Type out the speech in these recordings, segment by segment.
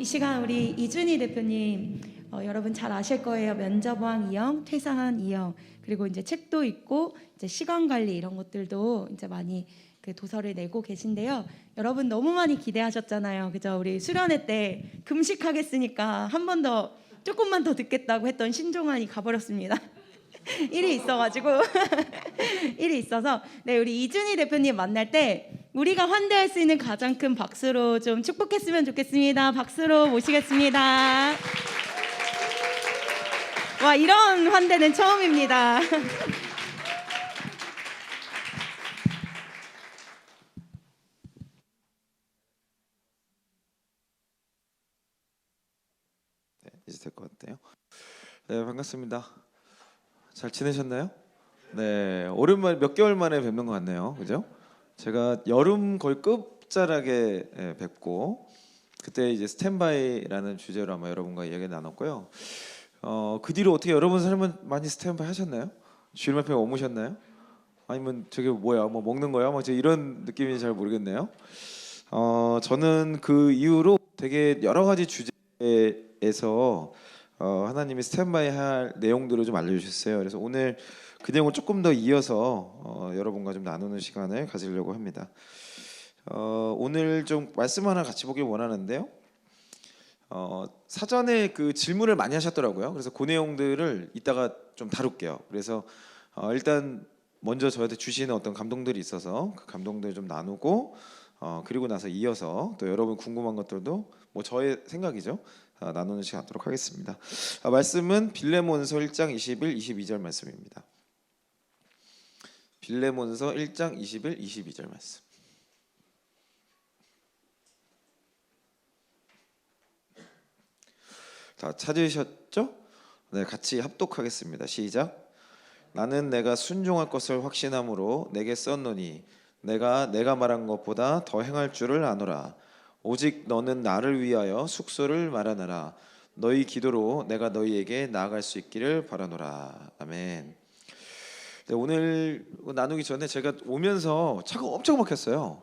이 시간 우리 이준희 대표님 여러분 잘 아실 거예요. 면접왕 이영, 퇴사한 이영, 그리고 이제 책도 있고 이제 시간 관리 이런 것들도 이제 많이 그 도서를 내고 계신데요. 여러분 너무 많이 기대하셨잖아요. 그죠? 우리 수련회 때 금식하겠으니까 한 번 더 조금만 더 듣겠다고 했던 신종환이 가버렸습니다. 일이 있어가지고 일이 있어서 네, 우리 이준희 대표님 만날 때 우리가 환대할 수 있는 가장 큰 박수로 좀 축복했으면 좋겠습니다. 박수로 모시겠습니다. 와, 이런 환대는 처음입니다. 네, 이제 될 것 같아요. 네, 반갑습니다. 잘 지내셨나요? 네, 오랜만에 몇 개월 만에 뵙는 것 같네요. 그죠? 제가 여름 거의 끝자락에 뵙고 그때 이제 스탠바이라는 주제로 아마 여러분과 이야기 나눴고요. 그 뒤로 어떻게 여러분 삶은 많이 스탠바이 하셨나요? 주일 앞에 머무셨나요? 아니면 저게 뭐야? 뭐 먹는 거야? 뭐 이런 느낌인지 잘 모르겠네요. 저는 그 이후로 되게 여러 가지 주제에서 하나님이 스탠바이 할 내용들을 좀 알려주셨어요. 그래서 오늘 그 내용을 조금 더 이어서 여러분과 좀 나누는 시간을 가지려고 합니다. 오늘 좀 말씀 하나 같이 보길 원하는데요. 사전에 그 질문을 많이 하셨더라고요. 그래서 그 내용들을 이따가 좀 다룰게요. 그래서 일단 먼저 저한테 주시는 어떤 감동들이 있어서 그 감동들 좀 나누고 그리고 나서 이어서 또 여러분 궁금한 것들도 뭐 저의 생각이죠. 나누는 시간 갖도록 하겠습니다. 말씀은 빌레몬서 1장 21, 22절 말씀입니다. 빌레몬서 1장 21, 22절 말씀. 다 찾으셨죠? 네, 같이 합독하겠습니다. 시작. 나는 내가 순종할 것을 확신함으로 내게 썼노니 내가 말한 것보다 더 행할 줄을 아노라. 오직 너는 나를 위하여 숙소를 마련하라. 너희 기도로 내가 너희에게 나아갈 수 있기를 바라노라. 아멘. 네, 오늘 나누기 전에 제가 오면서 차가 엄청 막혔어요.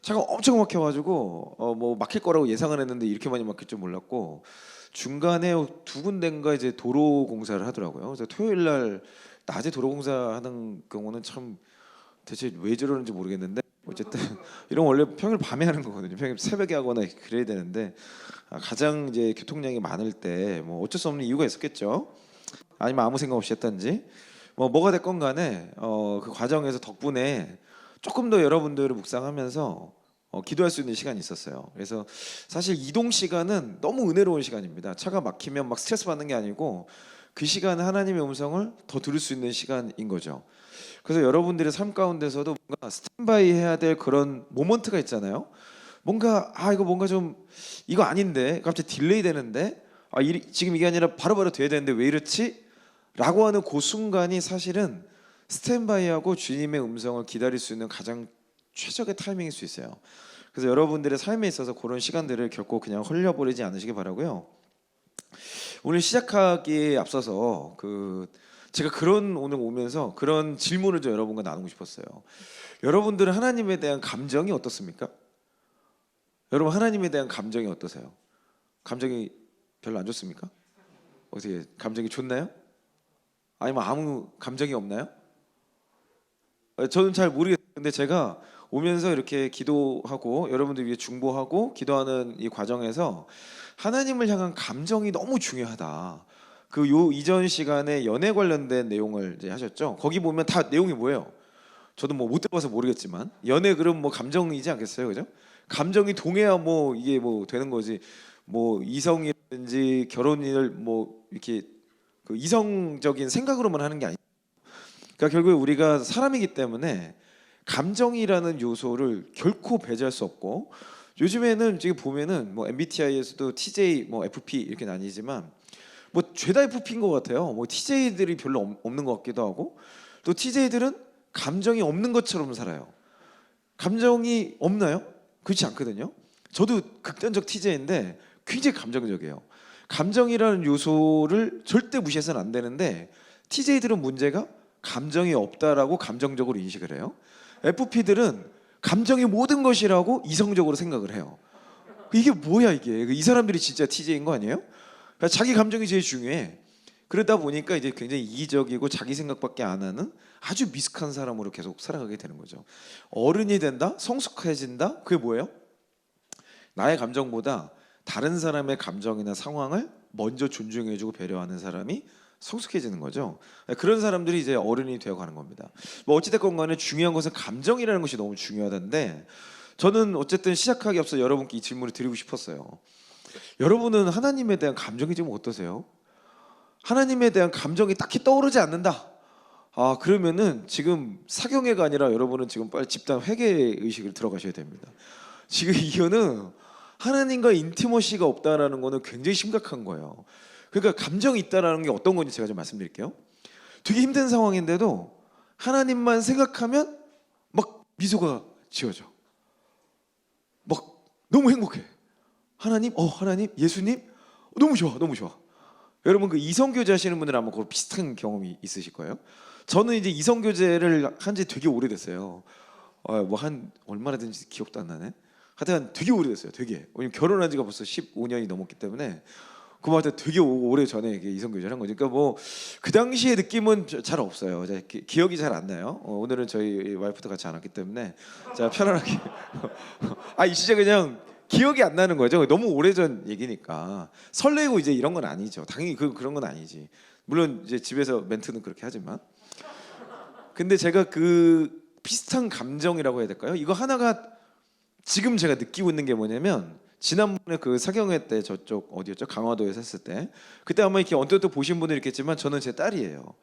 차가 엄청 막혀가지고 뭐 막힐 거라고 예상을 했는데 이렇게 많이 막힐 줄 몰랐고 중간에 두 군데인가 이제 도로 공사를 하더라고요. 그래서 토요일 날 낮에 도로 공사하는 경우는 참 대체 왜 저러는지 모르겠는데 어쨌든 이런 원래 평일 밤에 하는 거거든요. 평일 새벽에 하거나 그래야 되는데 가장 이제 교통량이 많을 때 뭐 어쩔 수 없는 이유가 있었겠죠. 아니면 아무 생각 없이 했던지 뭐가 됐건 간에 그 과정에서 덕분에 조금 더 여러분들을 묵상하면서 기도할 수 있는 시간이 있었어요. 그래서 사실 이동 시간은 너무 은혜로운 시간입니다. 차가 막히면 막 스트레스 받는 게 아니고 그 시간은 하나님의 음성을 더 들을 수 있는 시간인 거죠. 그래서 여러분들의 삶 가운데서도 뭔가 스탠바이 해야 될 그런 모먼트가 있잖아요. 뭔가 이거 뭔가 좀 이거 아닌데 갑자기 딜레이 되는데 지금 이게 아니라 바로바로 돼야 되는데 왜 이렇지? 라고 하는 그 순간이 사실은 스탠바이하고 주님의 음성을 기다릴 수 있는 가장 최적의 타이밍일 수 있어요. 그래서 여러분들의 삶에 있어서 그런 시간들을 결코 그냥 흘려버리지 않으시기 바라고요. 오늘 시작하기에 앞서서 제가 오늘 오면서 그런 질문을 좀 여러분과 나누고 싶었어요. 여러분들은 하나님에 대한 감정이 어떻습니까? 여러분 하나님에 대한 감정이 어떠세요? 감정이 별로 안 좋습니까? 어떻게 감정이 좋나요? 아니면 아무 감정이 없나요? 저는 잘 모르겠어요. 근데 제가 오면서 이렇게 기도하고 여러분들 위해 중보하고 기도하는 이 과정에서 하나님을 향한 감정이 너무 중요하다. 요 이전 시간에 연애 관련된 내용을 이제 하셨죠. 거기 보면 다 내용이 뭐예요? 저도 뭐 못 들어봐서 모르겠지만 연애 그럼 뭐 감정이지 않겠어요, 그죠? 감정이 동해야 뭐 이게 뭐 되는 거지. 뭐 이성이든지 결혼을 뭐 이렇게 그 이성적인 생각으로만 하는 게 아니에요. 그러니까 결국에 우리가 사람이기 때문에 감정이라는 요소를 결코 배제할 수 없고 요즘에는 지금 보면은 뭐 MBTI에서도 TJ, 뭐 FP 이렇게 나뉘지만 뭐 죄다 FP인 것 같아요. 뭐 TJ들이 별로 없는 것 같기도 하고 또 TJ들은 감정이 없는 것처럼 살아요. 감정이 없나요? 그렇지 않거든요. 저도 극단적 TJ인데 굉장히 감정적이에요. 감정이라는 요소를 절대 무시해서는 안 되는데 TJ들은 문제가 감정이 없다라고 감정적으로 인식을 해요. FP들은 감정이 모든 것이라고 이성적으로 생각을 해요. 이게 뭐야 이게? 이 사람들이 진짜 TJ인 거 아니에요? 그러니까 자기 감정이 제일 중요해. 그러다 보니까 이제 굉장히 이기적이고 자기 생각밖에 안 하는 아주 미숙한 사람으로 계속 살아가게 되는 거죠. 어른이 된다, 성숙해진다. 그게 뭐예요? 나의 감정보다 다른 사람의 감정이나 상황을 먼저 존중해주고 배려하는 사람이 성숙해지는 거죠. 그런 사람들이 이제 어른이 되어가는 겁니다. 뭐 어찌됐건 간에 중요한 것은 감정이라는 것이 너무 중요하다는데, 저는 어쨌든 시작하기 앞서 여러분께 이 질문을 드리고 싶었어요. 여러분은 하나님에 대한 감정이 지금 어떠세요? 하나님에 대한 감정이 딱히 떠오르지 않는다. 아, 그러면은 지금 사경회가 아니라 여러분은 지금 빨리 집단 회개 의식을 들어가셔야 됩니다. 지금 이거는 하나님과 인티머시가 없다라는 거는 굉장히 심각한 거예요. 그러니까 감정이 있다라는 게 어떤 건지 제가 좀 말씀드릴게요. 되게 힘든 상황인데도 하나님만 생각하면 막 미소가 지어져. 막 너무 행복해. 하나님, 하나님, 예수님, 너무 좋아, 너무 좋아. 여러분 그 이성교제 하시는 분들은 아마 그 비슷한 경험이 있으실 거예요. 저는 이제 이성교제를 한 지 되게 오래됐어요. 뭐 한 얼마나 된지 기억도 안 나네. 하여튼 되게 오래됐어요. 되게. 왜냐면 결혼한 지가 벌써 15년이 넘었기 때문에 그만큼 되게 오래 전에 이성교제를 한 거죠. 그러니까 뭐 그 당시의 느낌은 잘 없어요. 기억이 잘 안 나요. 오늘은 저희 와이프도 같이 안 왔기 때문에 자 편안하게. 진짜 그냥 기억이 안 나는 거죠. 너무 오래전 얘기니까. 설레고 이제 이런 건 아니죠. 당연히 그런 건 아니지. 물론 이제 집에서 멘트는 그렇게 하지만. 근데 제가 그 비슷한 감정이라고 해야 될까요? 이거 하나가 지금 제가 느끼고 있는 게 뭐냐면, 지난번에 그 사경회 때 저쪽 어디였죠? 강화도에서 했을 때, 그때 아마 이렇게 언뜻 보신 분들이 있겠지만 저는 제 딸이에요.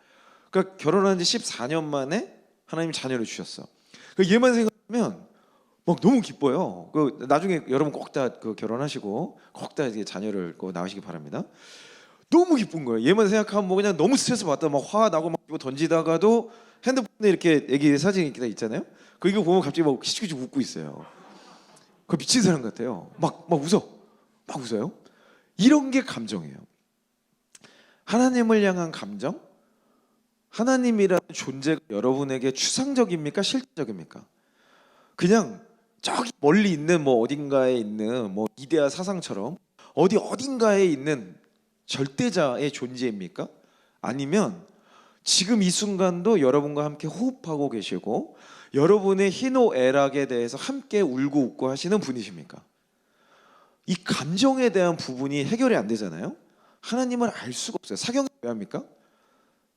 그러니까 결혼한 지 14년 만에 하나님 자녀를 주셨어. 그 얘만 생각하면 막 너무 기뻐요. 그 나중에 여러분 꼭 다 그 결혼하시고 꼭 다 이제 자녀를 낳으시기 바랍니다. 너무 기쁜 거예요. 얘만 생각하면 뭐 그냥 너무 스트레스 받다 막 화 나고 막 이거 던지다가도 핸드폰에 이렇게 애기 사진이 있잖아요. 그 이거 보면 갑자기 막 키치키치 웃고 있어요. 그 미친 사람 같아요. 막 웃어요. 이런 게 감정이에요. 하나님을 향한 감정, 하나님이라는 존재가 여러분에게 추상적입니까? 실제적입니까? 그냥 저기 멀리 있는 뭐 어딘가에 있는 뭐 이데아 사상처럼 어딘가에 있는 절대자의 존재입니까? 아니면 지금 이 순간도 여러분과 함께 호흡하고 계시고 여러분의 희노애락에 대해서 함께 울고 웃고 하시는 분이십니까? 이 감정에 대한 부분이 해결이 안 되잖아요. 하나님을 알 수가 없어요. 사경회 왜 합니까?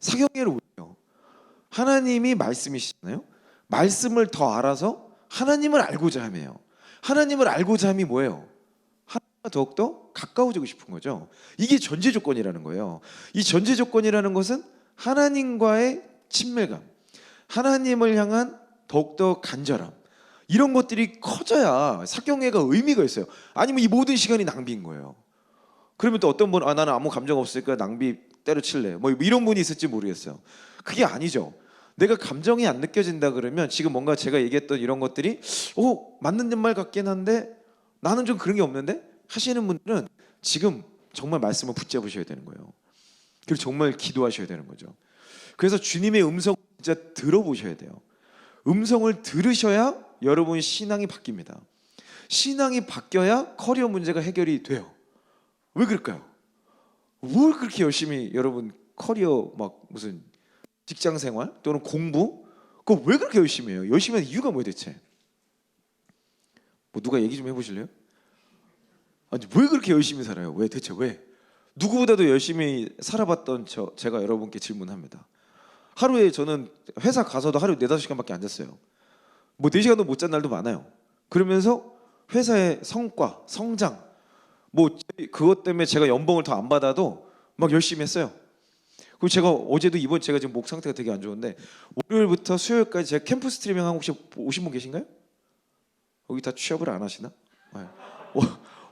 사경회를 왜 해요? 하나님이 말씀이시잖아요. 말씀을 더 알아서 하나님을 알고자 함이에요. 하나님을 알고자 함이 뭐예요? 하나님과 더욱더 가까워지고 싶은 거죠. 이게 전제 조건이라는 거예요. 이 전제 조건이라는 것은 하나님과의 친밀감, 하나님을 향한 더욱더 간절함, 이런 것들이 커져야 사경회가 의미가 있어요. 아니면 이 모든 시간이 낭비인 거예요. 그러면 또 어떤 분은 나는 아무 감정 없으니까 낭비 때려칠래, 뭐 이런 분이 있을지 모르겠어요. 그게 아니죠. 내가 감정이 안 느껴진다 그러면 지금 뭔가 제가 얘기했던 이런 것들이 맞는 말 같긴 한데 나는 좀 그런 게 없는데 하시는 분들은 지금 정말 말씀을 붙잡으셔야 되는 거예요. 그리고 정말 기도하셔야 되는 거죠. 그래서 주님의 음성 진짜 들어보셔야 돼요. 음성을 들으셔야 여러분 신앙이 바뀝니다. 신앙이 바뀌어야 커리어 문제가 해결이 돼요. 왜 그럴까요? 뭘 그렇게 열심히 여러분 커리어 막 무슨 직장 생활 또는 공부 그거 왜 그렇게 열심히 해요? 열심히 하는 이유가 뭐예요 대체? 뭐 누가 얘기 좀 해보실래요? 아니 왜 그렇게 열심히 살아요? 왜 대체 왜? 누구보다도 열심히 살아봤던 제가 여러분께 질문합니다. 하루에 저는 회사 가서도 하루에 4-5시간밖에 안 잤어요. 뭐 4시간도 못 잔 날도 많아요. 그러면서 회사의 성과, 성장 뭐 그것 때문에 제가 연봉을 더 안 받아도 막 열심히 했어요. 그리고 제가 어제도 제가 지금 목 상태가 되게 안 좋은데 월요일부터 수요일까지 제가 캠프 스트리밍 하고 혹시 오신 분 계신가요? 여기 다 취업을 안 하시나? 네.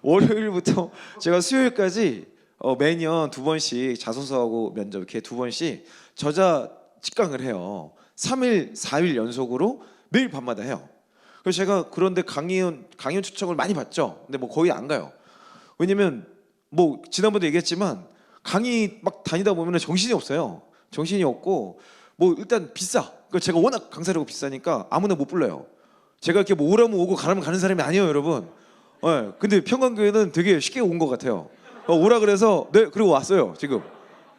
월요일부터 제가 수요일까지 매년 2번씩 자소서하고 면접 이렇게 2번씩 저자 직강을 해요. 3일, 4일 연속으로 매일 밤마다 해요. 그래서 제가 그런데 강연 초청을 많이 받죠. 근데 뭐 거의 안 가요. 왜냐면 뭐 지난번에 얘기했지만 강의 막 다니다 보면 정신이 없어요. 정신이 없고 뭐 일단 비싸. 그러니까 제가 워낙 강사라고 비싸니까 아무나 못 불러요. 제가 이렇게 뭐 오라면 오고 가라면 가는 사람이 아니에요, 여러분. 네, 근데 평강교회는 되게 쉽게 온 것 같아요. 오라 그래서 네 그리고 왔어요 지금.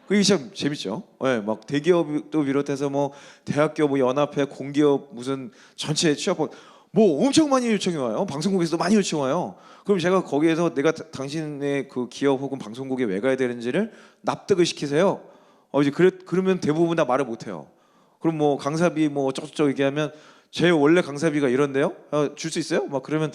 그게 참 재밌죠. 네, 막 대기업도 비롯해서 뭐 대학교 뭐 연합회 공기업 무슨 전체 취업원 뭐 엄청 많이 요청이 와요. 방송국에서도 많이 요청 와요. 그럼 제가 거기에서 내가 당신의 그 기업 혹은 방송국에 왜 가야 되는지를 납득을 시키세요. 이제 그러면 대부분 다 말을 못 해요. 그럼 뭐 강사비 뭐 어쩌고저쩌고 얘기하면 제 원래 강사비가 이런데요. 줄 수 있어요? 막 그러면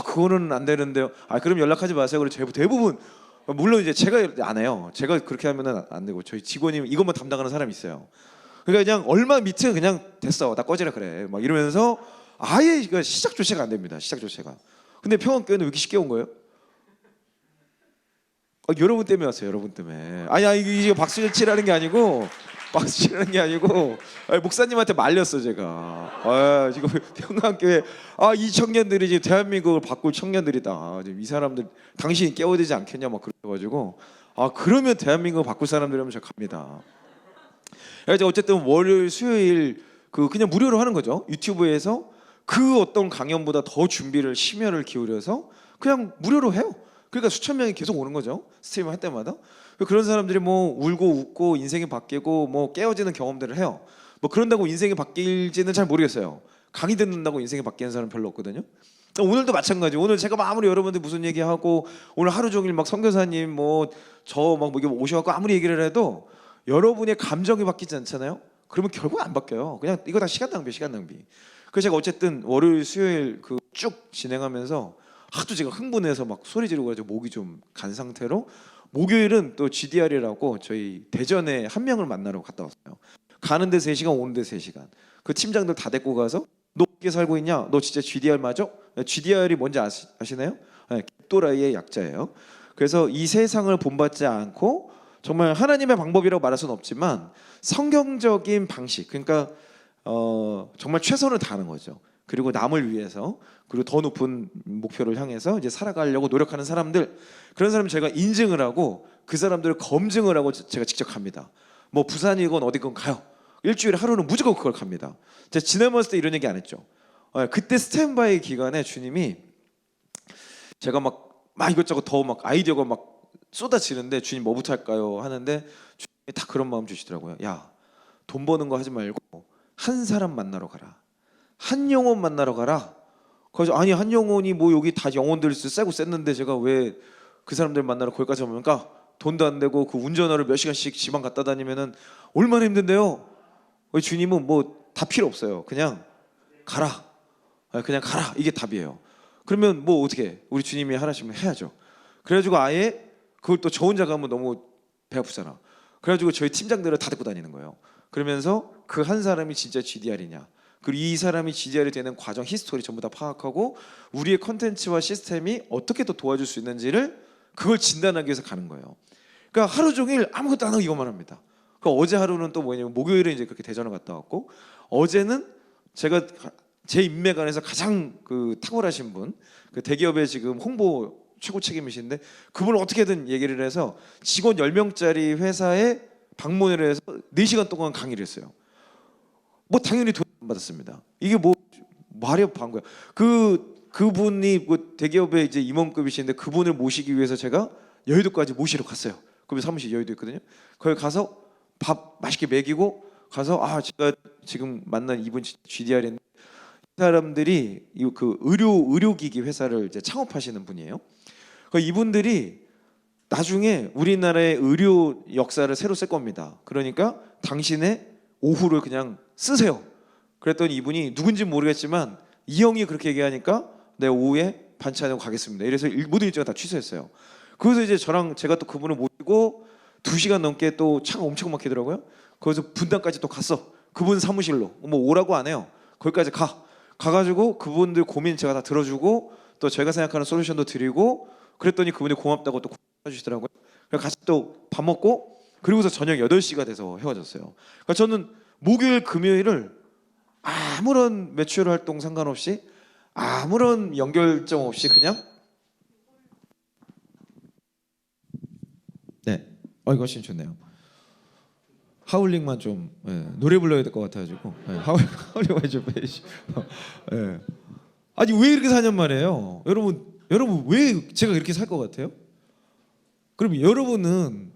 그거는 안 되는데요. 그럼 연락하지 마세요. 그리고 대부분 물론 이제 제가 안 해요. 제가 그렇게 하면은 안 되고 저희 직원이 이것만 담당하는 사람이 있어요. 그러니까 그냥 얼마 밑에 그냥 됐어. 나 꺼지라 그래. 막 이러면서 아예 이거 시작 조치가 안 됩니다. 시작 조치가. 근데 평안교회는 왜 이렇게 쉽게 온 거예요? 여러분 때문에 왔어요. 여러분 때문에. 아니 이게 박수 치라는 게 아니고 박수 치라는 게 아니고 목사님한테 말렸어 제가. 지금 평강교회 이 청년들이 지금 대한민국을 바꿀 청년들이다. 지금 이 사람들 당신이 깨워야 되지 않겠냐 막 그래가지고 그러면 대한민국을 바꿀 사람들이면 저 갑니다. 그래서 어쨌든 월요일 수요일 그냥 무료로 하는 거죠. 유튜브에서 그 어떤 강연보다 더 준비를 심혈을 기울여서 그냥 무료로 해요. 그러니까 수천 명이 계속 오는 거죠. 스트리밍 할 때마다. 그런 사람들이 뭐 울고 웃고 인생이 바뀌고 뭐 깨어지는 경험들을 해요. 뭐 그런다고 인생이 바뀔지는 잘 모르겠어요. 강의 듣는다고 인생이 바뀌는 사람 별로 없거든요. 오늘도 마찬가지. 오늘 제가 아무리 여러분들 무슨 얘기하고 오늘 하루 종일 막 선교사님 뭐 저 막 오셔갖고 아무리 얘기를 해도 여러분의 감정이 바뀌지 않잖아요. 그러면 결국 안 바뀌어요. 그냥 이거 다 시간 낭비, 시간 낭비. 그래서 제가 어쨌든 월요일, 수요일 쭉 진행하면서 하도 제가 흥분해서 막 소리 지르고 가지고 목이 좀 간 상태로 목요일은 또 GDR이라고 저희 대전에 한 명을 만나러 갔다 왔어요. 가는데 3시간, 오는데 3시간. 그 팀장들 다 데리고 가서 너 어떻게 살고 있냐? 너 진짜 GDR 맞아? GDR이 뭔지 아시나요? 갭도라이의 약자예요. 그래서 이 세상을 본받지 않고 정말 하나님의 방법이라고 말할 수는 없지만 성경적인 방식, 그러니까 정말 최선을 다하는 거죠. 그리고 남을 위해서 그리고 더 높은 목표를 향해서 이제 살아가려고 노력하는 사람들, 그런 사람 제가 인증을 하고 그 사람들을 검증을 하고 제가 직접 갑니다. 뭐 부산이건 어디건 가요. 일주일에 하루는 무조건 그걸 갑니다. 제가 지난번 했을 때 이런 얘기 안 했죠. 그때 스탠바이 기간에 주님이 제가 막 이것저것 더 막 아이디어가 막 쏟아지는데 주님 뭐부터 할까요? 하는데 주님이 다 그런 마음 주시더라고요. 야, 돈 버는 거 하지 말고 한 사람 만나러 가라. 한 영혼 만나러 가라. 그래서 아니 한 영혼이 뭐 여기 다 영혼들 세고 셌는데 제가 왜 그 사람들 만나러 거기까지 오니까 돈도 안 되고 그 운전하러 몇 시간씩 지방 갔다 다니면은 얼마나 힘든데요. 주님은 뭐 다 필요 없어요. 그냥 가라. 그냥 가라. 이게 답이에요. 그러면 뭐 어떻게 우리 주님이 하라시면 해야죠. 그래가지고 아예 그걸 또 저 혼자 가면 너무 배 아프잖아. 그래가지고 저희 팀장들을 다 데리고 다니는 거예요. 그러면서 그 한 사람이 진짜 GDR이냐, 그리고 이 사람이 GDR이 되는 과정 히스토리 전부 다 파악하고 우리의 컨텐츠와 시스템이 어떻게 더 도와줄 수 있는지를 그걸 진단하기 위해서 가는 거예요. 그러니까 하루 종일 아무것도 안 하고 이것만 합니다. 그러니까 어제 하루는 또 뭐냐면 목요일에 이제 그렇게 대전을 갔다 왔고, 어제는 제가 제 인맥 안에서 가장 탁월하신 분, 대기업의 지금 홍보 최고 책임이신데 그분을 어떻게든 얘기를 해서 직원 10명짜리 회사에 방문을 해서 4시간 동안 강의를 했어요. 뭐 당연히 돈 안 받았습니다. 이게 뭐 말이 반 거야. 그분이 대기업의 이제 임원급이신데 그분을 모시기 위해서 제가 여의도까지 모시러 갔어요. 그분 사무실 여의도 있거든요. 거기 가서 밥 맛있게 먹이고 가서 제가 지금 만난 이분 GDR인데 이 사람들이 의료기기 회사를 이제 창업하시는 분이에요. 이분들이 나중에 우리나라의 의료 역사를 새로 쓸 겁니다. 그러니까 당신의 오후를 그냥 쓰세요. 그랬더니 이분이 누군지 모르겠지만 이 형이 그렇게 얘기하니까 내 오후에 반찬하고 가겠습니다. 이래서 모든 일정을 다 취소했어요. 그래서 이제 저랑 제가 또 그분을 모시고 2시간 넘게 또 차가 엄청 막히더라고요. 거기서 분당까지 또 갔어. 그분 사무실로. 뭐 오라고 안 해요. 거기까지 가가지고 그분들 고민 제가 다 들어주고 또 제가 생각하는 솔루션도 드리고 그랬더니 그분이 고맙다고 또 해주시더라고요. 그래서 같이 또 밥 먹고 그리고서 저녁 8시가 돼서 헤어졌어요. 그러니까 저는 목요일 금요일을 아무런 매출 활동 상관없이 아무런 연결점 없이 그냥 네, 이거 훨씬 좋네요. 하울링만 좀 노래 불러야 될 것 같아가지고 하울링만 좀 빼시. 아니 왜 이렇게 4년 만에요? 여러분 여러분 왜 제가 이렇게 살 것 같아요? 그럼 여러분은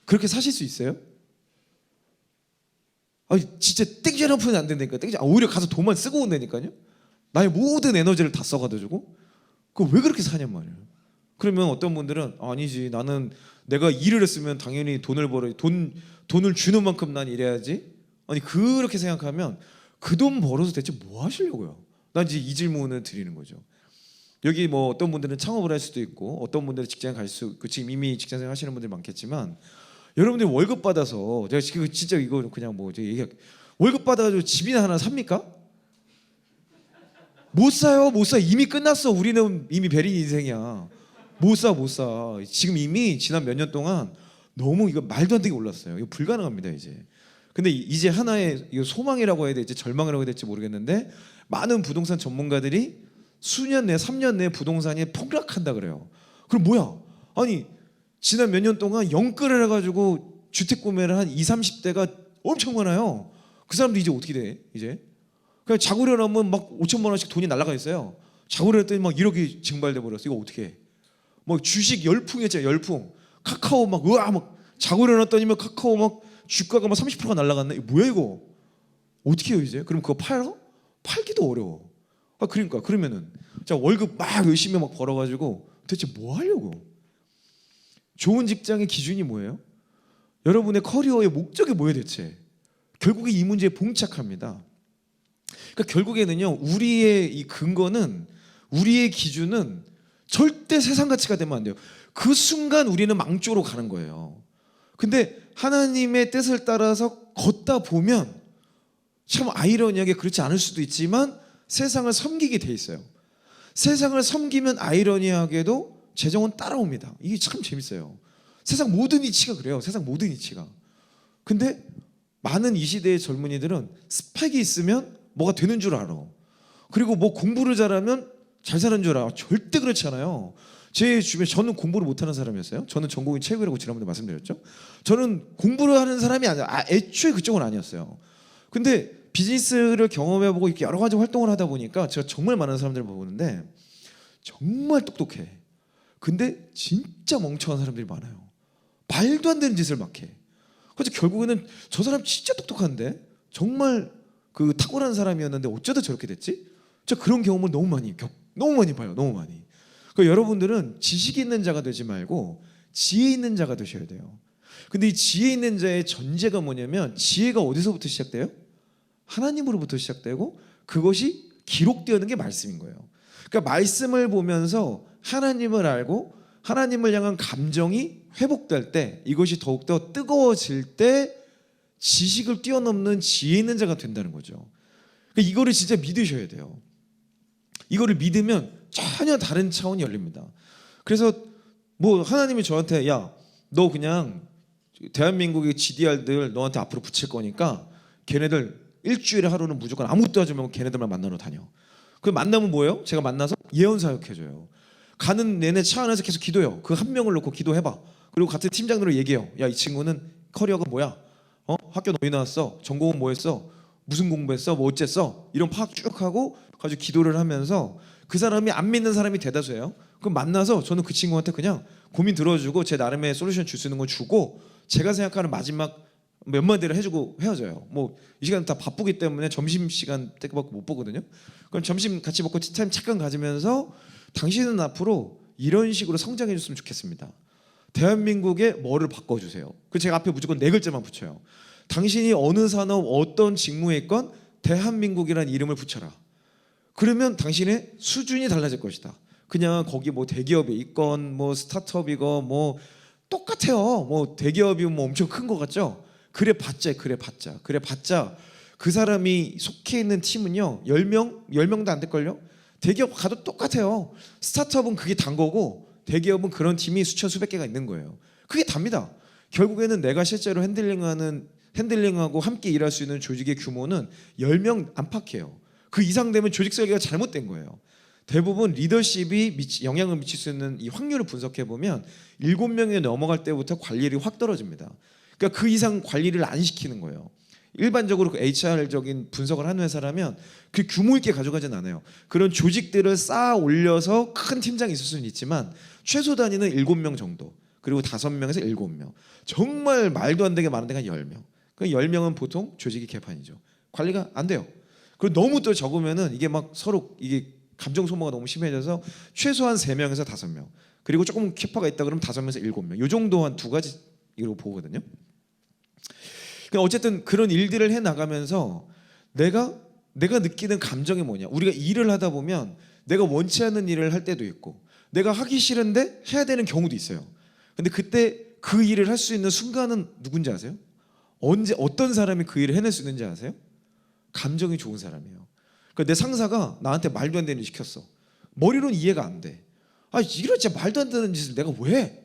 그렇게 사실 수 있어요? 아니 진짜 땡겨놓으면 안 된다니까. 오히려 가서 돈만 쓰고 온다니까요. 나의 모든 에너지를 다 써가지고 그거 왜 그렇게 사냔 말이에요. 그러면 어떤 분들은 아니지, 나는 내가 일을 했으면 당연히 돈을 돈을 주는 만큼 난 일해야지. 아니 그렇게 생각하면 그 돈 벌어서 대체 뭐 하시려고요? 난 이제 이 질문을 드리는 거죠. 여기 뭐 어떤 분들은 창업을 할 수도 있고 어떤 분들은 직장 갈 수 있고 지금 이미 직장생 하시는 분들이 많겠지만 여러분들이 월급 받아서 제가 지금 진짜 이거 그냥 뭐 제가 월급 받아가지고 집이나 하나 삽니까? 못 사요, 못 사. 이미 끝났어. 우리는 이미 베린 인생이야. 못 사, 못 사. 지금 이미 지난 몇 년 동안 너무 이거 말도 안 되게 올랐어요. 이거 불가능합니다 이제. 근데 이제 하나의 이거 소망이라고 해야 될지 절망이라고 해야 될지 모르겠는데 많은 부동산 전문가들이 수년 내 3년 내 부동산이 폭락한다 그래요. 그럼 뭐야? 아니 지난 몇 년 동안 영끌을 해가지고 주택 구매를 한 20, 30대가 엄청 많아요. 그 사람들 이제 어떻게 돼? 이제 그냥 자고 일어나면 막 5천만 원씩 돈이 날아가 있어요. 자고 일어났더니 막 1억이 증발돼 버렸어. 이거 어떻게 해? 뭐 주식 열풍이었잖아요. 열풍. 카카오 막 으아 막 자고 일어났더니 막 카카오 막 주가가 막 30%가 날아갔네. 이거 뭐야 이거? 어떻게 해요 이제? 그럼 그거 팔아? 팔기도 어려워. 그러니까 그러면은 자 월급 막 열심히 막 벌어가지고 대체 뭐 하려고? 좋은 직장의 기준이 뭐예요? 여러분의 커리어의 목적이 뭐예요 대체? 결국에 이 문제에 봉착합니다. 그러니까 결국에는요 우리의 이 근거는 우리의 기준은 절대 세상 가치가 되면 안 돼요. 그 순간 우리는 망조로 가는 거예요. 근데 하나님의 뜻을 따라서 걷다 보면 참 아이러니하게 그렇지 않을 수도 있지만 세상을 섬기게 돼 있어요. 세상을 섬기면 아이러니하게도 재정은 따라옵니다. 이게 참 재밌어요. 세상 모든 이치가 그래요. 세상 모든 이치가. 근데 많은 이 시대의 젊은이들은 스펙이 있으면 뭐가 되는 줄 알아. 그리고 뭐 공부를 잘하면 잘 사는 줄 알아. 절대 그렇지 않아요. 제 주변에 저는 공부를 못하는 사람이었어요. 저는 전공이 체육이라고 지난번에 말씀드렸죠. 저는 공부를 하는 사람이 아니라 애초에 그쪽은 아니었어요. 근데 비즈니스를 경험해보고 이렇게 여러 가지 활동을 하다 보니까 제가 정말 많은 사람들을 보는데 정말 똑똑해. 근데 진짜 멍청한 사람들이 많아요. 말도 안 되는 짓을 막 해. 그래서 결국에는 저 사람 진짜 똑똑한데 정말 그 탁월한 사람이었는데 어쩌다 저렇게 됐지? 저 그런 경험을 너무 많이 봐요. 너무 많이. 그러니까 여러분들은 지식 있는 자가 되지 말고 지혜 있는 자가 되셔야 돼요. 근데 이 지혜 있는 자의 전제가 뭐냐면 지혜가 어디서부터 시작돼요? 하나님으로부터 시작되고 그것이 기록되는 게 말씀인 거예요. 그러니까 말씀을 보면서 하나님을 알고 하나님을 향한 감정이 회복될 때 이것이 더욱더 뜨거워질 때 지식을 뛰어넘는 지혜 있는 자가 된다는 거죠. 그러니까 이거를 진짜 믿으셔야 돼요. 이거를 믿으면 전혀 다른 차원이 열립니다. 그래서 뭐 하나님이 저한테 야, 너 그냥 대한민국의 GDR들 너한테 앞으로 붙일 거니까 걔네들 일주일에 하루는 무조건 아무것도 하지 말고 걔네들만 만나러 다녀. 그 만나면 뭐예요? 제가 만나서 예언 사역해줘요. 가는 내내 차 안에서 계속 기도해요. 그 한 명을 놓고 기도해봐. 그리고 같은 팀장들로 얘기해요. 야, 이 친구는 커리어가 뭐야? 학교 어디 나왔어? 전공은 뭐 했어? 무슨 공부했어? 뭐 어쨌어? 이런 파악 쭉 하고 가지고 기도를 하면서 그 사람이 안 믿는 사람이 대다수예요. 그럼 만나서 저는 그 친구한테 그냥 고민 들어주고 제 나름의 솔루션 줄 수 있는 거 주고 제가 생각하는 마지막 몇 마디를 해주고 헤어져요. 뭐 이 시간 다 바쁘기 때문에 점심 시간 때밖에 못 보거든요. 그럼 점심 같이 먹고 티타임 잠깐 가지면서 당신은 앞으로 이런 식으로 성장해 줬으면 좋겠습니다. 대한민국의 뭐를 바꿔주세요. 그 제가 앞에 무조건 4글자만 붙여요. 당신이 어느 산업 어떤 직무에 있건 대한민국이라는 이름을 붙여라. 그러면 당신의 수준이 달라질 것이다. 그냥 거기 뭐 대기업에 있건 뭐 스타트업이건 뭐 똑같아요. 뭐 대기업이 뭐 엄청 큰 거 같죠? 그래 봤자 그 사람이 속해 있는 팀은요 10명도 안 될걸요? 대기업 가도 똑같아요. 스타트업은 그게 단 거고 대기업은 그런 팀이 수천 수백 개가 있는 거예요. 그게 답니다. 결국에는 내가 실제로 핸들링하고 함께 일할 수 있는 조직의 규모는 10명 안팎이에요. 그 이상 되면 조직 설계가 잘못된 거예요. 대부분 리더십이 영향을 미칠 수 있는 이 확률을 분석해 보면 7명이 넘어갈 때부터 관리율이 확 떨어집니다. 그러니까 그 이상 관리를 안 시키는 거예요. 일반적으로 그 HR적인 분석을 하는 회사라면 그 규모 있게 가져가진 않아요. 그런 조직들을 쌓아 올려서 큰 팀장이 있을 수는 있지만 최소 단위는 7명 정도. 그리고 5명에서 7명. 정말 말도 안 되게 많은 데가 10명. 그 10명은 보통 조직이 개판이죠. 관리가 안 돼요. 그리고 너무 또 적으면은 이게 막 서로 이게 감정 소모가 너무 심해져서 최소한 3명에서 5명. 그리고 조금 키퍼가 있다 그러면 5명에서 7명. 요 정도 한 2가지 이라고 보거든요. 그러니까 어쨌든 그런 일들을 해 나가면서 내가 느끼는 감정이 뭐냐? 우리가 일을 하다 보면 내가 원치 않는 일을 할 때도 있고 내가 하기 싫은데 해야 되는 경우도 있어요. 근데 그때 그 일을 할 수 있는 순간은 누군지 아세요? 언제 어떤 사람이 그 일을 해낼 수 있는지 아세요? 감정이 좋은 사람이에요. 그러니까 내 상사가 나한테 말도 안 되는 일 시켰어. 머리로는 이해가 안 돼. 아, 이런 진짜 말도 안 되는 짓을 내가 왜 해?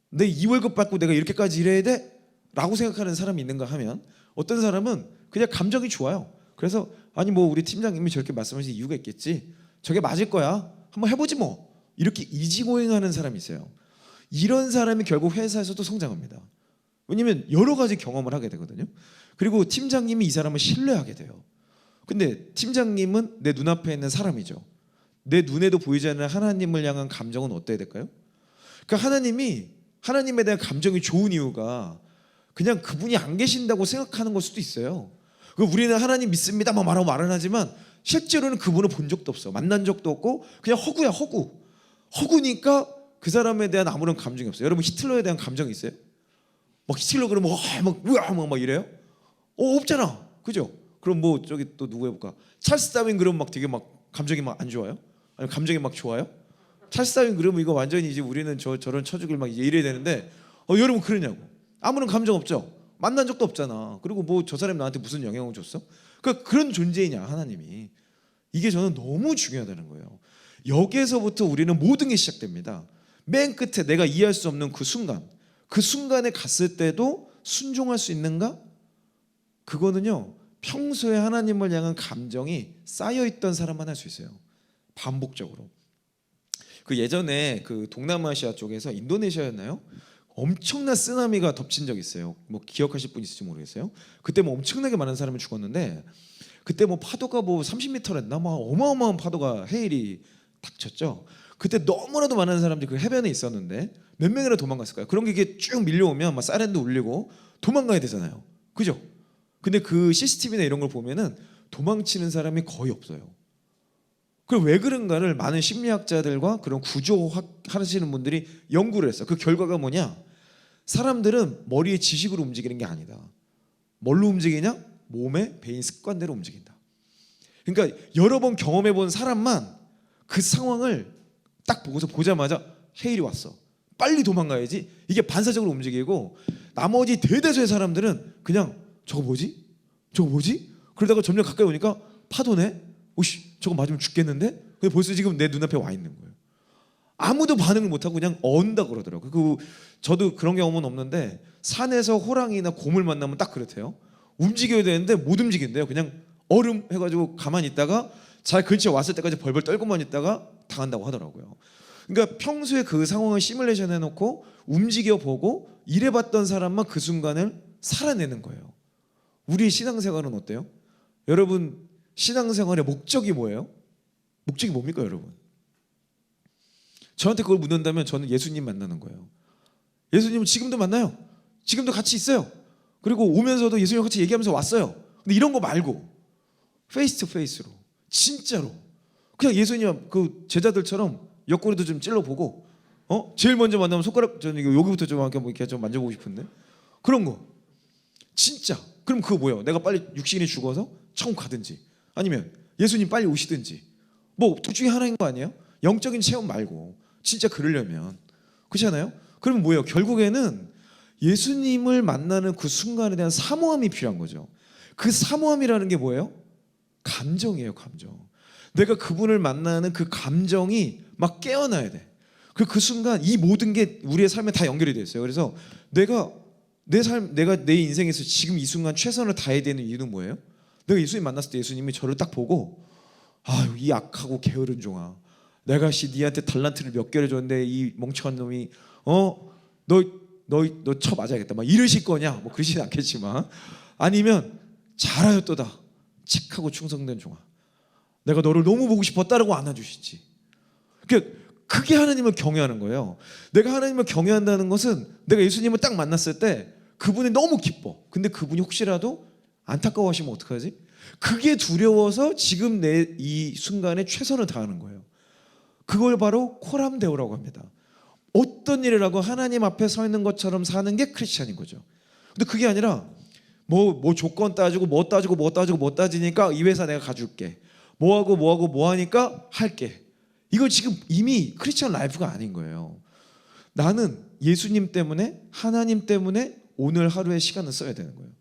내 2월급 받고 내가 이렇게까지 일해야 돼? 라고 생각하는 사람이 있는가 하면 어떤 사람은 그냥 감정이 좋아요. 그래서 아니 뭐 우리 팀장님이 저렇게 말씀하신 이유가 있겠지. 저게 맞을 거야. 한번 해보지 뭐. 이렇게 이지고잉하는 사람이 있어요. 이런 사람이 결국 회사에서도 성장합니다. 왜냐면 여러 가지 경험을 하게 되거든요. 그리고 팀장님이 이 사람을 신뢰하게 돼요. 근데 팀장님은 내 눈앞에 있는 사람이죠. 내 눈에도 보이지 않는 하나님을 향한 감정은 어때야 될까요? 그러니까 하나님에 대한 감정이 좋은 이유가 그냥 그분이 안 계신다고 생각하는 걸 수도 있어요. 우리는 하나님 믿습니다 막 말하고 말은 하지만 실제로는 그분을 본 적도 없어. 만난 적도 없고 그냥 허구야 허구. 허구니까 그 사람에 대한 아무런 감정이 없어요. 여러분 히틀러에 대한 감정이 있어요? 막 히틀러 그러면 막 이래요? 없잖아. 그죠? 그럼 뭐 저기 또 누구 해볼까? 찰스 다윈 그러면 막 되게 막 감정이 막 안 좋아요? 아니 감정이 막 좋아요? 찰스 다윈 그러면 이거 완전히 이제 우리는 저런 처죽을 막 이제 이래야 되는데 여러분 그러냐고. 아무런 감정 없죠. 만난 적도 없잖아. 그리고 뭐 저 사람이 나한테 무슨 영향을 줬어? 그러니까 그런 존재이냐 하나님이. 이게 저는 너무 중요하다는 거예요. 여기에서부터 우리는 모든 게 시작됩니다. 맨 끝에 내가 이해할 수 없는 그 순간에 갔을 때도 순종할 수 있는가? 그거는요 평소에 하나님을 향한 감정이 쌓여있던 사람만 할 수 있어요. 반복적으로. 그 예전에 그 동남아시아 쪽에서 인도네시아였나요? 엄청난 쓰나미가 덮친 적이 있어요. 뭐 기억하실 분 있을지 모르겠어요. 그때 뭐 엄청나게 많은 사람이 죽었는데 그때 뭐 파도가 뭐 30m랬나 막 어마어마한 파도가 해일이 닥쳤죠. 그때 너무나도 많은 사람들이 그 해변에 있었는데 몇 명이나 도망갔을까요? 그런 게 이게 쭉 밀려오면 막 사이렌도 울리고 도망가야 되잖아요. 그죠? 근데 그 CCTV나 이런 걸 보면은 도망치는 사람이 거의 없어요. 그 왜 그런가를 많은 심리학자들과 그런 구조학 하시는 분들이 연구를 했어요. 그 결과가 뭐냐? 사람들은 머리의 지식으로 움직이는 게 아니다. 뭘로 움직이냐? 몸의 배인 습관대로 움직인다. 그러니까 여러 번 경험해 본 사람만 그 상황을 딱 보자마자 헤일이 왔어. 빨리 도망가야지. 이게 반사적으로 움직이고 나머지 대다수의 사람들은 그냥 저거 뭐지? 그러다가 점점 가까이 오니까 파도네? 오씨 저거 맞으면 죽겠는데? 근데 벌써 지금 내 눈앞에 와 있는 거예요. 아무도 반응을 못하고 그냥 언다 그러더라고요. 저도 그런 경험은 없는데 산에서 호랑이나 곰을 만나면 딱 그렇대요. 움직여야 되는데 못 움직인대요. 그냥 얼음 해가지고 가만히 있다가 잘 근처에 왔을 때까지 벌벌 떨고만 있다가 당한다고 하더라고요. 그러니까 평소에 그 상황을 시뮬레이션 해놓고 움직여보고 일해봤던 사람만 그 순간을 살아내는 거예요. 우리의 신앙생활은 어때요? 여러분 신앙생활의 목적이 뭐예요? 목적이 뭡니까 여러분? 저한테 그걸 묻는다면 저는 예수님 만나는 거예요. 예수님은 지금도 만나요. 지금도 같이 있어요. 그리고 오면서도 예수님과 같이 얘기하면서 왔어요. 근데 이런 거 말고 페이스 투 페이스로 진짜로 그냥 예수님 그 제자들처럼 옆구리도 좀 찔러보고 제일 먼저 만나면 손가락 저는 여기부터 좀 이렇게 좀 만져보고 싶은데 그런 거 진짜. 그럼 그거 뭐예요? 내가 빨리 육신이 죽어서 천국 가든지 아니면 예수님 빨리 오시든지 뭐 둘 중에 하나인 거 아니에요? 영적인 체험 말고 진짜 그러려면 그렇잖아요? 그러면 뭐예요? 결국에는 예수님을 만나는 그 순간에 대한 사모함이 필요한 거죠. 그 사모함이라는 게 뭐예요? 감정이에요. 감정. 내가 그분을 만나는 그 감정이 막 깨어나야 돼. 그 순간 이 모든 게 우리의 삶에 다 연결이 돼 있어요. 그래서 내가 내 인생에서 지금 이 순간 최선을 다해야 되는 이유는 뭐예요? 내가 예수님 만났을 때 예수님이 저를 딱 보고 아유 이 악하고 게으른 종아 내가 니한테 달란트를 몇 개를 줬는데 이 멍청한 놈이 너 쳐 맞아야겠다 막 이러실 거냐 뭐 그러시진 않겠지만 아니면 잘하였도다 착하고 충성된 종아, 내가 너를 너무 보고 싶었다라고 안아주시지. 그게 하나님을 경외하는 거예요. 내가 하나님을 경외한다는 것은 내가 예수님을 딱 만났을 때 그분이 너무 기뻐. 근데 그분이 혹시라도 안타까워하시면 어떡하지? 그게 두려워서 지금 내 이 순간에 최선을 다하는 거예요. 그걸 바로 코람데오라고 합니다. 어떤 일을 하고 하나님 앞에 서 있는 것처럼 사는 게 크리스찬인 거죠. 근데 그게 아니라 뭐 조건 따지고 뭐 따지니까 이 회사 내가 가줄게. 뭐 하니까 할게. 이거 지금 이미 크리스찬 라이프가 아닌 거예요. 나는 예수님 때문에, 하나님 때문에 오늘 하루의 시간을 써야 되는 거예요.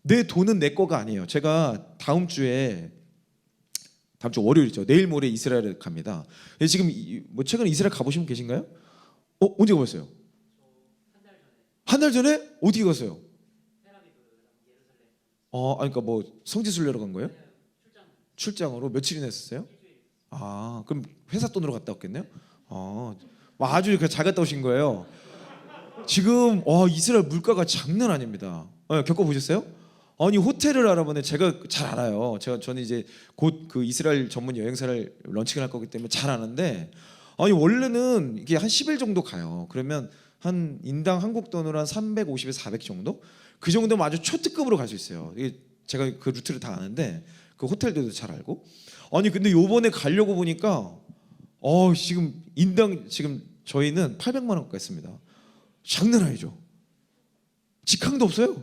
내 돈은 내 거가 아니에요. 제가 다음 주 월요일이죠. 내일 모레 이스라엘에 갑니다. 지금 뭐 최근에 이스라엘 가보신 분 계신가요? 언제 가봤어요? 한 달 전에? 어디 갔어요? 그러니까 뭐 성지순례로 간 거예요? 출장으로 며칠이나 했었어요? 그럼 회사 돈으로 갔다 왔겠네요? 아주 잘 갔다 오신 거예요. 지금 이스라엘 물가가 장난 아닙니다. 겪어보셨어요? 아니 호텔을 알아보네. 제가 잘 알아요. 저는 이제 곧 그 이스라엘 전문 여행사를 런칭을 할 거기 때문에 잘 아는데, 아니 원래는 이게 한 10일 정도 가요. 그러면 한 인당 한국 돈으로 한 350에서 400 정도? 그 정도면 아주 초특급으로 갈 수 있어요. 이게 제가 그 루트를 다 아는데 그 호텔들도 잘 알고. 아니 근데 요번에 가려고 보니까 지금 인당 지금 저희는 800만 원 가까이 했습니다. 장난 아니죠. 직항도 없어요.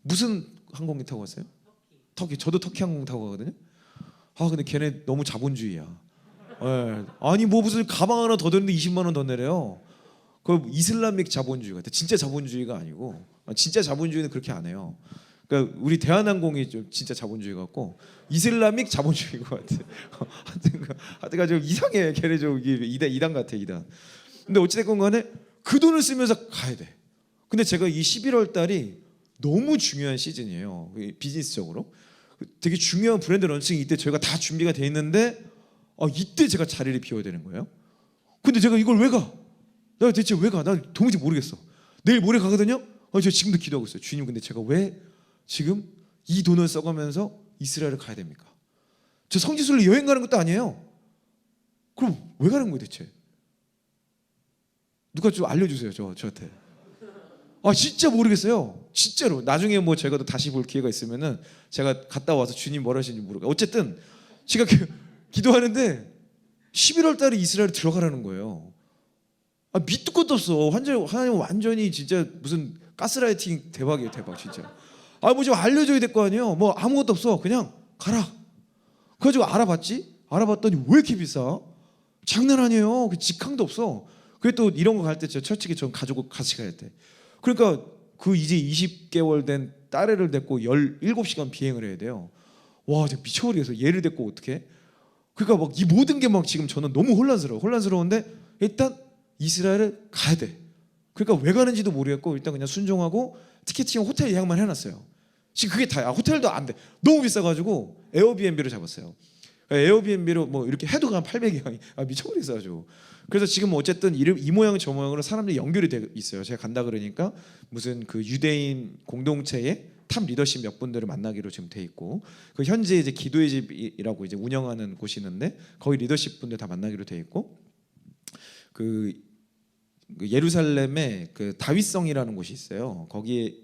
무슨 항공기 타고 갔어요? 터키. 저도 터키 항공 타고 가거든요. 근데 걔네 너무 자본주의야. 아니 뭐 무슨 가방 하나 더 드는데 20만 원 더 내래요. 그 이슬람식 자본주의 같아. 진짜 자본주의가 아니고, 진짜 자본주의는 그렇게 안 해요. 그러니까 우리 대한항공이 좀 진짜 자본주의 같고 이슬람식 자본주의인 것 같아. 하여튼 좀 이상해. 걔네 좀 이단 같아, 이단. 근데 어찌됐건 간에 그 돈을 쓰면서 가야 돼. 근데 제가 이 11월 달이 너무 중요한 시즌이에요. 비즈니스적으로 되게 중요한 브랜드 런칭이 이때 저희가 다 준비가 돼 있는데 이때 제가 자리를 비워야 되는 거예요. 근데 제가 이걸 왜 가? 나 대체 왜 가? 나 도무지 모르겠어. 내일 모레 가거든요. 저 지금도 기도하고 있어요. 주님, 근데 제가 왜 지금 이 돈을 써가면서 이스라엘을 가야 됩니까? 저 성지순례 여행 가는 것도 아니에요. 그럼 왜 가는 거예요 대체? 누가 좀 알려주세요. 저한테. 진짜 모르겠어요. 진짜로. 나중에 뭐 제가 또 다시 볼 기회가 있으면은 제가 갔다 와서 주님 뭐라 하시는지 모르고. 어쨌든 제가 기도하는데 11월 달에 이스라엘 들어가라는 거예요. 밑도 것도 없어. 하나님 완전히 진짜 무슨 가스라이팅 대박이에요, 대박 진짜. 뭐 좀 알려줘야 될 거 아니에요. 뭐 아무것도 없어. 그냥 가라. 그래가지고 알아봤더니 왜 이렇게 비싸? 장난 아니에요. 직항도 없어. 그래 또 이런 거 갈 때 솔직히 전 가지고 같이 가야 돼. 그러니까 그 이제 20개월 된 딸애를 데리고 17시간 비행을 해야 돼요. 와, 제가 미쳐버리겠어. 얘를 데리고 어떻게? 그러니까 막 이 모든 게 막 지금 저는 너무 혼란스러운데 일단 이스라엘을 가야 돼. 그러니까 왜 가는지도 모르겠고 일단 그냥 순종하고 티켓팅 호텔 예약만 해놨어요. 지금 그게 다야. 호텔도 안 돼. 너무 비싸가지고 에어비앤비를 잡았어요. 에어비앤비로 뭐 이렇게 해도 그냥 800이야. 미쳐버리겠어 아주. 그래서 지금 어쨌든 이 모양 저 모양으로 사람들이 연결이 돼 있어요. 제가 간다 그러니까 무슨 그 유대인 공동체의 탑 리더십 몇 분들을 만나기로 지금 돼 있고, 그 현재 이제 기도의 집이라고 이제 운영하는 곳이 있는데 거기 리더십 분들 다 만나기로 돼 있고, 그 예루살렘에 그 다윗성이라는 곳이 있어요. 거기에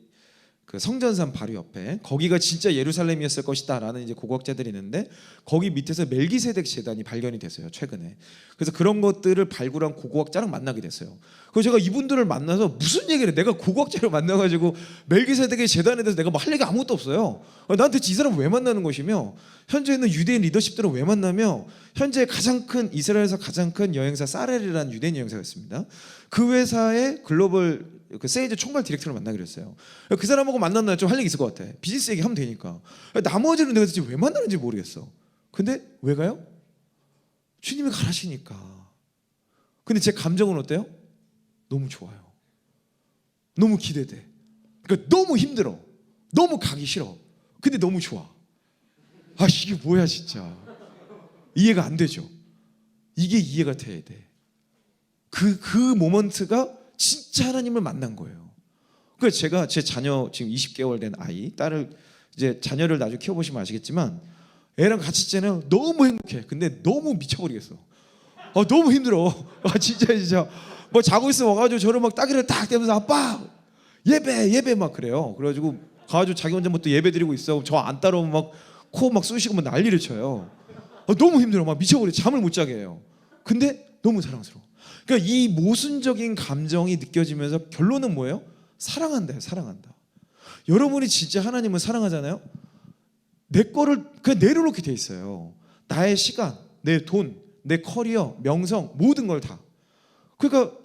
그 성전산 바로 옆에, 거기가 진짜 예루살렘이었을 것이다라는 이제 고고학자들이 있는데 거기 밑에서 멜기세덱 제단이 발견이 됐어요 최근에. 그래서 그런 것들을 발굴한 고고학자랑 만나게 됐어요. 그래서 제가 이분들을 만나서 무슨 얘기를 해? 내가 고고학자를 만나가지고 멜기세덱의 제단에 대해서 내가 뭐 할 얘기가 아무것도 없어요. 나한테 이 사람 왜 만나는 것이며, 현재 있는 유대인 리더십들은 왜 만나며, 현재 가장 큰 이스라엘에서 가장 큰 여행사 사렐이라는 유대인 여행사가 있습니다. 그 회사의 글로벌 그 세일즈 총괄 디렉터를 만나기로 했어요. 그 사람하고 만났나 좀 할 얘기 있을 것 같아. 비즈니스 얘기 하면 되니까. 나머지는 내가 도대체 왜 만나는지 모르겠어. 근데 왜 가요? 주님이 가라시니까. 근데 제 감정은 어때요? 너무 좋아요. 너무 기대돼. 그러니까 너무 힘들어. 너무 가기 싫어. 근데 너무 좋아. 이게 뭐야 진짜. 이해가 안 되죠. 이게 이해가 돼야 돼. 그 모먼트가 진짜 하나님을 만난 거예요. 그래서 제가 제 자녀 지금 20개월 된 아이, 딸을 이제 자녀를 나중에 키워보시면 아시겠지만 애랑 같이 있잖아요. 너무 행복해. 근데 너무 미쳐버리겠어. 너무 힘들어. 진짜 뭐 자고 있으면 와가지고 저를 막 따귀를 딱 대면서 아빠 예배 막 그래요. 그래가지고 가가지고 자기 혼자 뭐 또 예배 드리고 있어. 저 안 따라오면 막 코 막 쑤시고 막 난리를 쳐요. 너무 힘들어. 막 미쳐버려. 잠을 못 자게 해요. 근데 너무 사랑스러워. 그러니까 이 모순적인 감정이 느껴지면서 결론은 뭐예요? 사랑한다요. 사랑한다. 여러분이 진짜 하나님을 사랑하잖아요. 내 거를 그냥 내려놓게 돼 있어요. 나의 시간, 내 돈, 내 커리어, 명성 모든 걸 다. 그러니까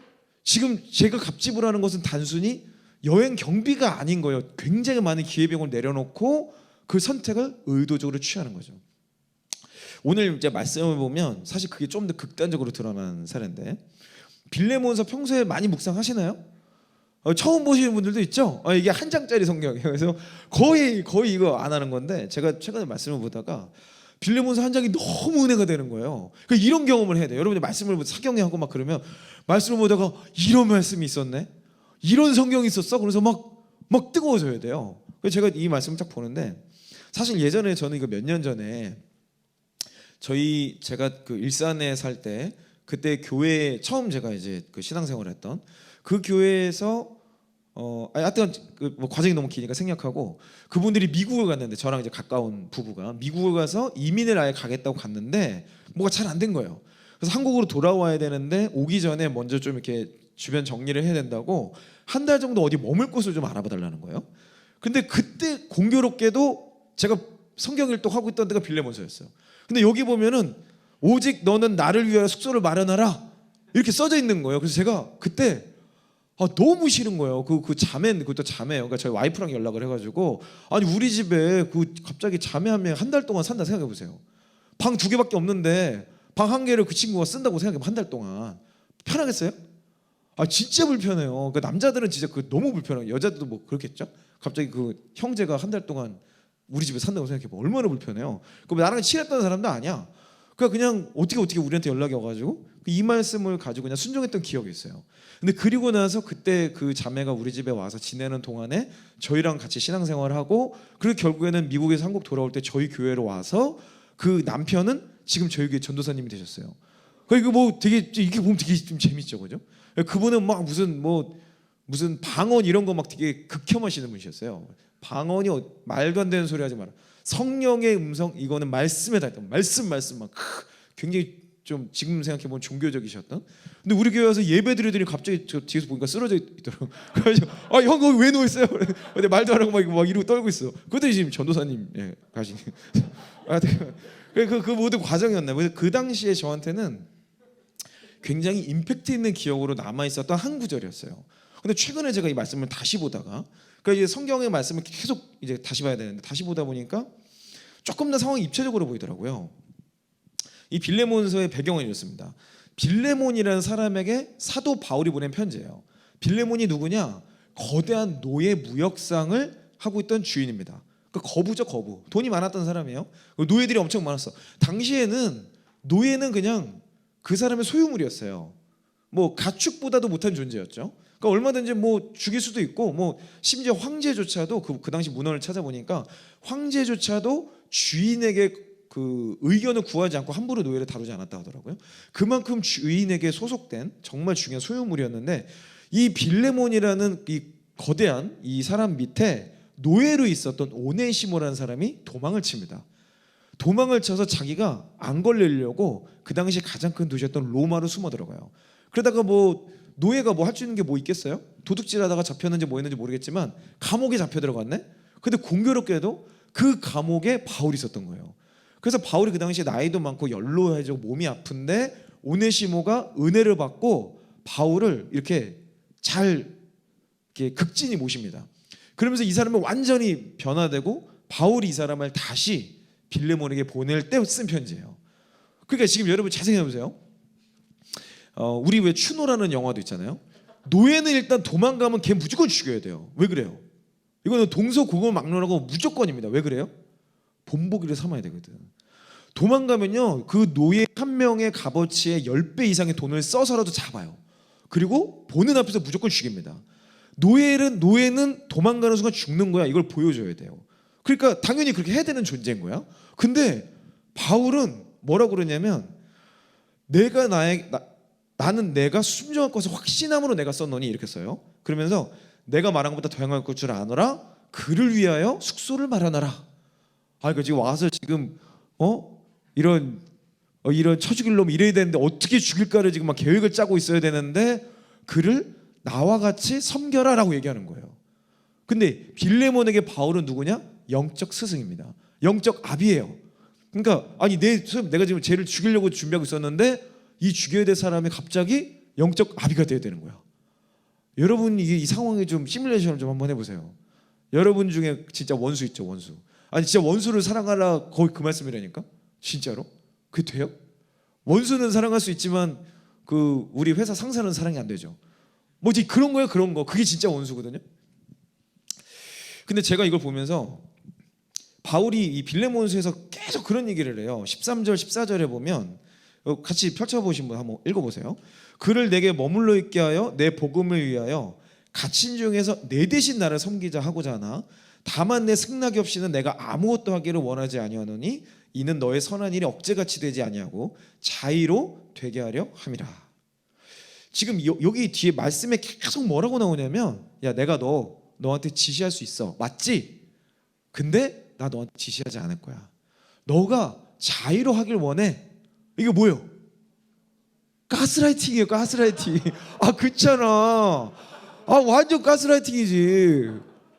지금 제가 갑집을 하는 것은 단순히 여행 경비가 아닌 거예요. 굉장히 많은 기회비용을 내려놓고 그 선택을 의도적으로 취하는 거죠. 오늘 이제 말씀을 보면 사실 그게 좀 더 극단적으로 드러나는 사례인데 빌레몬서 평소에 많이 묵상하시나요? 처음 보시는 분들도 있죠. 이게 한 장짜리 성경이에요. 그래서 거의 이거 안 하는 건데 제가 최근에 말씀을 보다가 빌레몬서 한 장이 너무 은혜가 되는 거예요. 그러니까 이런 경험을 해야 돼요. 여러분들 말씀을 사경해하고 막 그러면 말씀을 보다가 이런 말씀이 있었네, 이런 성경이 있었어. 그래서 막 뜨거워져야 돼요. 그래서 제가 이 말씀을 딱 보는데 사실 예전에 저는 이거 몇 년 전에 제가 그 일산에 살 때 그때 교회에 처음 제가 이제 그 신앙생활을 했던 그 교회에서 하여튼 뭐 과정이 너무 기니까 생략하고 그분들이 미국을 갔는데 저랑 이제 가까운 부부가 미국을 가서 이민을 아예 가겠다고 갔는데 뭐가 잘 안 된 거예요. 그래서 한국으로 돌아와야 되는데 오기 전에 먼저 좀 이렇게 주변 정리를 해야 된다고 한 달 정도 어디 머물 곳을 좀 알아봐 달라는 거예요. 근데 그때 공교롭게도 제가 성경 일독하고 있던 데가 빌레몬서였어요. 근데 여기 보면은 오직 너는 나를 위하여 숙소를 마련하라 이렇게 써져 있는 거예요. 그래서 제가 그때 너무 싫은 거예요. 그 자매, 그것도 자매예요. 그러니까 저희 와이프랑 연락을 해가지고 아니 우리 집에 갑자기 자매 한 명 한 달 동안 산다 생각해 보세요. 방 2개밖에 없는데 방 1개를 그 친구가 쓴다고 생각해보면 한 달 동안 편하겠어요? 진짜 불편해요. 그 남자들은 진짜 너무 불편해요. 여자들도 뭐 그렇겠죠? 갑자기 그 형제가 한 달 동안 우리 집에 산다고 생각해보면 얼마나 불편해요. 나랑 친했던 사람도 아니야. 그냥 어떻게 우리한테 연락이 와가지고 이 말씀을 가지고 그냥 순종했던 기억이 있어요. 근데 그리고 나서 그때 그 자매가 우리 집에 와서 지내는 동안에 저희랑 같이 신앙생활을 하고 그리고 결국에는 미국에서 한국 돌아올 때 저희 교회로 와서 그 남편은 지금 저희 교회 전도사님이 되셨어요. 그러니까 뭐 되게 이게 보면 되게 좀 재밌죠, 그죠? 그분은 막 무슨 방언 이런 거 막 되게 극혐하시는 분이셨어요. 방언이 말도 안 되는 소리 하지 마라. 성령의 음성 이거는 말씀에 닿았던 말씀 막 굉장히 좀 지금 생각해 보면 종교적이셨던. 근데 우리 교회 와서 예배 드리더니 갑자기 저 뒤에서 보니까 쓰러져 있더라고. 그래서 형 거기 왜 누워 있어요? 근데 말도 안 하고 막 이러고 떨고 있어. 그때 지금 전도사님 가신. 그 모든 과정이었나. 그래서 그 당시에 저한테는 굉장히 임팩트 있는 기억으로 남아 있었던 한 구절이었어요. 근데 최근에 제가 이 말씀을 다시 보다가 그러니까 이제 성경의 말씀을 계속 이제 다시 봐야 되는데 다시 보다 보니까 조금 더 상황이 입체적으로 보이더라고요. 이 빌레몬서의 배경은 이렇습니다. 빌레몬이라는 사람에게 사도 바울이 보낸 편지예요. 빌레몬이 누구냐? 거대한 노예 무역상을 하고 있던 주인입니다. 거부죠, 거부. 돈이 많았던 사람이에요. 노예들이 엄청 많았어. 당시에는 노예는 그냥 그 사람의 소유물이었어요. 뭐 가축보다도 못한 존재였죠. 그러니까 얼마든지 뭐 죽일 수도 있고 뭐 심지어 황제조차도 그 당시 문헌을 찾아보니까 황제조차도 주인에게 그 의견을 구하지 않고 함부로 노예를 다루지 않았다 하더라고요. 그만큼 주인에게 소속된 정말 중요한 소유물이었는데 이 빌레몬이라는 이 거대한 이 사람 밑에 노예로 있었던 오네시모라는 사람이 도망을 칩니다. 도망을 쳐서 자기가 안 걸리려고 그 당시 가장 큰 도시였던 로마로 숨어 들어가요. 그러다가 뭐 노예가 뭐 할 수 있는 게 뭐 있겠어요? 도둑질하다가 잡혔는지 뭐 했는지 모르겠지만 감옥에 잡혀 들어갔네. 근데 공교롭게도 그 감옥에 바울이 있었던 거예요. 그래서 바울이 그 당시에 나이도 많고 연로해지고 몸이 아픈데 오네시모가 은혜를 받고 바울을 이렇게 잘 이렇게 극진히 모십니다. 그러면서 이 사람은 완전히 변화되고 바울이 이 사람을 다시 빌레몬에게 보낼 때 쓴 편지예요. 그러니까 지금 여러분 잘 생각해 보세요. 우리 왜 추노라는 영화도 있잖아요. 노예는 일단 도망가면 걔 무조건 죽여야 돼요. 왜 그래요? 이거는 동서고금막론하고 무조건입니다. 왜 그래요? 본보기를 삼아야 되거든. 도망가면요 그 노예 한 명의 값어치의 10배 이상의 돈을 써서라도 잡아요. 그리고 보는 앞에서 무조건 죽입니다. 노예는 도망가는 순간 죽는 거야. 이걸 보여줘야 돼요. 그러니까 당연히 그렇게 해야 되는 존재인 거야. 근데 바울은 뭐라고 그러냐면 나는 내가 순종할 것을 확신함으로 내가 썼노니 이렇게 써요. 그러면서 내가 말한 것보다 더 행할 줄 아노라 그를 위하여 숙소를 마련하라. 그러니까 지금 와서 지금 이런 쳐 죽일 놈 이래야 되는데 어떻게 죽일까를 지금 막 계획을 짜고 있어야 되는데 그를 나와 같이 섬겨라라고 얘기하는 거예요. 근데 빌레몬에게 바울은 누구냐? 영적 스승입니다. 영적 아비예요. 그러니까 아니 내가 지금 쟤를 죽이려고 준비하고 있었는데 이 죽여야 될 사람이 갑자기 영적 아비가 돼야 되는 거야. 여러분 이 상황에 좀 시뮬레이션을 좀 한번 해보세요. 여러분 중에 진짜 원수 있죠, 원수. 아니 진짜 원수를 사랑하라 거의 그 말씀이라니까. 진짜로? 그게 돼요? 원수는 사랑할 수 있지만 그 우리 회사 상사는 사랑이 안 되죠. 뭐지 그런 거예요, 그런 거. 그게 진짜 원수거든요. 근데 제가 이걸 보면서 바울이 이 빌레몬서에서 계속 그런 얘기를 해요. 13절 14절에 보면 같이 펼쳐보신 분 한번 읽어보세요. 그를 내게 머물러 있게 하여 내 복음을 위하여 갇힌 중에서 내 대신 나를 섬기자 하고자 하나 다만 내 승낙이 없이는 내가 아무것도 하기를 원하지 아니하노니 이는 너의 선한 일이 억제같이 되지 아니하고 자의로 되게 하려 함이라. 지금 여기 뒤에 말씀에 계속 뭐라고 나오냐면 야 내가 너한테 지시할 수 있어. 맞지? 근데 나 너한테 지시하지 않을 거야. 너가 자의로 하길 원해. 이게 뭐예요? 가스라이팅이에요. 가스라이팅. 그렇잖아. 완전 가스라이팅이지.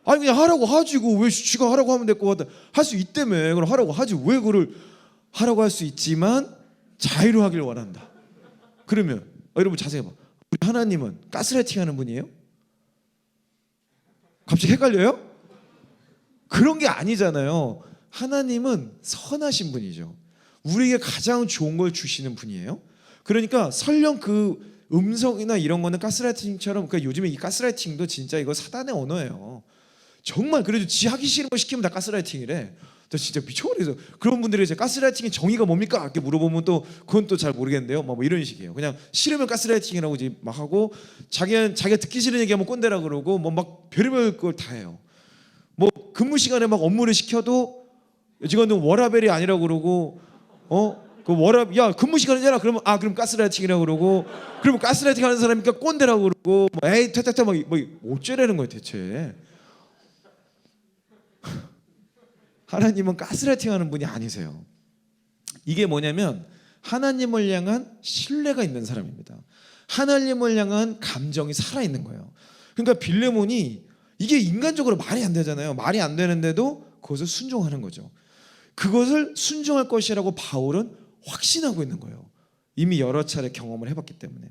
그냥 하라고 하지. 왜 지가 하라고 하면 될 것 같아. 할 수 있다며. 그럼 하라고 하지. 왜 그걸 하라고 할 수 있지만 자의로 하길 원한다. 그러면 여러분 자세히 봐. 우리 하나님은 가스라이팅 하는 분이에요? 갑자기 헷갈려요? 그런 게 아니잖아요. 하나님은 선하신 분이죠. 우리에게 가장 좋은 걸 주시는 분이에요. 그러니까 설령 그 음성이나 이런 거는 가스라이팅처럼 그러니까 요즘에 이 가스라이팅도 진짜 이거 사단의 언어예요. 정말 그래도 지 하기 싫은 거 시키면 다 가스라이팅이래. 저 진짜 미쳐버려서 그런 분들이 이제 가스라이팅의 정의가 뭡니까? 이렇게 물어보면 또 그건 또 잘 모르겠는데요. 뭐 이런 식이에요. 그냥 싫으면 가스라이팅이라고 이제 막 하고 자기가 듣기 싫은 얘기하면 꼰대라 그러고 뭐 막 별의별 걸 다 해요. 뭐 근무 시간에 막 업무를 시켜도 직원들 워라벨이 아니라고 그러고 그 야 근무 시간이잖아. 그러면 그럼 가스라이팅이라고 그러고 그러면 가스라이팅 하는 사람이니까 꼰대라고 그러고 뭐 에이 퇴퇴퇴 뭐 어쩌라는 거예요 대체. 하나님은 가스라이팅 하는 분이 아니세요. 이게 뭐냐면 하나님을 향한 신뢰가 있는 사람입니다. 하나님을 향한 감정이 살아있는 거예요. 그러니까 빌레몬이 이게 인간적으로 말이 안 되잖아요. 말이 안 되는데도 그것을 순종하는 거죠. 그것을 순종할 것이라고 바울은 확신하고 있는 거예요. 이미 여러 차례 경험을 해봤기 때문에.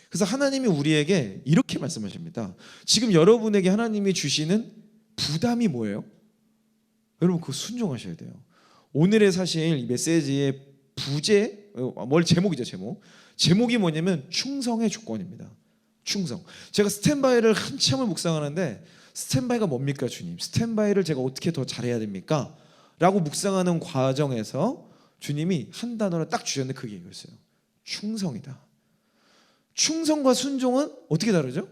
그래서 하나님이 우리에게 이렇게 말씀하십니다. 지금 여러분에게 하나님이 주시는 부담이 뭐예요? 여러분 그거 순종하셔야 돼요. 오늘의 사실 이 메시지의 제목이죠. 제목이 뭐냐면 충성의 조건입니다. 충성. 제가 스탠바이를 한참을 묵상하는데 스탠바이가 뭡니까 주님? 스탠바이를 제가 어떻게 더 잘해야 됩니까? 라고 묵상하는 과정에서 주님이 한 단어를 딱 주셨는데 그게 이거였어요. 충성이다. 충성과 순종은 어떻게 다르죠?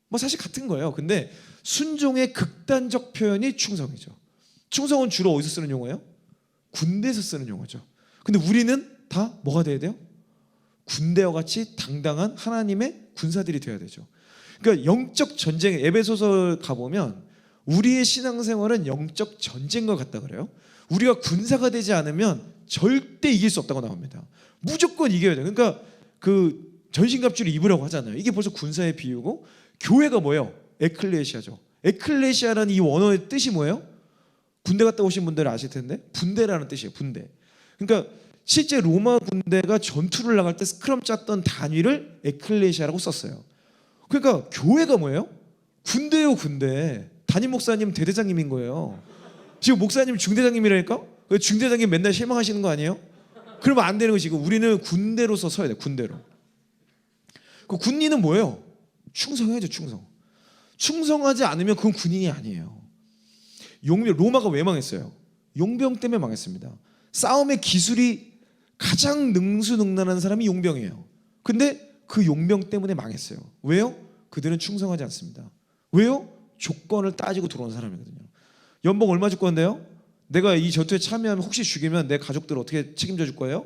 뭐 사실 같은 거예요. 근데 순종의 극단적 표현이 충성이죠. 충성은 주로 어디서 쓰는 용어예요? 군대에서 쓰는 용어죠. 근데 우리는 다 뭐가 돼야 돼요? 군대와 같이 당당한 하나님의 군사들이 되어야 되죠. 그러니까 영적 전쟁, 에베소서 가보면 우리의 신앙생활은 영적 전쟁과 같다 그래요. 우리가 군사가 되지 않으면 절대 이길 수 없다고 나옵니다. 무조건 이겨야 돼요. 그러니까 그 전신갑주를 입으라고 하잖아요. 이게 벌써 군사의 비유고 교회가 뭐예요? 에클레시아죠. 에클레시아라는 이 원어의 뜻이 뭐예요? 군대 갔다 오신 분들은 아실 텐데 분대라는 뜻이에요. 분대. 그러니까 실제 로마 군대가 전투를 나갈 때 스크럼 짰던 단위를 에클레시아라고 썼어요. 그러니까 교회가 뭐예요? 군대요, 군대. 담임 목사님 대대장님인 거예요. 지금 목사님 중대장님이라니까? 중대장님 맨날 실망하시는 거 아니에요? 그러면 안 되는 것이고 우리는 군대로서 서야 돼요. 군대로. 그 군인은 뭐예요? 충성해야죠. 충성. 충성하지 않으면 그건 군인이 아니에요. 로마가 왜 망했어요? 용병 때문에 망했습니다. 싸움의 기술이 가장 능수능란한 사람이 용병이에요. 근데 그 용병 때문에 망했어요. 왜요? 그들은 충성하지 않습니다. 왜요? 조건을 따지고 들어온 사람이거든요. 연봉 얼마 줄 건데요? 내가 이 전투에 참여하면 혹시 죽이면 내 가족들 어떻게 책임져 줄 거예요?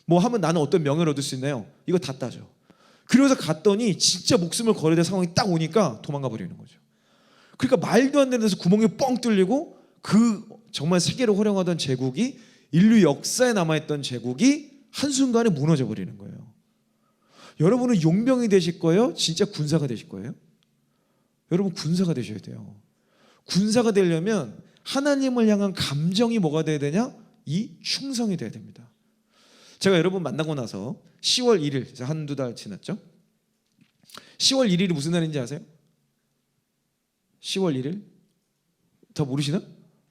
뭐 하면 나는 어떤 명예를 얻을 수 있나요? 이거 다 따져. 그러면서 갔더니 진짜 목숨을 걸어야 될 상황이 딱 오니까 도망가 버리는 거죠. 그러니까 말도 안 되는 데서 구멍이 뻥 뚫리고 그 정말 세계를 호령하던 제국이, 인류 역사에 남아있던 제국이 한순간에 무너져 버리는 거예요. 여러분은 용병이 되실 거예요? 진짜 군사가 되실 거예요? 여러분 군사가 되셔야 돼요. 군사가 되려면 하나님을 향한 감정이 뭐가 돼야 되냐? 이 충성이 돼야 됩니다. 제가 여러분 만나고 나서 10월 1일, 한두 달 지났죠? 10월 1일이 무슨 날인지 아세요? 10월 1일? 다 모르시나?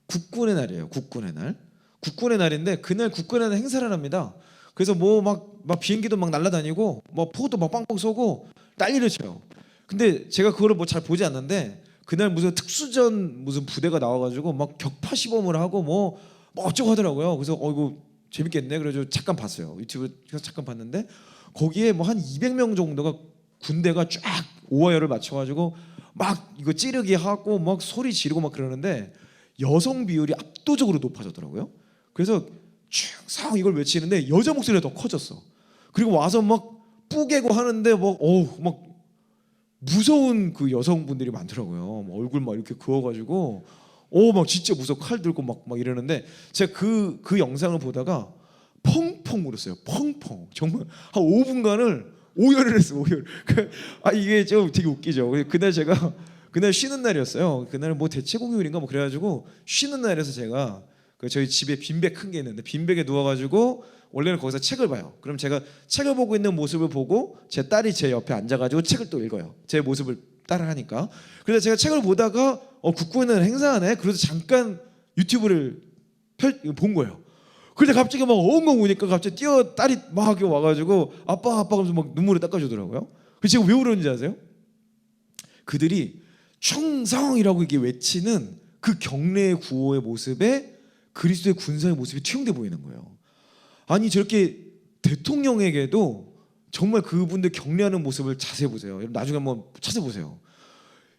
국군의 날이에요. 국군의 날. 국군의 날인데 그날 국군의 날 행사를 합니다. 그래서 뭐 막 비행기도 막 날아다니고 뭐 포도 막 빵빵 쏘고 난리를 쳐요. 근데 제가 그거를 뭐 잘 보지 않는데 그날 무슨 특수전 무슨 부대가 나와가지고 막 격파 시범을 하고 뭐 어쩌고 하더라고요. 그래서 이거 재밌겠네. 그래서 잠깐 봤어요. 유튜브에서 잠깐 봤는데 거기에 뭐 한 200명 정도가 군대가 쫙 오하열을 맞춰가지고 막 이거 찌르기 하고 막 소리 지르고 막 그러는데 여성 비율이 압도적으로 높아졌더라고요. 그래서 충성 이걸 외치는데 여자 목소리가 더 커졌어. 그리고 와서 막 뿌개고 하는데 막 무서운 그 여성분들이 많더라고요. 막 얼굴 막 이렇게 그어가지고 막 진짜 무서워 칼 들고 막 이러는데 제가 그 영상을 보다가 펑펑 울었어요. 펑펑 정말 한 5분간을 오열을 했어. 오열. 이게 좀 되게 웃기죠. 그날 제가 그날 쉬는 날이었어요. 그날 뭐 대체공휴일인가 뭐 그래가지고 쉬는 날에서 제가 저희 집에 빈백 큰 게 있는데 빈백에 누워가지고 원래는 거기서 책을 봐요. 그럼 제가 책을 보고 있는 모습을 보고 제 딸이 제 옆에 앉아가지고 책을 또 읽어요. 제 모습을 따라하니까. 그래서 제가 책을 보다가 국군은 행사하네. 그래서 잠깐 유튜브를 본 거예요. 그런데 갑자기 막 엉엉 우니까 갑자기 딸이 막 와가지고 아빠 하면서 막 눈물을 닦아주더라고요. 그래서 제가 왜 울었는지 아세요? 그들이 충성이라고 이게 외치는 그 경례의 구호의 모습에 그리스도의 군사의 모습이 투영돼 보이는 거예요. 아니 저렇게 대통령에게도 정말 그분들 경례하는 모습을 자세히 보세요. 여러분 나중에 한번 찾아보세요.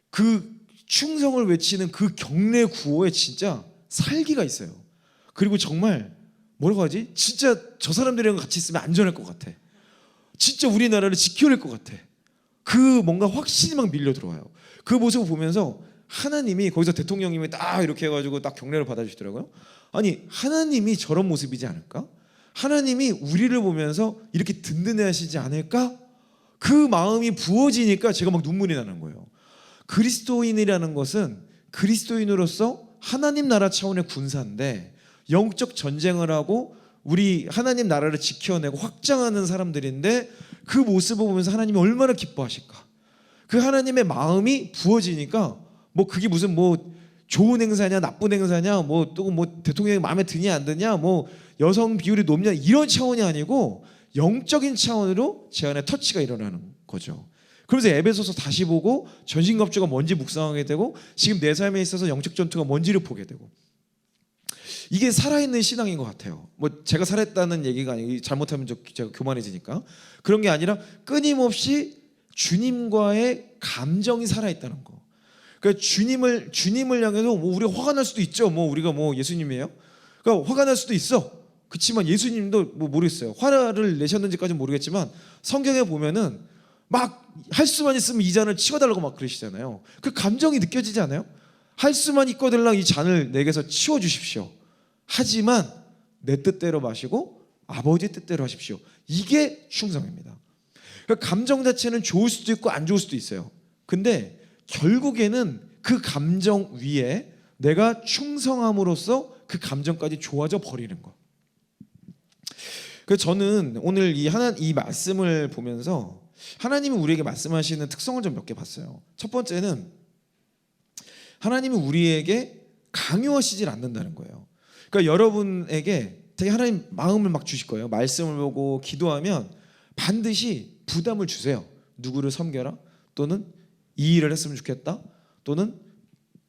그 충성을 외치는 그 경례 구호에 진짜 살기가 있어요. 그리고 정말 뭐라고 하지? 진짜 저 사람들이랑 같이 있으면 안전할 것 같아. 진짜 우리나라를 지켜낼 것 같아. 그 뭔가 확신이 막 밀려 들어와요. 그 모습을 보면서 하나님이 거기서 대통령님이 딱 이렇게 해가지고 딱 경례를 받아주시더라고요. 아니 하나님이 저런 모습이지 않을까? 하나님이 우리를 보면서 이렇게 든든해하시지 않을까? 그 마음이 부어지니까 제가 막 눈물이 나는 거예요. 그리스도인이라는 것은 그리스도인으로서 하나님 나라 차원의 군사인데 영적 전쟁을 하고 우리 하나님 나라를 지켜내고 확장하는 사람들인데 그 모습을 보면서 하나님이 얼마나 기뻐하실까? 그 하나님의 마음이 부어지니까 뭐 그게 무슨 뭐 좋은 행사냐 나쁜 행사냐 뭐 또 뭐 대통령이 마음에 드냐 안 드냐 뭐 여성 비율이 높냐 이런 차원이 아니고 영적인 차원으로 제 안에 터치가 일어나는 거죠. 그러면서 에베소서 다시 보고 전신갑주가 뭔지 묵상하게 되고 지금 내 삶에 있어서 영적 전투가 뭔지를 보게 되고 이게 살아있는 신앙인 것 같아요. 뭐 제가 살았다는 얘기가 아니고 잘못하면 제가 교만해지니까 그런 게 아니라 끊임없이 주님과의 감정이 살아있다는 거. 그러니까 주님을 향해서 뭐 우리가 화가 날 수도 있죠. 뭐 우리가 뭐 예수님이에요. 그러니까 화가 날 수도 있어. 그렇지만 예수님도 뭐 모르겠어요. 화를 내셨는지까지는 모르겠지만 성경에 보면은 막 할 수만 있으면 이 잔을 치워달라고 막 그러시잖아요. 그 감정이 느껴지지 않아요? 할 수만 있거들랑 이 잔을 내게서 치워주십시오. 하지만 내 뜻대로 마시고 아버지 뜻대로 하십시오. 이게 충성입니다. 그러니까 감정 자체는 좋을 수도 있고 안 좋을 수도 있어요. 근데 결국에는 그 감정 위에 내가 충성함으로써 그 감정까지 좋아져 버리는 거. 그래서 저는 오늘 이 말씀을 보면서 하나님이 우리에게 말씀하시는 특성을 좀 몇 개 봤어요. 첫 번째는 하나님이 우리에게 강요하시질 않는다는 거예요. 그러니까 여러분에게 되게 하나님 마음을 막 주실 거예요. 말씀을 보고 기도하면 반드시 부담을 주세요. 누구를 섬겨라 또는 이 일을 했으면 좋겠다 또는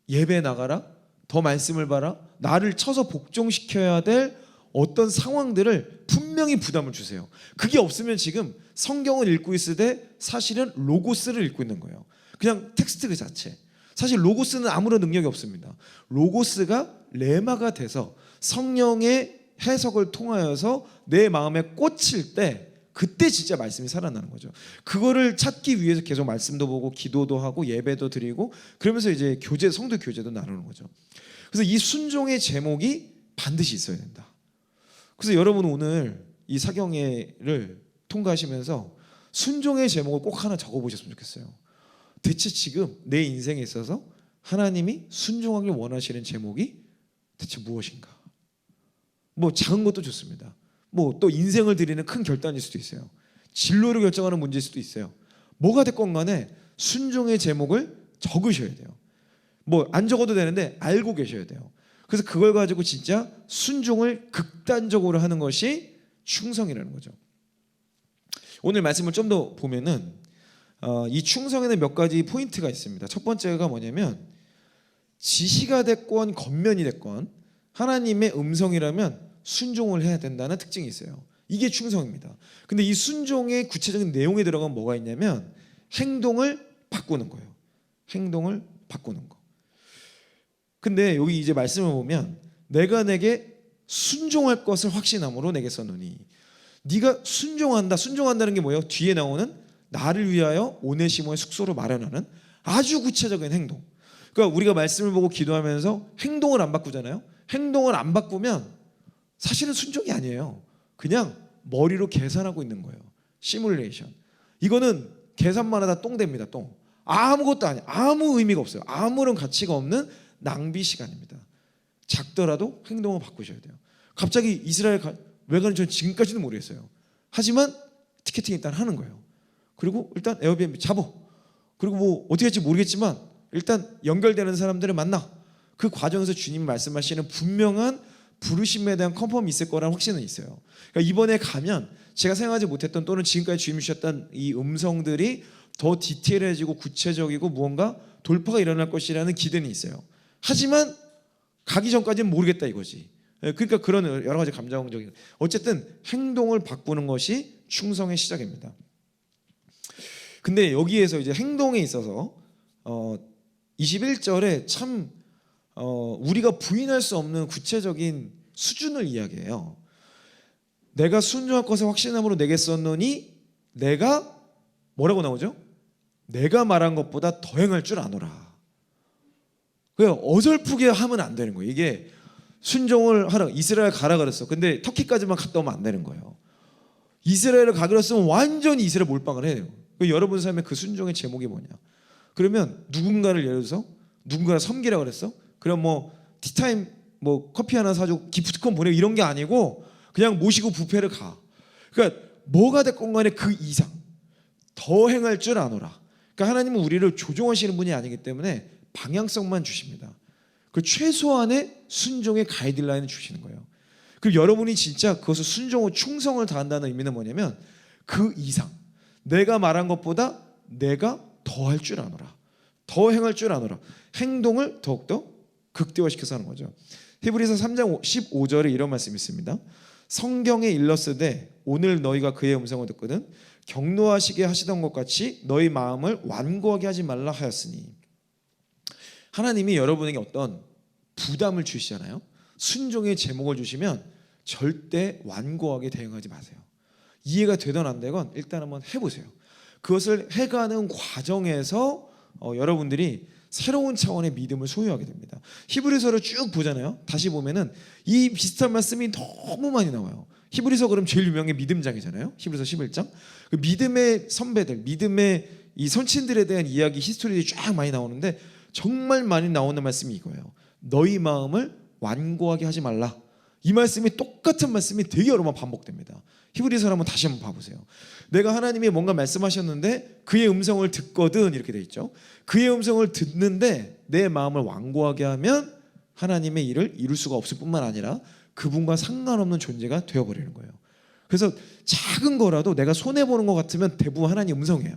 예배 나가라 더 말씀을 봐라 나를 쳐서 복종시켜야 될 어떤 상황들을 분명히 부담을 주세요. 그게 없으면 지금 성경을 읽고 있을 때 사실은 로고스를 읽고 있는 거예요. 그냥 텍스트 그 자체. 사실 로고스는 아무런 능력이 없습니다. 로고스가 레마가 돼서 성령의 해석을 통하여서 내 마음에 꽂힐 때 그때 진짜 말씀이 살아나는 거죠. 그거를 찾기 위해서 계속 말씀도 보고 기도도 하고 예배도 드리고 그러면서 이제 성도 교제도 나누는 거죠. 그래서 이 순종의 제목이 반드시 있어야 된다. 그래서 여러분 오늘 이 사경회를 통과하시면서 순종의 제목을 꼭 하나 적어보셨으면 좋겠어요. 대체 지금 내 인생에 있어서 하나님이 순종하길 원하시는 제목이 대체 무엇인가? 뭐 작은 것도 좋습니다. 뭐 또 인생을 드리는 큰 결단일 수도 있어요. 진로를 결정하는 문제일 수도 있어요. 뭐가 됐건 간에 순종의 제목을 적으셔야 돼요. 뭐 안 적어도 되는데 알고 계셔야 돼요. 그래서 그걸 가지고 진짜 순종을 극단적으로 하는 것이 충성이라는 거죠. 오늘 말씀을 좀 더 보면은 이 충성에는 몇 가지 포인트가 있습니다. 첫 번째가 뭐냐면 지시가 됐건 겉면이 됐건 하나님의 음성이라면 순종을 해야 된다는 특징이 있어요. 이게 충성입니다. 근데 이 순종의 구체적인 내용에 들어가면 뭐가 있냐면 행동을 바꾸는 거예요. 행동을 바꾸는 거. 근데 여기 이제 말씀을 보면 내가 내게 순종할 것을 확신함으로 내게 썼노니 네가 순종한다는 게 뭐예요? 뒤에 나오는 나를 위하여 오네시모의 숙소로 마련하는 아주 구체적인 행동. 그러니까 우리가 말씀을 보고 기도하면서 행동을 안 바꾸잖아요. 행동을 안 바꾸면 사실은 순종이 아니에요. 그냥 머리로 계산하고 있는 거예요. 시뮬레이션. 이거는 계산만 하다 똥 됩니다. 똥. 아무것도 아니에요. 아무 의미가 없어요. 아무런 가치가 없는 낭비 시간입니다. 작더라도 행동을 바꾸셔야 돼요. 갑자기 이스라엘 왜 가는지 저는 지금까지는 모르겠어요. 하지만 티켓팅 일단 하는 거예요. 그리고 일단 에어비앤비 잡어. 그리고 뭐 어떻게 할지 모르겠지만 일단 연결되는 사람들을 만나. 그 과정에서 주님이 말씀하시는 분명한 부르심에 대한 컨펌이 있을 거라는 확신은 있어요. 그러니까 이번에 가면 제가 생각하지 못했던 또는 지금까지 주님이 주셨던 이 음성들이 더 디테일해지고 구체적이고 무언가 돌파가 일어날 것이라는 기대는 있어요. 하지만 가기 전까지는 모르겠다 이거지. 그러니까 그런 여러 가지 감정적인 어쨌든 행동을 바꾸는 것이 충성의 시작입니다. 근데 여기에서 이제 행동에 있어서 21절에 참 우리가 부인할 수 없는 구체적인 수준을 이야기해요. 내가 순종할 것을 확신함으로 내게 썼노니 내가 뭐라고 나오죠? 내가 말한 것보다 더 행할 줄 아노라. 그냥 어설프게 하면 안 되는 거예요. 이게 순종을 하라 이스라엘 가라 그랬어. 근데 터키까지만 갔다 오면 안 되는 거예요. 이스라엘을 가기로 했으면 완전히 이스라엘 몰빵을 해요. 여러분 삶의 그 순종의 제목이 뭐냐? 그러면 누군가를 예를 들어서 누군가를 섬기라 그랬어? 그럼 뭐 티타임 뭐 커피 하나 사주고 기프트콘 보내고 이런 게 아니고 그냥 모시고 뷔페를 가. 그러니까 뭐가 됐건 간에 그 이상 더 행할 줄 아노라. 그러니까 하나님은 우리를 조종하시는 분이 아니기 때문에 방향성만 주십니다. 그 최소한의 순종의 가이드라인을 주시는 거예요. 그리고 여러분이 진짜 그것을 순종을 충성을 다한다는 의미는 뭐냐면 그 이상 내가 말한 것보다 내가 더 할 줄 아노라. 더 행할 줄 아노라. 행동을 더욱더 극대화시켜서 하는 거죠. 히브리서 3장 15절에 이런 말씀이 있습니다. 성경에 일렀으되 오늘 너희가 그의 음성을 듣거든 경노하시게 하시던 것 같이 너희 마음을 완고하게 하지 말라 하였으니 하나님이 여러분에게 어떤 부담을 주시잖아요. 순종의 제목을 주시면 절대 완고하게 대응하지 마세요. 이해가 되든 안 되건 일단 한번 해보세요. 그것을 해가는 과정에서 여러분들이 새로운 차원의 믿음을 소유하게 됩니다. 히브리서를 쭉 보잖아요. 다시 보면은 이 비슷한 말씀이 너무 많이 나와요. 히브리서 그럼 제일 유명한 게 믿음장이잖아요. 히브리서 11장. 그 믿음의 선배들, 믿음의 이 선친들에 대한 이야기, 히스토리들이 쫙 많이 나오는데 정말 많이 나오는 말씀이 이거예요. 너희 마음을 완고하게 하지 말라. 이 말씀이 똑같은 말씀이 되게 여러 번 반복됩니다. 히브리서를 한번 다시 한번 봐보세요. 내가 하나님이 뭔가 말씀하셨는데 그의 음성을 듣거든 이렇게 돼 있죠. 그의 음성을 듣는데 내 마음을 완고하게 하면 하나님의 일을 이룰 수가 없을 뿐만 아니라 그분과 상관없는 존재가 되어버리는 거예요. 그래서 작은 거라도 내가 손해보는 것 같으면 대부분 하나님 음성이에요.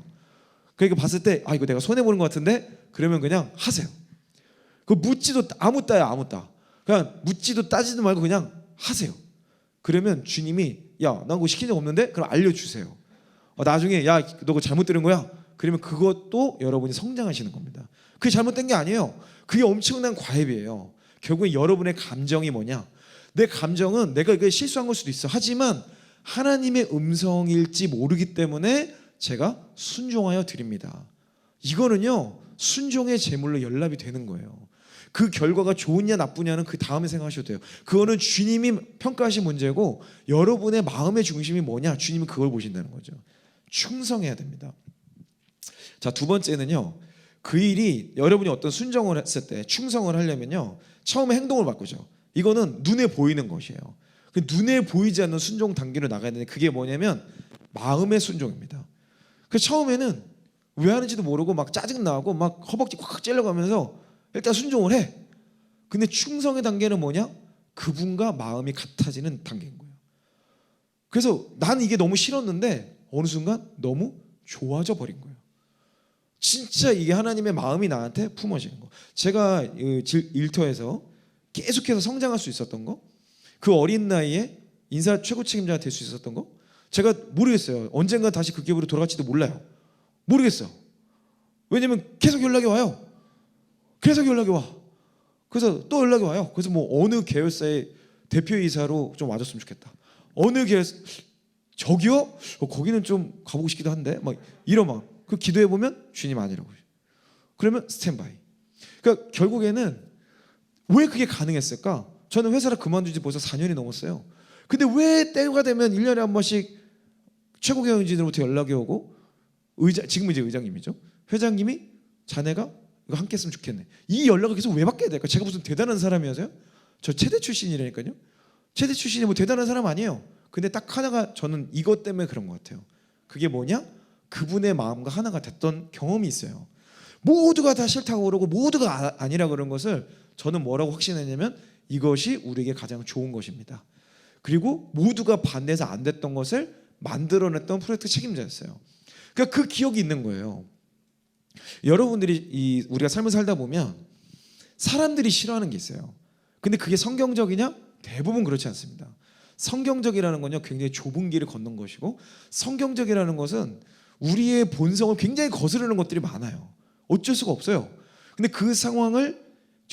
그러니까 봤을 때 이거 내가 손해보는 것 같은데 그러면 그냥 하세요. 그 묻지도 아무 따야 아무 따. 그냥 묻지도 따지도 말고 그냥 하세요. 그러면 주님이 난 그거 시킨 적 없는데 그럼 알려주세요. 나중에 너 그거 잘못 들은 거야? 그러면 그것도 여러분이 성장하시는 겁니다. 그게 잘못된 게 아니에요. 그게 엄청난 과외비예요. 결국에 여러분의 감정이 뭐냐? 내 감정은 내가 이게 실수한 걸 수도 있어. 하지만 하나님의 음성일지 모르기 때문에 제가 순종하여 드립니다. 이거는요, 순종의 제물로 연락이 되는 거예요. 그 결과가 좋으냐 나쁘냐는 그 다음에 생각하셔도 돼요. 그거는 주님이 평가하신 문제고, 여러분의 마음의 중심이 뭐냐, 주님은 그걸 보신다는 거죠. 충성해야 됩니다. 자, 두 번째는요, 그 일이 여러분이 어떤 순종을 했을 때 충성을 하려면요, 처음에 행동을 바꾸죠. 이거는 눈에 보이는 것이에요. 그 눈에 보이지 않는 순종 단계로 나가야 되는데, 그게 뭐냐면 마음의 순종입니다. 그 처음에는 왜 하는지도 모르고 막 짜증 나고 막 허벅지 콱 찔러가면서 일단 순종을 해. 근데 충성의 단계는 뭐냐? 그분과 마음이 같아지는 단계인 거예요. 그래서 난 이게 너무 싫었는데 어느 순간 너무 좋아져 버린 거예요. 진짜 이게 하나님의 마음이 나한테 품어지는 거. 제가 일터에서 계속해서 성장할 수 있었던 거, 그 어린 나이에 인사 최고 책임자가 될 수 있었던 거, 제가 모르겠어요. 언젠가 다시 그 기업으로 돌아갈지도 몰라요. 모르겠어요. 왜냐면 계속 연락이 와요. 계속 연락이 와. 그래서 또 연락이 와요. 그래서 뭐 어느 계열사의 대표이사로 좀 와줬으면 좋겠다. 어느 계열사, 저기요? 거기는 좀 가보고 싶기도 한데 막 이러면 그 기도해 보면 주님 아니라고. 그러면 스탠바이. 그러니까 결국에는 왜 그게 가능했을까? 저는 회사를 그만둔 지 벌써 4년이 넘었어요. 근데 왜 때가 되면 1년에 한 번씩 최고 경영진으로부터 연락이 오고, 지금은 이제 의장님이죠. 회장님이 자네가 이거 함께 했으면 좋겠네. 이 연락을 계속 왜 받게 될까? 제가 무슨 대단한 사람이어서요? 저 체대 출신이라니까요. 체대 출신이 뭐 대단한 사람 아니에요. 근데 딱 하나가, 저는 이것 때문에 그런 것 같아요. 그게 뭐냐? 그분의 마음과 하나가 됐던 경험이 있어요. 모두가 다 싫다고 그러고 모두가 아니라 그런 것을 저는 뭐라고 확신했냐면, 이것이 우리에게 가장 좋은 것입니다. 그리고 모두가 반대해서 안 됐던 것을 만들어냈던 프로젝트 책임자였어요. 그러니까 그 기억이 있는 거예요. 여러분들이 우리가 삶을 살다 보면 사람들이 싫어하는 게 있어요. 근데 그게 성경적이냐? 대부분 그렇지 않습니다. 성경적이라는 건요, 굉장히 좁은 길을 걷는 것이고, 성경적이라는 것은 우리의 본성을 굉장히 거스르는 것들이 많아요. 어쩔 수가 없어요. 근데 그 상황을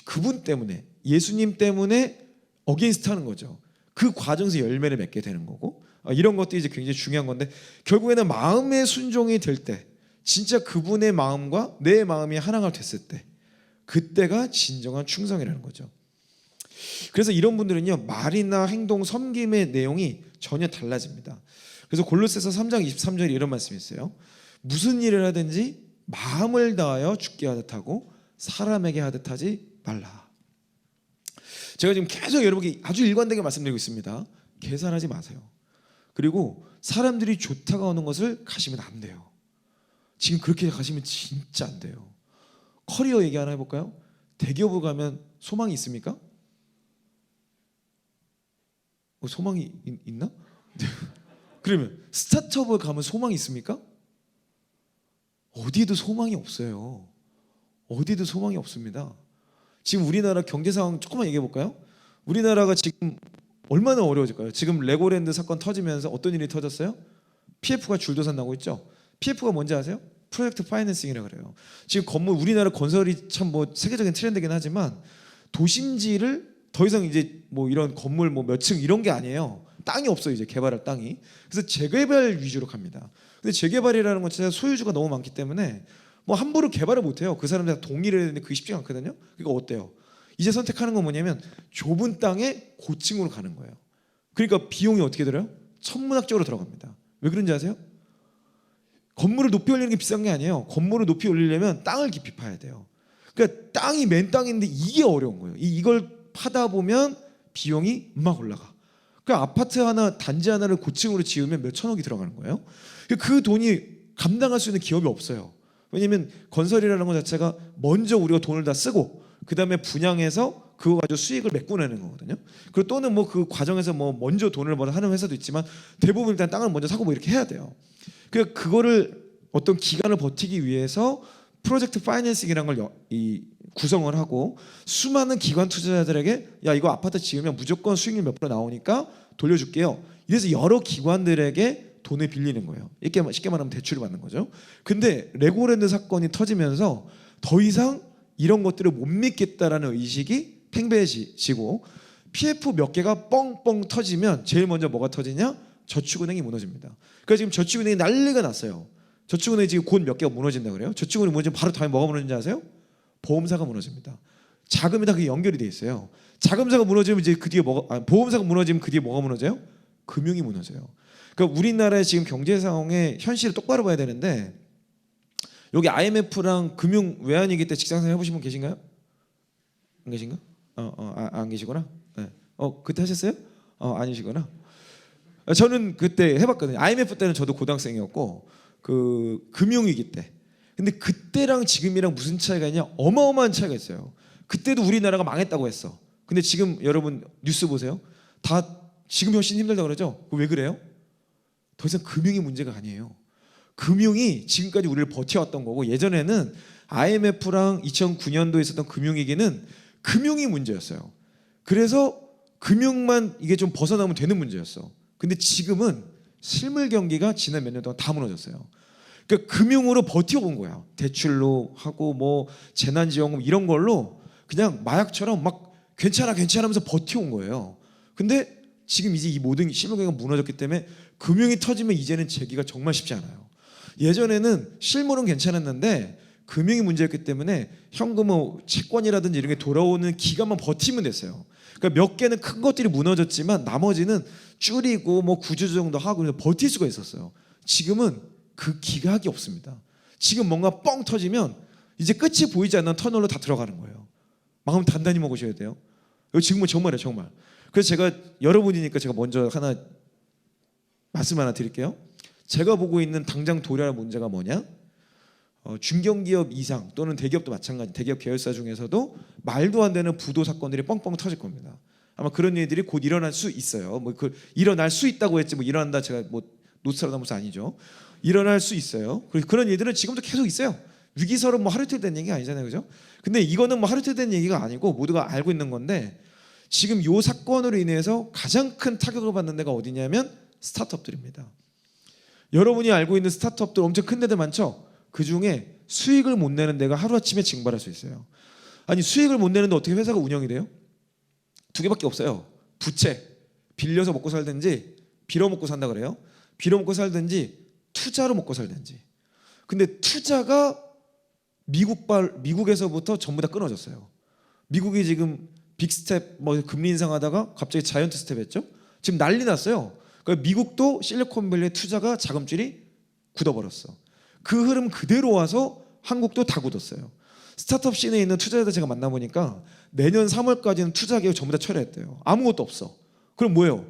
그분 때문에, 예수님 때문에 어게인스트 하는 거죠. 그 과정에서 열매를 맺게 되는 거고, 이런 것들이 이제 굉장히 중요한 건데, 결국에는 마음의 순종이 될 때, 진짜 그분의 마음과 내 마음이 하나가 됐을 때, 그때가 진정한 충성이라는 거죠. 그래서 이런 분들은요, 말이나 행동, 섬김의 내용이 전혀 달라집니다. 그래서 골로새서 3장 23절에 이런 말씀이 있어요. 무슨 일을 하든지 마음을 다하여 주께 하듯 하고 사람에게 하듯 하지 말라. 제가 지금 계속 여러분께 아주 일관되게 말씀드리고 있습니다. 계산하지 마세요. 그리고 사람들이 좋다고 하는 것을 가시면 안 돼요. 지금 그렇게 가시면 진짜 안 돼요. 커리어 얘기 하나 해볼까요? 대기업을 가면 소망이 있습니까? 소망이 있나? 그러면 스타트업을 가면 소망이 있습니까? 어디에도 소망이 없어요. 어디에도 소망이 없습니다. 지금 우리나라 경제 상황 조금만 얘기해 볼까요? 우리나라가 지금 얼마나 어려워질까요? 지금 레고랜드 사건 터지면서 어떤 일이 터졌어요? PF가 줄도산 나고 있죠. PF가 뭔지 아세요? 프로젝트 파이낸싱이라 그래요. 지금 건물, 우리나라 건설이 참 뭐 세계적인 트렌드긴 하지만 도심지를 더 이상 이제 뭐 이런 건물 뭐 몇 층 이런 게 아니에요. 땅이 없어요, 이제 개발할 땅이. 그래서 재개발 위주로 갑니다. 근데 재개발이라는 건 진짜 소유주가 너무 많기 때문에 뭐 함부로 개발을 못 해요. 그 사람들 다 동의를 해야 되는데 그게 쉽지가 않거든요. 그러니까 어때요? 이제 선택하는 건 뭐냐면 좁은 땅에 고층으로 가는 거예요. 그러니까 비용이 어떻게 들어요? 천문학적으로 들어갑니다. 왜 그런지 아세요? 건물을 높이 올리는 게 비싼 게 아니에요. 건물을 높이 올리려면 땅을 깊이 파야 돼요. 그러니까 땅이 맨 땅인데 이게 어려운 거예요. 이걸 파다 보면 비용이 막 올라가. 그 아파트 하나, 단지 하나를 고층으로 지으면 몇 천억이 들어가는 거예요. 그 돈이 감당할 수 있는 기업이 없어요. 왜냐하면 건설이라는 것 자체가 먼저 우리가 돈을 다 쓰고 그 다음에 분양해서 그거 가지고 수익을 메꾸내는 거거든요. 그리고 또는 뭐 그 과정에서 뭐 먼저 돈을 벌어 하는 회사도 있지만 대부분 일단 땅을 먼저 사고 뭐 이렇게 해야 돼요. 그러니까 그거를 어떤 기간을 버티기 위해서 프로젝트 파이낸싱이라는 걸 구성을 하고 수많은 기관 투자자들에게 야 이거 아파트 지으면 무조건 수익률 몇 프로 나오니까 돌려줄게요. 이래서 여러 기관들에게 돈을 빌리는 거예요. 쉽게 말하면 대출을 받는 거죠. 근데 레고랜드 사건이 터지면서 더 이상 이런 것들을 못 믿겠다라는 의식이 팽배해지고 PF 몇 개가 뻥뻥 터지면 제일 먼저 뭐가 터지냐? 저축은행이 무너집니다. 그러니까 지금 저축은행이 난리가 났어요. 저축은행이 지금 곧 몇 개가 무너진다 그래요. 저축은행이 무너지면 바로 다음에 뭐가 무너지는지 아세요? 보험사가 무너집니다. 자금이 다 그게 연결이 돼 있어요. 자금사가 무너지면 이제 그 뒤에 보험사가 무너지면 그 뒤에 뭐가 무너져요? 금융이 무너져요. 그러니까 우리나라의 지금 경제 상황의 현실을 똑바로 봐야 되는데 여기 IMF랑 금융 외환위기 때 직장생활 해보신 분 계신가요? 안 계신가? 안 계시구나. 네. 그때 하셨어요? 아니시구나. 저는 그때 해봤거든요. IMF 때는 저도 고등학생이었고 그 금융위기 때. 근데 그때랑 지금이랑 무슨 차이가 있냐? 어마어마한 차이가 있어요. 그때도 우리나라가 망했다고 했어. 근데 지금 여러분 뉴스 보세요. 다 지금 훨씬 힘들다 그러죠? 왜 그래요? 더 이상 금융이 문제가 아니에요. 금융이 지금까지 우리를 버텨왔던 거고 예전에는 IMF랑 2009년도에 있었던 금융위기는 금융이 문제였어요. 그래서 금융만 이게 좀 벗어나면 되는 문제였어. 근데 지금은 실물 경기가 지난 몇 년 동안 다 무너졌어요. 그러니까 금융으로 버텨본 거야. 대출로 하고 뭐 재난지원금 이런 걸로 그냥 마약처럼 막 괜찮아 하면서 버텨온 거예요. 근데 지금 이제 이 모든 실물 경기가 무너졌기 때문에 금융이 터지면 이제는 재기가 정말 쉽지 않아요. 예전에는 실물은 괜찮았는데 금융이 문제였기 때문에 현금 채권이라든지 이런 게 돌아오는 기간만 버티면 됐어요. 그러니까 몇 개는 큰 것들이 무너졌지만 나머지는 줄이고 뭐 구조조정도 하고 버틸 수가 있었어요. 지금은 그 기각이 없습니다. 지금 뭔가 뻥 터지면 이제 끝이 보이지 않는 터널로 다 들어가는 거예요. 마음 단단히 먹으셔야 돼요. 이거 지금은 정말이에요, 정말. 그래서 제가 여러분이니까 제가 먼저 말씀 하나 드릴게요. 제가 보고 있는 당장 도래할 문제가 뭐냐? 중견기업 이상 또는 대기업도 마찬가지, 대기업 계열사 중에서도 말도 안 되는 부도 사건들이 뻥뻥 터질 겁니다. 아마 그런 일들이 곧 일어날 수 있어요. 일어날 수 있다고 했지 일어난다 제가 노스트라다무스 아니죠. 일어날 수 있어요. 그런 일들은 지금도 계속 있어요. 위기설은 하루 이틀 된 얘기 아니잖아요, 그죠? 근데 이거는 하루 이틀 된 얘기가 아니고 모두가 알고 있는 건데 지금 이 사건으로 인해서 가장 큰 타격을 받는 데가 어디냐면 스타트업들입니다. 여러분이 알고 있는 스타트업들 엄청 큰 데들 많죠? 그 중에 수익을 못 내는 데가 하루아침에 증발할 수 있어요. 아니 수익을 못 내는데 어떻게 회사가 운영이 돼요? 두 개밖에 없어요. 부채, 빌려서 먹고 살든지 빌어먹고 산다 그래요. 빌어먹고 살든지 투자로 먹고 살든지. 근데 투자가 미국에서부터 전부 다 끊어졌어요. 미국이 지금 빅스텝 금리 인상하다가 갑자기 자이언트 스텝 했죠. 지금 난리 났어요. 그러니까 미국도 실리콘밸리의 투자가 자금줄이 굳어버렸어. 그 흐름 그대로 와서 한국도 다 굳었어요. 스타트업 씬에 있는 투자자들 제가 만나보니까 내년 3월까지는 투자 계획 전부 다 철회했대요. 아무것도 없어. 그럼 뭐예요?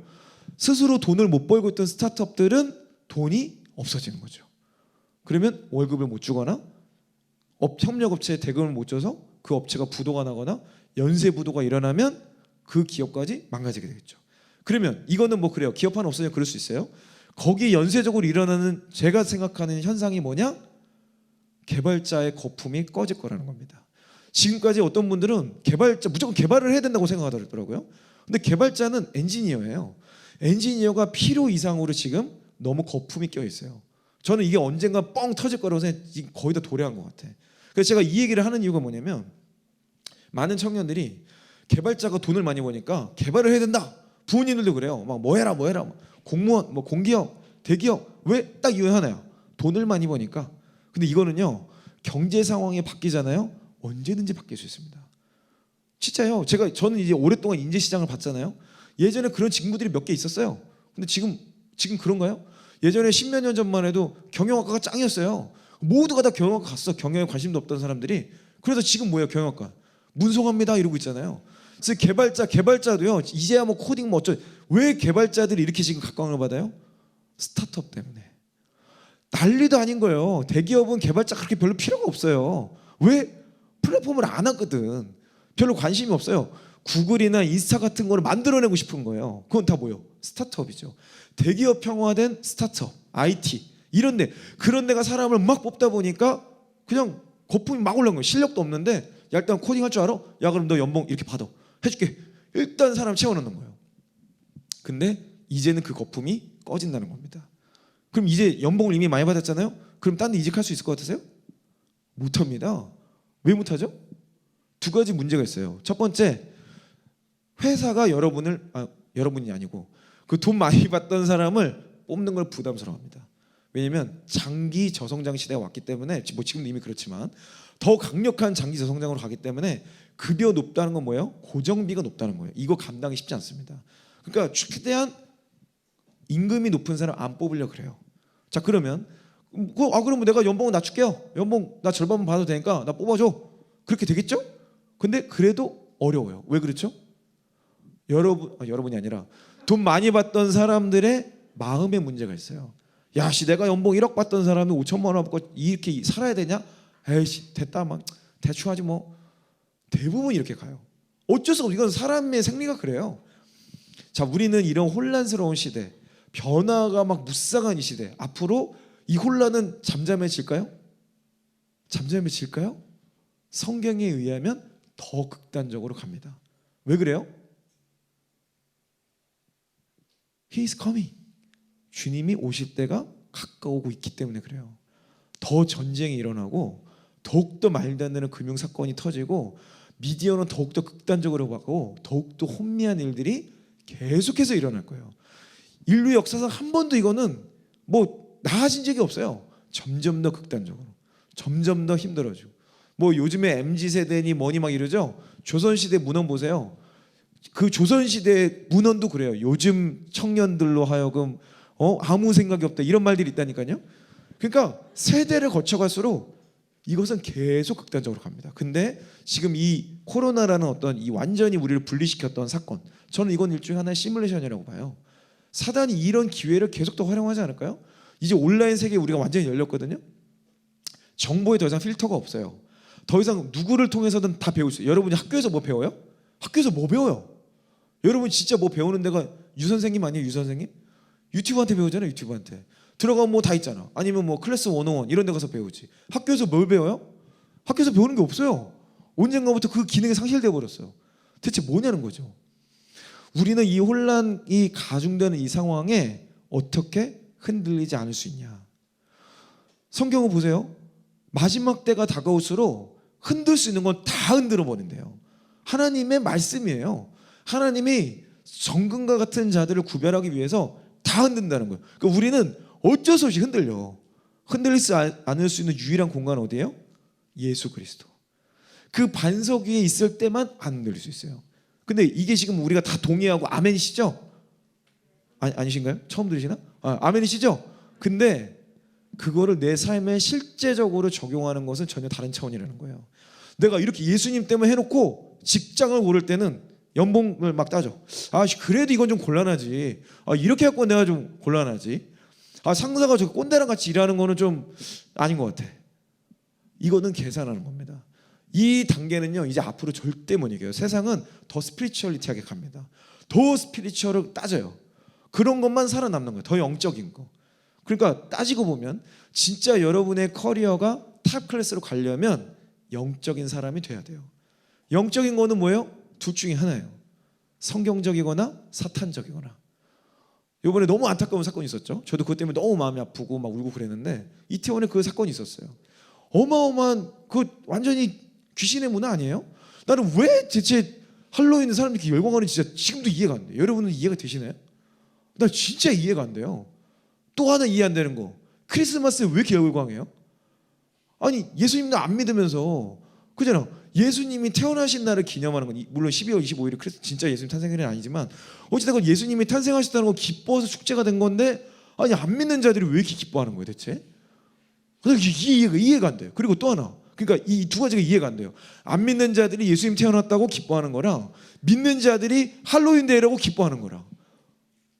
스스로 돈을 못 벌고 있던 스타트업들은 돈이 없어지는 거죠. 그러면 월급을 못 주거나 협력업체에 대금을 못 줘서 그 업체가 부도가 나거나 연쇄 부도가 일어나면 그 기업까지 망가지게 되겠죠. 그러면 이거는 그래요. 기업 하나 없어지면 그럴 수 있어요. 거기에 연쇄적으로 일어나는 제가 생각하는 현상이 뭐냐? 개발자의 거품이 꺼질 거라는 겁니다. 지금까지 어떤 분들은 무조건 개발을 해야 된다고 생각하더라고요. 근데 개발자는 엔지니어예요. 엔지니어가 필요 이상으로 지금 너무 거품이 껴 있어요. 저는 이게 언젠가 뻥 터질 거라고 생각해. 거의 다 도래한 것 같아. 그래서 제가 이 얘기를 하는 이유가 뭐냐면 많은 청년들이 개발자가 돈을 많이 버니까 개발을 해야 된다. 부모님들도 그래요. 뭐 해라. 공무원, 공기업, 대기업. 왜 딱 이유 하나야. 돈을 많이 버니까. 근데 이거는요. 경제 상황이 바뀌잖아요. 언제든지 바뀔 수 있습니다. 진짜요. 저는 이제 오랫동안 인재 시장을 봤잖아요. 예전에 그런 직무들이 몇 개 있었어요. 근데 지금 그런가요? 예전에 10몇 년 전만 해도 경영학과가 짱이었어요. 모두가 다 경영학과 갔어. 경영에 관심도 없던 사람들이. 그래서 지금 뭐예요? 경영학과. 문송합니다 이러고 있잖아요. 그래서 개발자도요. 이제야 코딩 왜 개발자들이 이렇게 지금 각광을 받아요? 스타트업 때문에. 난리도 아닌 거예요. 대기업은 개발자 그렇게 별로 필요가 없어요. 왜? 플랫폼을 안 하거든. 별로 관심이 없어요. 구글이나 인스타 같은 거를 만들어내고 싶은 거예요. 그건 다 뭐예요? 스타트업이죠. 대기업형화된 스타트업, IT 이런데 그런 데가 사람을 막 뽑다 보니까 그냥 거품이 막 올라온 거예요. 실력도 없는데 야 일단 코딩할 줄 알아? 야 그럼 너 연봉 이렇게 받아. 해줄게. 일단 사람 채워넣는 거예요. 근데 이제는 그 거품이 꺼진다는 겁니다. 그럼 이제 연봉을 이미 많이 받았잖아요. 그럼 딴 데 이직할 수 있을 것 같으세요? 못합니다. 왜 못하죠? 두 가지 문제가 있어요. 첫 번째, 회사가 여러분이 아니고 그 돈 많이 받던 사람을 뽑는 걸 부담스러워합니다. 왜냐하면 장기 저성장 시대가 왔기 때문에, 뭐 지금도 이미 그렇지만 더 강력한 장기 저성장으로 가기 때문에 급여 높다는 건 뭐예요? 고정비가 높다는 거예요. 이거 감당이 쉽지 않습니다. 그러니까 최대한 임금이 높은 사람 안 뽑으려 그래요. 자, 그러면 그러면 내가 연봉을 낮출게요. 연봉 나 절반만 받아도 되니까 나 뽑아줘. 그렇게 되겠죠? 근데 그래도 어려워요. 왜 그렇죠? 여러분이 아니라 돈 많이 받던 사람들의 마음의 문제가 있어요. 야, 내가 연봉 1억 받던 사람이 5천만 원 받고 이렇게 살아야 되냐? 에이씨, 됐다, 막 대충 하지 뭐. 대부분 이렇게 가요. 어쩔 수 없어. 이건 사람의 생리가 그래요. 자, 우리는 이런 혼란스러운 시대, 변화가 막 무쌍한 이 시대, 앞으로 이 혼란은 잠잠해질까요? 잠잠해질까요? 성경에 의하면 더 극단적으로 갑니다. 왜 그래요? He is coming. 주님이 오실 때가 가까우고 있기 때문에 그래요. 더 전쟁이 일어나고 더욱더 말도 안 되는 금융사건이 터지고 미디어는 더욱더 극단적으로 가고 더욱더 혼미한 일들이 계속해서 일어날 거예요. 인류 역사상 한 번도 이거는 뭐 나아진 적이 없어요. 점점 더 극단적으로, 점점 더 힘들어지고. 뭐 요즘에 MZ세대니 뭐니 막 이러죠. 조선시대 문헌 보세요. 그 조선시대 문헌도 그래요. 요즘 청년들로 하여금 아무 생각이 없다 이런 말들이 있다니까요. 그러니까 세대를 거쳐갈수록 이것은 계속 극단적으로 갑니다. 근데 지금 이 코로나라는 어떤 이 완전히 우리를 분리시켰던 사건, 저는 이건 일종의 하나의 시뮬레이션이라고 봐요. 사단이 이런 기회를 계속 더 활용하지 않을까요? 이제 온라인 세계에 우리가 완전히 열렸거든요. 정보에 더 이상 필터가 없어요. 더 이상 누구를 통해서든 다 배울 수 있어요. 여러분이 학교에서 뭐 배워요? 학교에서 뭐 배워요? 여러분 진짜 뭐 배우는 데가 유 선생님 아니에요? 유 선생님? 유튜브한테 배우잖아요. 유튜브한테 들어가면 뭐 다 있잖아. 아니면 뭐 클래스 101 이런 데 가서 배우지. 학교에서 뭘 배워요? 학교에서 배우는 게 없어요. 언젠가부터 그 기능이 상실되어 버렸어요. 대체 뭐냐는 거죠. 우리는 이 혼란이 가중되는 이 상황에 어떻게 흔들리지 않을 수 있냐. 성경을 보세요. 마지막 때가 다가올수록 흔들 수 있는 건 다 흔들어 버린대요. 하나님의 말씀이에요. 하나님이 정금과 같은 자들을 구별하기 위해서 다 흔든다는 거예요. 그러니까 우리는 어쩔 수 없이 흔들려. 흔들리지 않을 수 있는 유일한 공간은 어디예요? 예수 그리스도. 그 반석 위에 있을 때만 안 흔들릴 수 있어요. 근데 이게 지금 우리가 다 동의하고 아멘이시죠? 아니신가요? 처음 들으시나? 아멘이시죠? 근데 그거를 내 삶에 실제적으로 적용하는 것은 전혀 다른 차원이라는 거예요. 내가 이렇게 예수님 때문에 해놓고 직장을 고를 때는 연봉을 막 따져. 그래도 이건 좀 곤란하지. 이렇게 갖고 내가 좀 곤란하지. 상사가 저 꼰대랑 같이 일하는 거는 좀 아닌 것 같아. 이거는 계산하는 겁니다. 이 단계는요 이제 앞으로 절대 못 이겨요. 세상은 더 스피리추얼리티하게 갑니다. 더 스피리추얼을 따져요. 그런 것만 살아남는 거예요. 더 영적인 거. 그러니까 따지고 보면 진짜 여러분의 커리어가 탑 클래스로 가려면 영적인 사람이 돼야 돼요. 영적인 거는 뭐예요? 둘 중에 하나예요. 성경적이거나 사탄적이거나. 이번에 너무 안타까운 사건이 있었죠. 저도 그것 때문에 너무 마음이 아프고 막 울고 그랬는데 이태원에 그 사건이 있었어요. 어마어마한 그 완전히 귀신의 문화 아니에요? 나는 왜 대체 할로윈 사람들이 이렇게 열광하는지 진짜 지금도 이해가 안 돼요. 여러분은 이해가 되시나요? 나 진짜 이해가 안 돼요. 또 하나 이해 안 되는 거. 크리스마스에 왜 이렇게 열광해요? 아니 예수님도 안 믿으면서 그잖아. 예수님이 태어나신 날을 기념하는 건 물론 12월 25일이 진짜 예수님 탄생일은 아니지만 어찌됐건 예수님이 탄생하셨다는 거 기뻐서 축제가 된 건데 아니 안 믿는 자들이 왜 이렇게 기뻐하는 거예요 대체? 이해가 안 돼요. 그리고 또 하나 그러니까 이 두 가지가 이해가 안 돼요. 안 믿는 자들이 예수님 태어났다고 기뻐하는 거랑 믿는 자들이 할로윈 데이라고 기뻐하는 거랑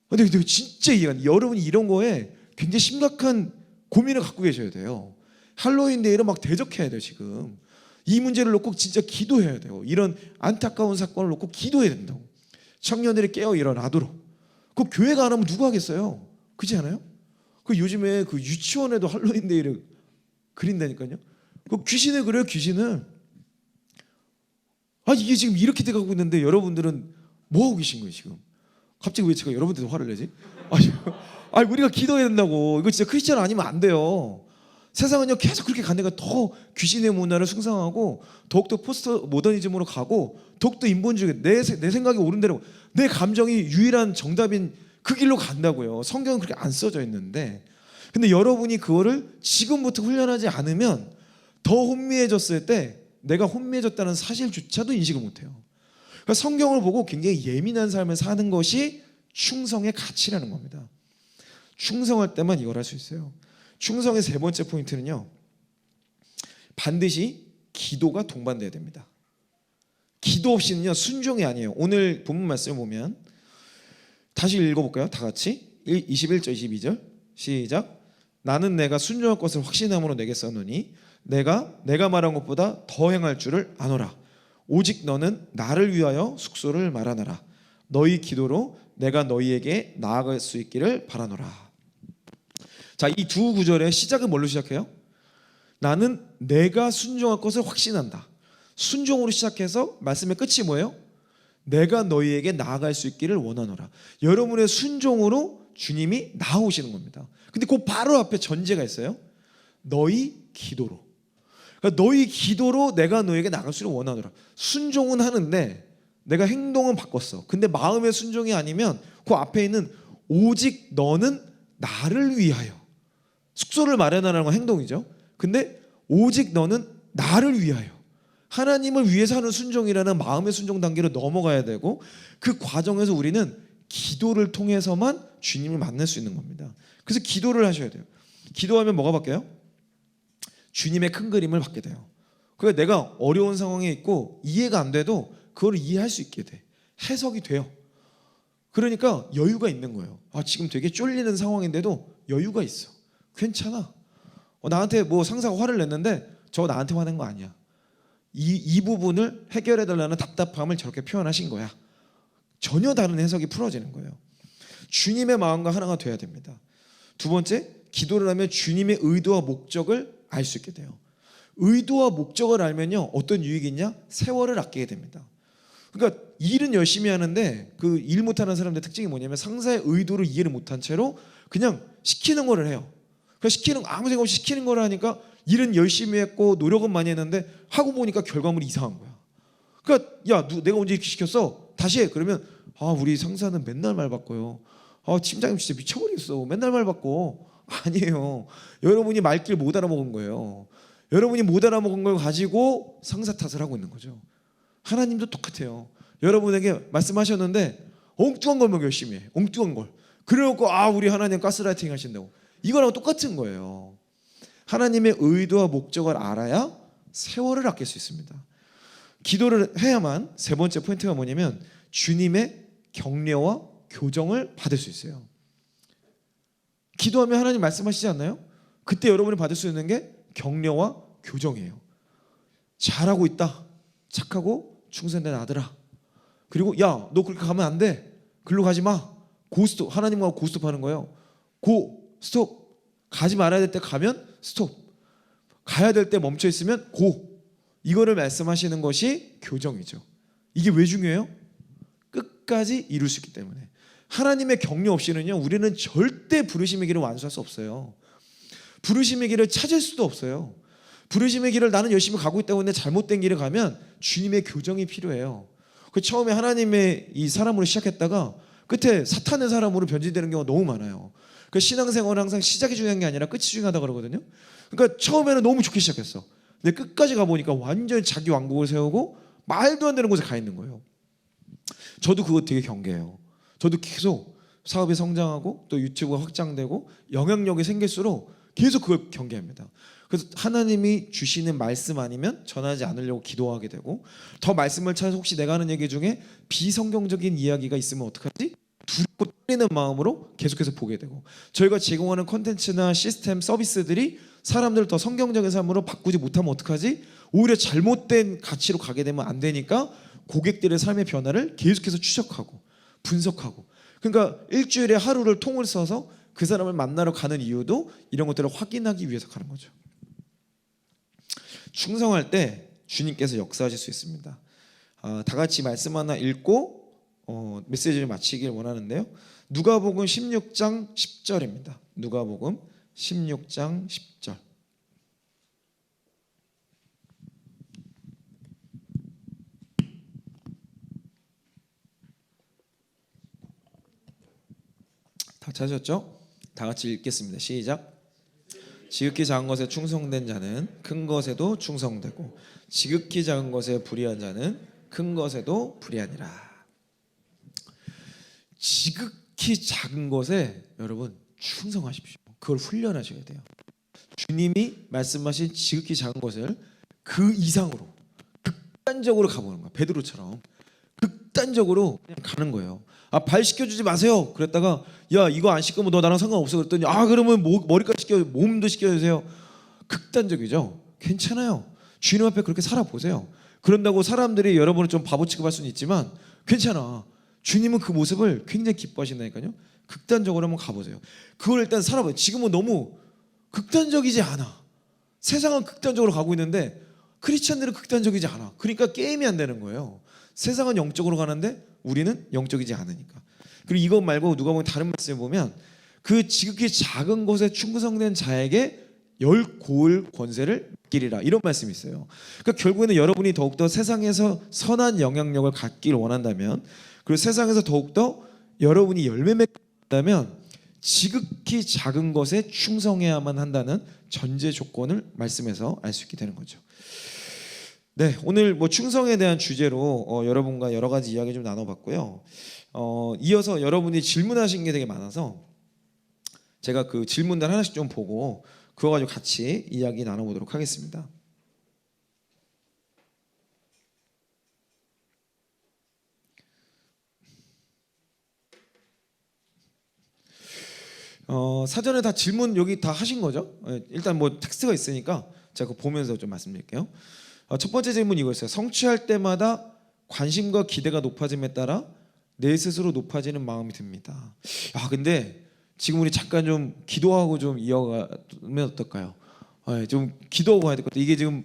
근데 진짜 이해가 안 돼요. 여러분이 이런 거에 굉장히 심각한 고민을 갖고 계셔야 돼요. 할로윈 데이를 막 대적해야 돼요 지금. 이 문제를 놓고 진짜 기도해야 돼요. 이런 안타까운 사건을 놓고 기도해야 된다고. 청년들이 깨어 일어나도록. 그 교회가 안 하면 누가 하겠어요? 그렇지 않아요? 그 요즘에 그 유치원에도 할로윈 데이를 그린다니까요. 그 귀신을 그려요 귀신을. 이게 지금 이렇게 돼가고 있는데 여러분들은 뭐 하고 계신 거예요 지금? 갑자기 왜 제가 여러분들한테 화를 내지? 아니 우리가 기도해야 된다고. 이거 진짜 크리스찬 아니면 안 돼요. 세상은요 계속 그렇게 가니까 더 귀신의 문화를 숭상하고 더욱더 포스트 모더니즘으로 가고 더욱더 인본주의 내 생각이 옳은 대로 내 감정이 유일한 정답인 그 길로 간다고요. 성경은 그렇게 안 써져 있는데 근데 여러분이 그거를 지금부터 훈련하지 않으면 더 혼미해졌을 때 내가 혼미해졌다는 사실조차도 인식을 못해요. 그러니까 성경을 보고 굉장히 예민한 삶을 사는 것이 충성의 가치라는 겁니다. 충성할 때만 이걸 할 수 있어요. 충성의 세 번째 포인트는요. 반드시 기도가 동반돼야 됩니다. 기도 없이는요 순종이 아니에요. 오늘 본문 말씀을 보면 다시 읽어볼까요? 다 같이 21절 22절 시작. 나는 내가 순종할 것을 확신함으로 내게 썼노니 내가 말한 것보다 더 행할 줄을 아노라. 오직 너는 나를 위하여 숙소를 마련하라. 너희 기도로 내가 너희에게 나아갈 수 있기를 바라노라. 자, 이 두 구절의 시작은 뭘로 시작해요? 나는 내가 순종할 것을 확신한다. 순종으로 시작해서 말씀의 끝이 뭐예요? 내가 너희에게 나아갈 수 있기를 원하노라. 여러분의 순종으로 주님이 나아오시는 겁니다. 근데 그 바로 앞에 전제가 있어요. 너희 기도로. 그러니까 너희 기도로 내가 너에게 나갈 수를 원하노라. 순종은 하는데 내가 행동은 바꿨어. 근데 마음의 순종이 아니면 그 앞에 있는 오직 너는 나를 위하여. 숙소를 마련하는 건 행동이죠. 근데 오직 너는 나를 위하여. 하나님을 위해서 하는 순종이라는 마음의 순종 단계로 넘어가야 되고 그 과정에서 우리는 기도를 통해서만 주님을 만날 수 있는 겁니다. 그래서 기도를 하셔야 돼요. 기도하면 뭐가 바뀌어요? 주님의 큰 그림을 받게 돼요. 그러니까 내가 어려운 상황에 있고 이해가 안 돼도 그걸 이해할 수 있게 돼. 해석이 돼요. 그러니까 여유가 있는 거예요. 지금 되게 쫄리는 상황인데도 여유가 있어. 괜찮아. 나한테 뭐 상사가 화를 냈는데 저 나한테 화낸 거 아니야. 이 부분을 해결해 달라는 답답함을 저렇게 표현하신 거야. 전혀 다른 해석이 풀어지는 거예요. 주님의 마음과 하나가 돼야 됩니다. 두 번째, 기도를 하면 주님의 의도와 목적을 알 수 있게 돼요. 의도와 목적을 알면요 어떤 유익이 있냐? 세월을 아끼게 됩니다. 그러니까 일은 열심히 하는데 그 일 못하는 사람들의 특징이 뭐냐면 상사의 의도를 이해를 못한 채로 그냥 시키는 거를 해요. 그러니까 아무 생각 없이 시키는 거를 하니까 일은 열심히 했고 노력은 많이 했는데 하고 보니까 결과물이 이상한 거야. 그러니까 야, 내가 언제 이렇게 시켰어? 다시 해. 그러면 우리 상사는 맨날 말 바꿔요. 팀장님 진짜 미쳐버리겠어. 맨날 말 바꿔. 아니에요. 여러분이 말귀를 못 알아먹은 거예요. 여러분이 못 알아먹은 걸 가지고 상사 탓을 하고 있는 거죠. 하나님도 똑같아요. 여러분에게 말씀하셨는데 엉뚱한 것만 열심히 해. 엉뚱한 걸. 그래놓고 우리 하나님 가스라이팅 하신다고. 이거랑 똑같은 거예요. 하나님의 의도와 목적을 알아야 세월을 아낄 수 있습니다. 기도를 해야만 세 번째 포인트가 뭐냐면 주님의 격려와 교정을 받을 수 있어요. 기도하면 하나님 말씀하시지 않나요? 그때 여러분이 받을 수 있는 게 격려와 교정이에요. 잘하고 있다. 착하고 충성된 아들아. 그리고 야, 너 그렇게 가면 안 돼. 글로 가지 마. 고스톱. 하나님과 고스톱 하는 거예요. 고, 스톱. 가지 말아야 될 때 가면 스톱. 가야 될 때 멈춰 있으면 고. 이거를 말씀하시는 것이 교정이죠. 이게 왜 중요해요? 끝까지 이룰 수 있기 때문에. 하나님의 격려 없이는요 우리는 절대 부르심의 길을 완수할 수 없어요. 부르심의 길을 찾을 수도 없어요. 부르심의 길을 나는 열심히 가고 있다고 했는데 잘못된 길을 가면 주님의 교정이 필요해요. 그 처음에 하나님의 이 사람으로 시작했다가 끝에 사탄의 사람으로 변질되는 경우가 너무 많아요. 그 신앙생활은 항상 시작이 중요한 게 아니라 끝이 중요하다 그러거든요. 그러니까 처음에는 너무 좋게 시작했어. 근데 끝까지 가보니까 완전히 자기 왕국을 세우고 말도 안 되는 곳에 가 있는 거예요. 저도 그거 되게 경계해요. 저도 계속 사업이 성장하고 또 유튜브가 확장되고 영향력이 생길수록 계속 그걸 경계합니다. 그래서 하나님이 주시는 말씀 아니면 전하지 않으려고 기도하게 되고 더 말씀을 찾아서 혹시 내가 하는 얘기 중에 비성경적인 이야기가 있으면 어떡하지? 두렵고 떨리는 마음으로 계속해서 보게 되고 저희가 제공하는 콘텐츠나 시스템 서비스들이 사람들을 더 성경적인 삶으로 바꾸지 못하면 어떡하지? 오히려 잘못된 가치로 가게 되면 안 되니까 고객들의 삶의 변화를 계속해서 추적하고 분석하고 그러니까 일주일에 하루를 통을 써서 그 사람을 만나러 가는 이유도 이런 것들을 확인하기 위해서 가는 거죠. 충성할 때 주님께서 역사하실 수 있습니다. 다 같이 말씀 하나 읽고 메시지를 마치길 원하는데요. 누가복음 16장 10절입니다. 누가복음 16장 10절. 다 찾으셨죠? 다 같이 읽겠습니다. 시작. 지극히 작은 것에 충성된 자는 큰 것에도 충성되고 지극히 작은 것에 불의한 자는 큰 것에도 불의하니라. 지극히 작은 것에 여러분 충성하십시오. 그걸 훈련하셔야 돼요. 주님이 말씀하신 지극히 작은 것을 그 이상으로 극단적으로 가보는 거야. 베드로처럼 극단적으로 그냥 가는 거예요. 발 씻겨주지 마세요. 그랬다가 야 이거 안 씻으면 너 나랑 상관없어 그랬더니 그러면 머리까지 씻겨 몸도 씻겨주세요. 극단적이죠. 괜찮아요. 주님 앞에 그렇게 살아보세요. 그런다고 사람들이 여러분을 좀 바보 취급할 수는 있지만 괜찮아. 주님은 그 모습을 굉장히 기뻐하신다니까요. 극단적으로 한번 가보세요. 그걸 일단 살아봐요. 지금은 너무 극단적이지 않아. 세상은 극단적으로 가고 있는데 크리스찬들은 극단적이지 않아. 그러니까 게임이 안 되는 거예요. 세상은 영적으로 가는데 우리는 영적이지 않으니까. 그리고 이것 말고 누가 보면 다른 말씀에 보면 그 지극히 작은 것에 충성된 자에게 열 고을 권세를 맡기리라 이런 말씀이 있어요. 그러니까 결국에는 여러분이 더욱더 세상에서 선한 영향력을 갖기를 원한다면 그리고 세상에서 더욱더 여러분이 열매 맺게 한다면 지극히 작은 것에 충성해야만 한다는 전제 조건을 말씀에서 알 수 있게 되는 거죠. 네, 오늘 충성에 대한 주제로 여러분과 여러 가지 이야기 좀 나눠봤고요. 이어서 여러분이 질문하신 게 되게 많아서 제가 그 질문들 하나씩 좀 보고 그거 가지고 같이 이야기 나눠보도록 하겠습니다. 사전에 다 질문 여기 다 하신 거죠? 일단 텍스트가 있으니까 제가 그거 보면서 좀 말씀드릴게요. 첫 번째 질문 이거였어요. 성취할 때마다 관심과 기대가 높아짐에 따라 내 스스로 높아지는 마음이 듭니다. 근데 지금 우리 잠깐 좀 기도하고 좀 이어가면 어떨까요? 좀 기도하고 가야 될 것 같아요. 이게 지금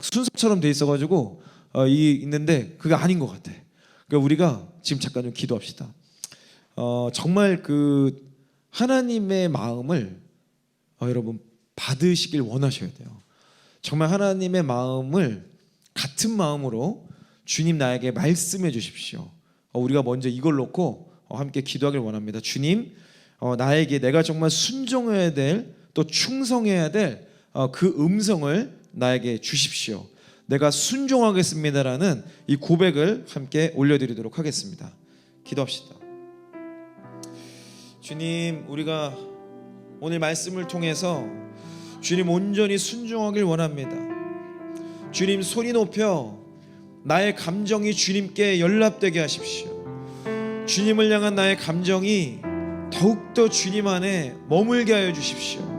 순서처럼 돼 있어가지고 이게 있는데 그게 아닌 것 같아. 그러니까 우리가 지금 잠깐 좀 기도합시다. 정말 그 하나님의 마음을 여러분 받으시길 원하셔야 돼요. 정말 하나님의 마음을 같은 마음으로 주님 나에게 말씀해 주십시오. 우리가 먼저 이걸 놓고 함께 기도하길 원합니다. 주님, 나에게 내가 정말 순종해야 될 또 충성해야 될 그 음성을 나에게 주십시오. 내가 순종하겠습니다라는 이 고백을 함께 올려드리도록 하겠습니다. 기도합시다. 주님, 우리가 오늘 말씀을 통해서 주님 온전히 순종하길 원합니다. 주님 소리 높여 나의 감정이 주님께 연락되게 하십시오. 주님을 향한 나의 감정이 더욱더 주님 안에 머물게 하여 주십시오.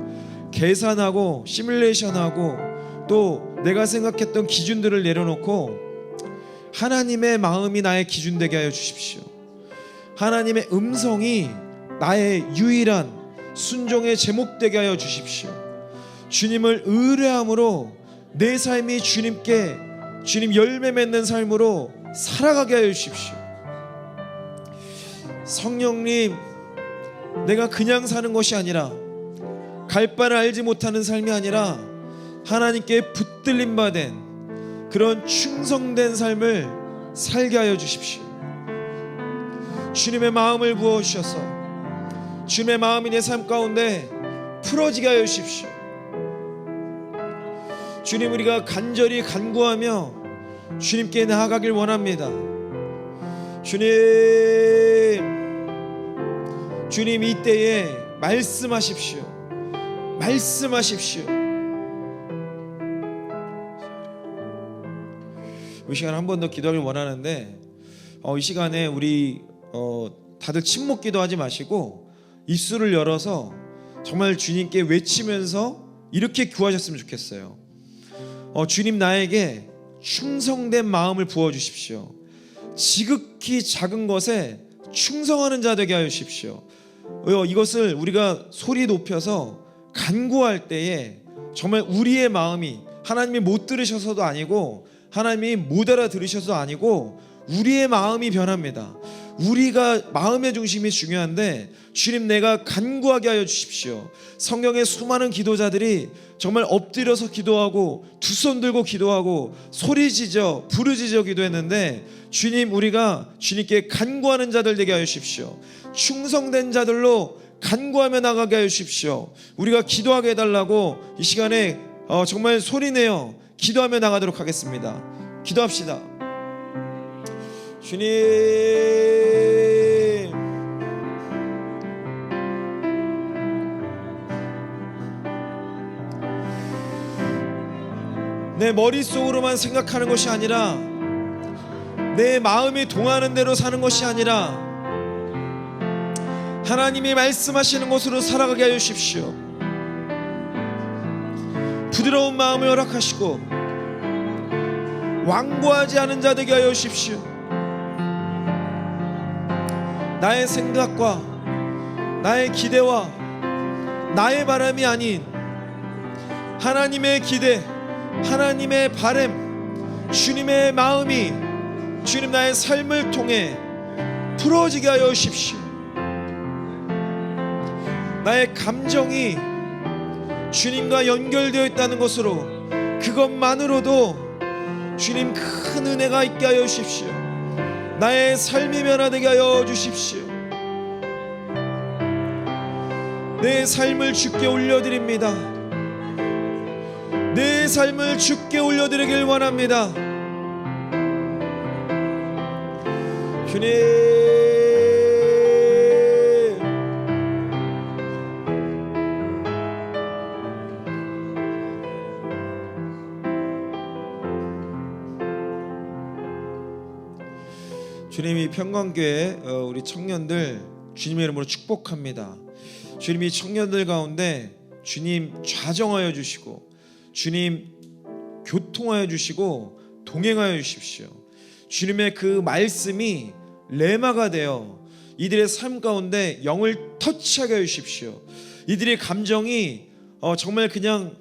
계산하고 시뮬레이션하고 또 내가 생각했던 기준들을 내려놓고 하나님의 마음이 나의 기준 되게 하여 주십시오. 하나님의 음성이 나의 유일한 순종의 제목 되게 하여 주십시오. 주님을 의뢰함으로 내 삶이 주님께 주님 열매 맺는 삶으로 살아가게 하여 주십시오. 성령님, 내가 그냥 사는 것이 아니라 갈 바를 알지 못하는 삶이 아니라 하나님께 붙들림 받은 그런 충성된 삶을 살게 하여 주십시오. 주님의 마음을 부어주셔서 주님의 마음이 내 삶 가운데 풀어지게 하여 주십시오. 주님, 우리가 간절히 간구하며 주님께 나아가길 원합니다. 주님 이때에 말씀하십시오. 이 시간 한 번 더 기도하길 원하는데 이 시간에 우리 다들 침묵 기도하지 마시고 입술을 열어서 정말 주님께 외치면서 이렇게 구하셨으면 좋겠어요. 주님, 나에게 충성된 마음을 부어주십시오. 지극히 작은 것에 충성하는 자 되게 하여 주십시오. 이것을 우리가 소리 높여서 간구할 때에 정말 우리의 마음이 하나님이 못 들으셔서도 아니고 하나님이 못 알아들으셔서도 아니고 우리의 마음이 변합니다. 우리가 마음의 중심이 중요한데 주님 내가 간구하게 하여 주십시오. 성경의 수많은 기도자들이 정말 엎드려서 기도하고 두 손 들고 기도하고 소리지져 부르짖어 기도했는데 주님 우리가 주님께 간구하는 자들 되게 하여 주십시오. 충성된 자들로 간구하며 나가게 하여 주십시오. 우리가 기도하게 해달라고 이 시간에 정말 소리내어 기도하며 나가도록 하겠습니다. 기도합시다. 주님, 내 머릿속으로만 생각하는 것이 아니라 내 마음이 동하는 대로 사는 것이 아니라 하나님이 말씀하시는 곳으로 살아가게 하여 주십시오. 부드러운 마음을 허락하시고 완고하지 않은 자 되게 하여 주십시오. 나의 생각과 나의 기대와 나의 바람이 아닌 하나님의 기대, 하나님의 바람, 주님의 마음이 주님 나의 삶을 통해 풀어지게 하여 주십시오. 나의 감정이 주님과 연결되어 있다는 것으로 그것만으로도 주님 큰 은혜가 있게 하여 주십시오. 나의 삶이 변화되게 하여 주십시오. 내 삶을 주께 올려드립니다. 내 삶을 주께 올려드리길 원합니다. 주님, 주님이 평강교회 우리 청년들 주님의 이름으로 축복합니다. 주님이 청년들 가운데 주님 좌정하여 주시고 주님 교통하여 주시고 동행하여 주십시오. 주님의 그 말씀이 레마가 되어 이들의 삶 가운데 영을 터치하게 하여 주십시오. 이들의 감정이 정말 그냥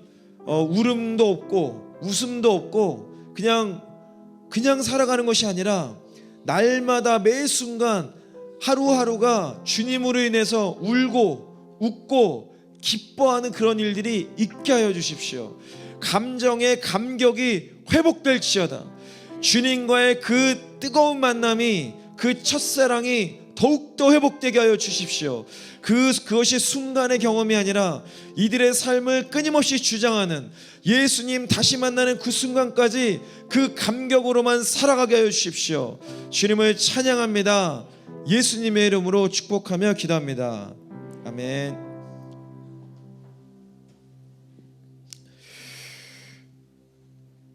울음도 없고 웃음도 없고 그냥 살아가는 것이 아니라 날마다 매 순간 하루하루가 주님으로 인해서 울고 웃고 기뻐하는 그런 일들이 있게 하여 주십시오. 감정의 감격이 회복될지어다. 주님과의 그 뜨거운 만남이 그 첫사랑이 더욱더 회복되게 하여 주십시오. 그것이 순간의 경험이 아니라 이들의 삶을 끊임없이 주장하는 예수님 다시 만나는 그 순간까지 그 감격으로만 살아가게 하여 주십시오. 주님을 찬양합니다. 예수님의 이름으로 축복하며 기도합니다. 아멘.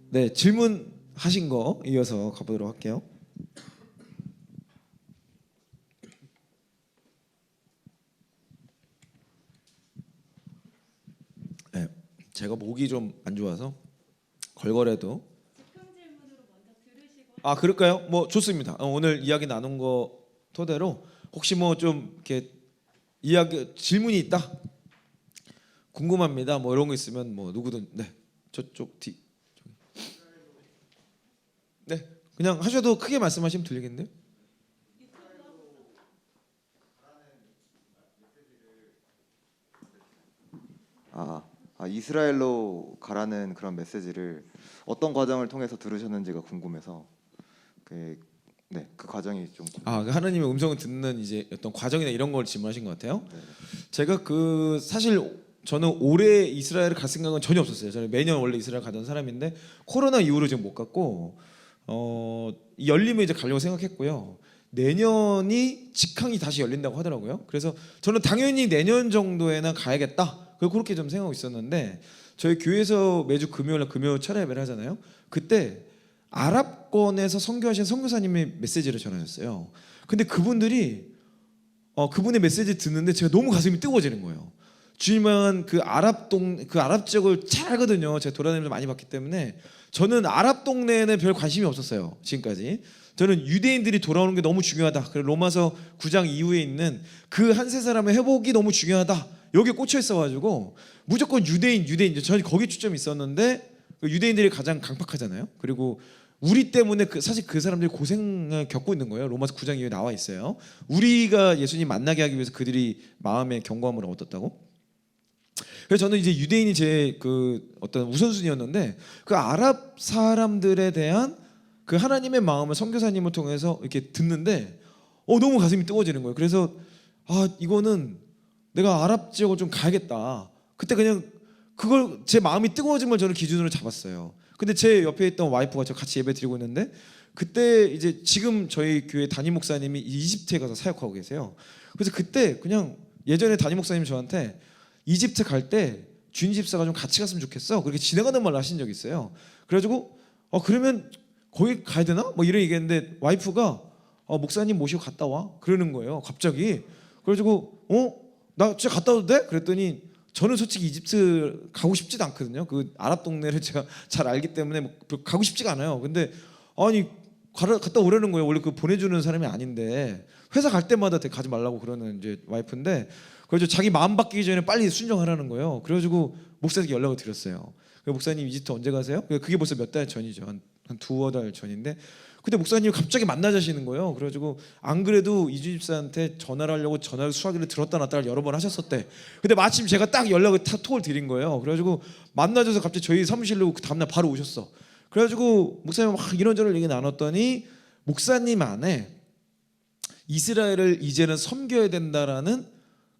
네, 질문하신 거 이어서 가보도록 할게요. 네, 제가 목이 좀 안 좋아서 걸걸해도 그럴까요? 뭐 좋습니다. 오늘 이야기 나눈 거 토대로 혹시 뭐 좀 이렇게 이야기 질문이 있다 궁금합니다. 뭐 이런 거 있으면 뭐 누구든 네 저쪽 뒤 네 그냥 하셔도 크게 말씀하시면 들리겠는데요. 이스라엘로 가라는 그런 메시지를 어떤 과정을 통해서 들으셨는지가 궁금해서 그 과정이 좀 하나님의 음성을 듣는 이제 어떤 과정이나 이런 걸 질문하신 것 같아요. 네. 제가 사실 저는 올해 이스라엘을 갈 생각은 전혀 없었어요. 저는 매년 원래 이스라엘 가던 사람인데 코로나 이후로 지금 못 갔고 열리면 이제 가려고 생각했고요. 내년이 직항이 다시 열린다고 하더라고요. 그래서 저는 당연히 내년 정도에나 가야겠다. 그렇게 좀 생각하고 있었는데 저희 교회에서 매주 금요일 철야 예배를 하잖아요. 그때 아랍권에서 선교하신 선교사님의 메시지를 전하셨어요. 근데 그분들이 그분의 메시지 듣는데 제가 너무 가슴이 뜨거워지는 거예요. 주님은 그 아랍 지역을 잘 알거든요. 제가 돌아다니면서 많이 봤기 때문에 저는 아랍 동네에는 별 관심이 없었어요. 지금까지. 저는 유대인들이 돌아오는 게 너무 중요하다. 그리고 로마서 9장 이후에 있는 그 한 세 사람의 회복이 너무 중요하다. 여기에 꽂혀 있어가지고 무조건 유대인 저는 거기 초점이 있었는데 유대인들이 가장 강팍하잖아요. 그리고 우리 때문에 사실 그 사람들이 고생을 겪고 있는 거예요. 로마서 9장 이후에 나와 있어요. 우리가 예수님 만나게 하기 위해서 그들이 마음의 경고함을 얻었다고. 그래서 저는 이제 유대인이 제 그 어떤 우선순위였는데 그 아랍 사람들에 대한 그 하나님의 마음을 선교사님을 통해서 이렇게 듣는데 너무 가슴이 뜨거워지는 거예요. 그래서 이거는 내가 아랍 지역을 좀 가야겠다. 그때 그냥 그걸 제 마음이 뜨거워진 걸 저는 기준으로 잡았어요. 근데 제 옆에 있던 와이프가 저 같이 예배 드리고 있는데 그때 이제 지금 저희 교회 담임 목사님이 이집트에 가서 사역하고 계세요. 그래서 그때 그냥 예전에 담임 목사님이 저한테 이집트 갈 때 주인 집사가 좀 같이 갔으면 좋겠어. 그렇게 지나가는 말을 하신 적이 있어요. 그래가지고 그러면 거기 가야 되나? 뭐 이런 얘기했는데 와이프가 목사님 모시고 갔다 와 그러는 거예요. 갑자기. 그래가지고 나 진짜 갔다 와도 돼? 그랬더니 저는 솔직히 이집트 가고 싶지도 않거든요. 그 아랍 동네를 제가 잘 알기 때문에 뭐 가고 싶지가 않아요. 근데 아니 갔다 오라는 거예요. 원래 그 보내주는 사람이 아닌데 회사 갈 때마다 가지 말라고 그러는 이제 와이프인데 그래서 자기 마음 바뀌기 전에 빨리 순종하라는 거예요. 그래가지고 목사님께 연락을 드렸어요. 목사님 이집트 언제 가세요? 그게 벌써 몇 달 전이죠. 한 두어 달 전인데 근데 목사님이 갑자기 만나자시는 거예요. 그래가지고 안 그래도 이주 집사한테 전화를 하려고 전화를 수화기를 들었다 놨다 여러 번 하셨었대. 근데 마침 제가 딱 연락을 톡을 드린 거예요. 그래가지고 만나줘서 갑자기 저희 사무실로 그 다음날 바로 오셨어. 그래가지고 목사님 막 이런저런 얘기 나눴더니 목사님 안에 이스라엘을 이제는 섬겨야 된다라는